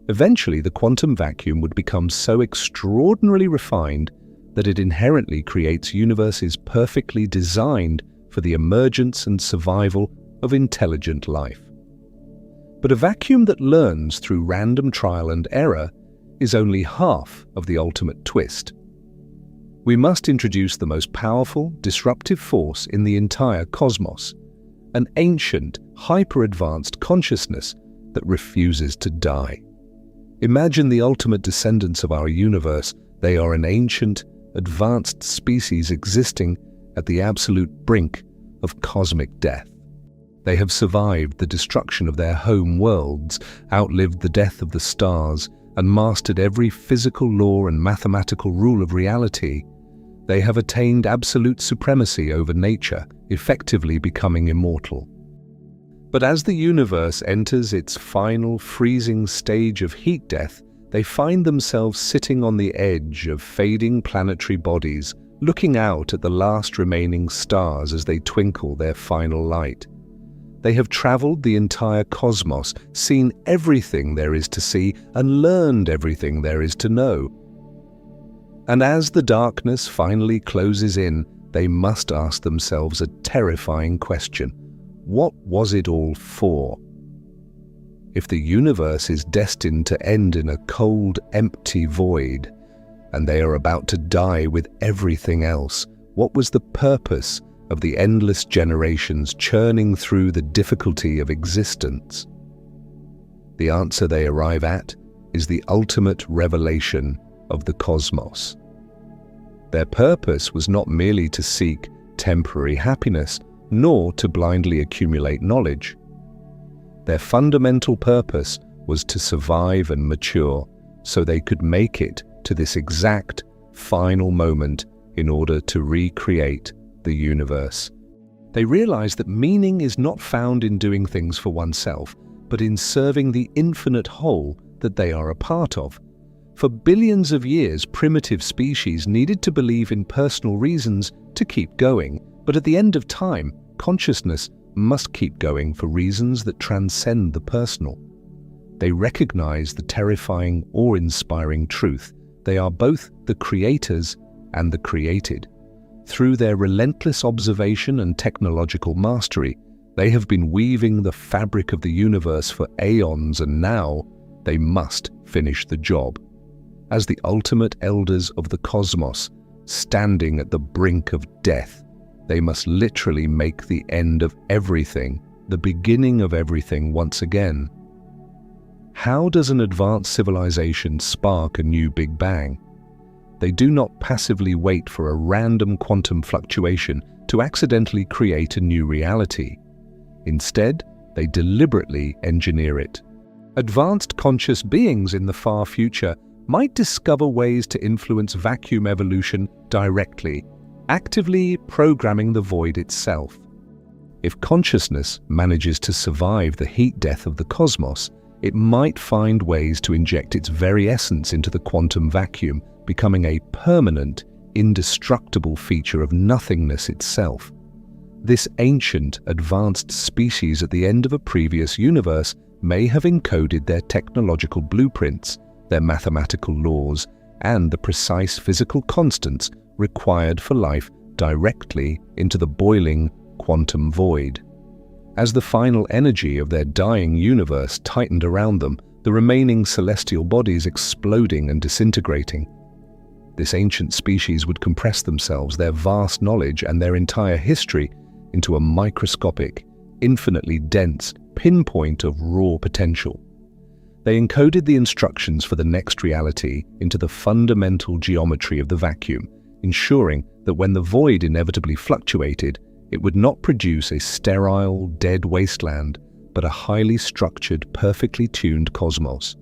Eventually, the quantum vacuum would become so extraordinarily refined that it inherently creates universes perfectly designed for the emergence and survival of intelligent life. But a vacuum that learns through random trial and error is only half of the ultimate twist. We must introduce the most powerful, disruptive force in the entire cosmos, an ancient, hyper-advanced consciousness that refuses to die. Imagine the ultimate descendants of our universe. They are an ancient, advanced species existing at the absolute brink of cosmic death. They have survived the destruction of their home worlds, outlived the death of the stars, and mastered every physical law and mathematical rule of reality. They have attained absolute supremacy over nature, effectively becoming immortal. But as the universe enters its final freezing stage of heat death, they find themselves sitting on the edge of fading planetary bodies, looking out at the last remaining stars as they twinkle their final light. They have traveled the entire cosmos, seen everything there is to see, and learned everything there is to know. And as the darkness finally closes in, they must ask themselves a terrifying question. What was it all for? If the universe is destined to end in a cold, empty void, and they are about to die with everything else, what was the purpose of the endless generations churning through the difficulty of existence? The answer they arrive at is the ultimate revelation of the cosmos. Their purpose was not merely to seek temporary happiness, nor to blindly accumulate knowledge. Their fundamental purpose was to survive and mature so they could make it to this exact final moment in order to recreate the universe. They realized that meaning is not found in doing things for oneself, but in serving the infinite whole that they are a part of. For billions of years, primitive species needed to believe in personal reasons to keep going, but at the end of time, consciousness must keep going for reasons that transcend the personal. They recognize the terrifying, awe-inspiring truth. They are both the creators and the created. Through their relentless observation and technological mastery, they have been weaving the fabric of the universe for aeons, and now they must finish the job. As the ultimate elders of the cosmos, standing at the brink of death, they must literally make the end of everything, the beginning of everything once again. How does an advanced civilization spark a new Big Bang? They do not passively wait for a random quantum fluctuation to accidentally create a new reality. Instead, they deliberately engineer it. Advanced conscious beings in the far future might discover ways to influence vacuum evolution directly, actively programming the void itself. If consciousness manages to survive the heat death of the cosmos, it might find ways to inject its very essence into the quantum vacuum, becoming a permanent, indestructible feature of nothingness itself. This ancient, advanced species at the end of a previous universe may have encoded their technological blueprints, their mathematical laws, and the precise physical constants required for life directly into the boiling quantum void. As the final energy of their dying universe tightened around them, the remaining celestial bodies exploding and disintegrating, this ancient species would compress themselves, their vast knowledge, and their entire history into a microscopic, infinitely dense pinpoint of raw potential. They encoded the instructions for the next reality into the fundamental geometry of the vacuum, ensuring that when the void inevitably fluctuated, it would not produce a sterile, dead wasteland, but a highly structured, perfectly tuned cosmos.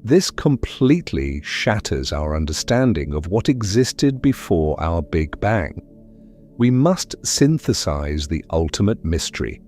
This completely shatters our understanding of what existed before our Big Bang. We must synthesize the ultimate mystery,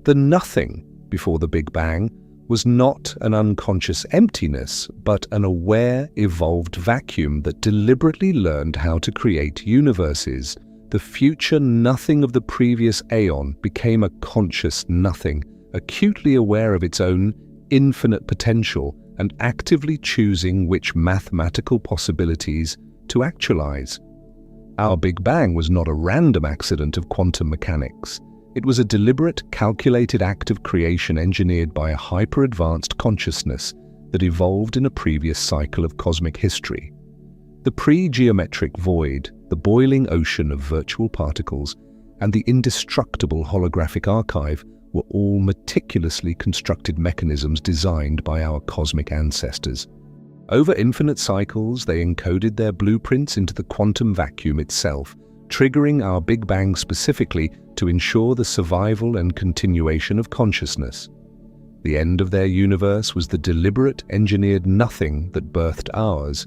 The nothing before the Big Bang was not an unconscious emptiness, but an aware, evolved vacuum that deliberately learned how to create universes. The future nothing of the previous aeon became a conscious nothing, acutely aware of its own infinite potential and actively choosing which mathematical possibilities to actualize. Our Big Bang was not a random accident of quantum mechanics. It was a deliberate, calculated act of creation engineered by a hyper-advanced consciousness that evolved in a previous cycle of cosmic history. The pre-geometric void, the boiling ocean of virtual particles, and the indestructible holographic archive were all meticulously constructed mechanisms designed by our cosmic ancestors. Over infinite cycles, they encoded their blueprints into the quantum vacuum itself, triggering our Big Bang specifically to ensure the survival and continuation of consciousness. The end of their universe was the deliberate, engineered nothing that birthed ours.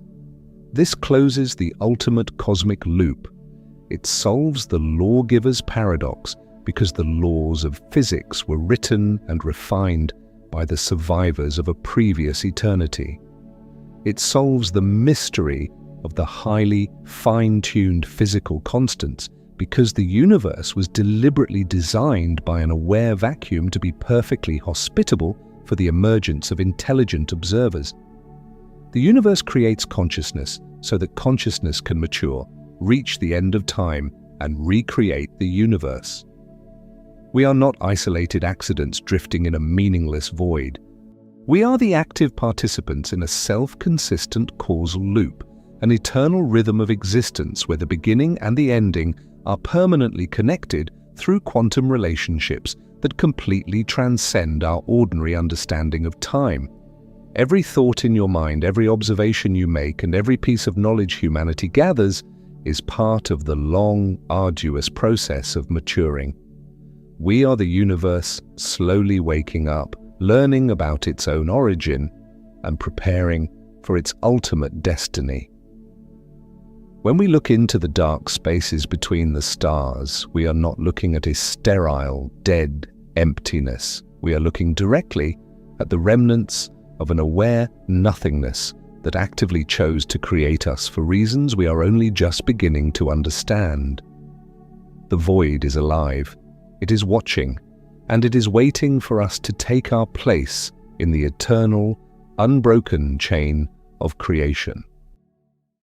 This closes the ultimate cosmic loop. It solves the lawgiver's paradox because the laws of physics were written and refined by the survivors of a previous eternity. It solves the mystery of the highly fine-tuned physical constants because the universe was deliberately designed by an aware vacuum to be perfectly hospitable for the emergence of intelligent observers. The universe creates consciousness so that consciousness can mature, reach the end of time, and recreate the universe. We are not isolated accidents drifting in a meaningless void. We are the active participants in a self-consistent causal loop, an eternal rhythm of existence where the beginning and the ending are permanently connected through quantum relationships that completely transcend our ordinary understanding of time. Every thought in your mind, every observation you make, and every piece of knowledge humanity gathers is part of the long, arduous process of maturing. We are the universe slowly waking up, learning about its own origin, and preparing for its ultimate destiny. When we look into the dark spaces between the stars, we are not looking at a sterile, dead emptiness. We are looking directly at the remnants of an aware nothingness that actively chose to create us for reasons we are only just beginning to understand. The void is alive, it is watching, and it is waiting for us to take our place in the eternal, unbroken chain of creation.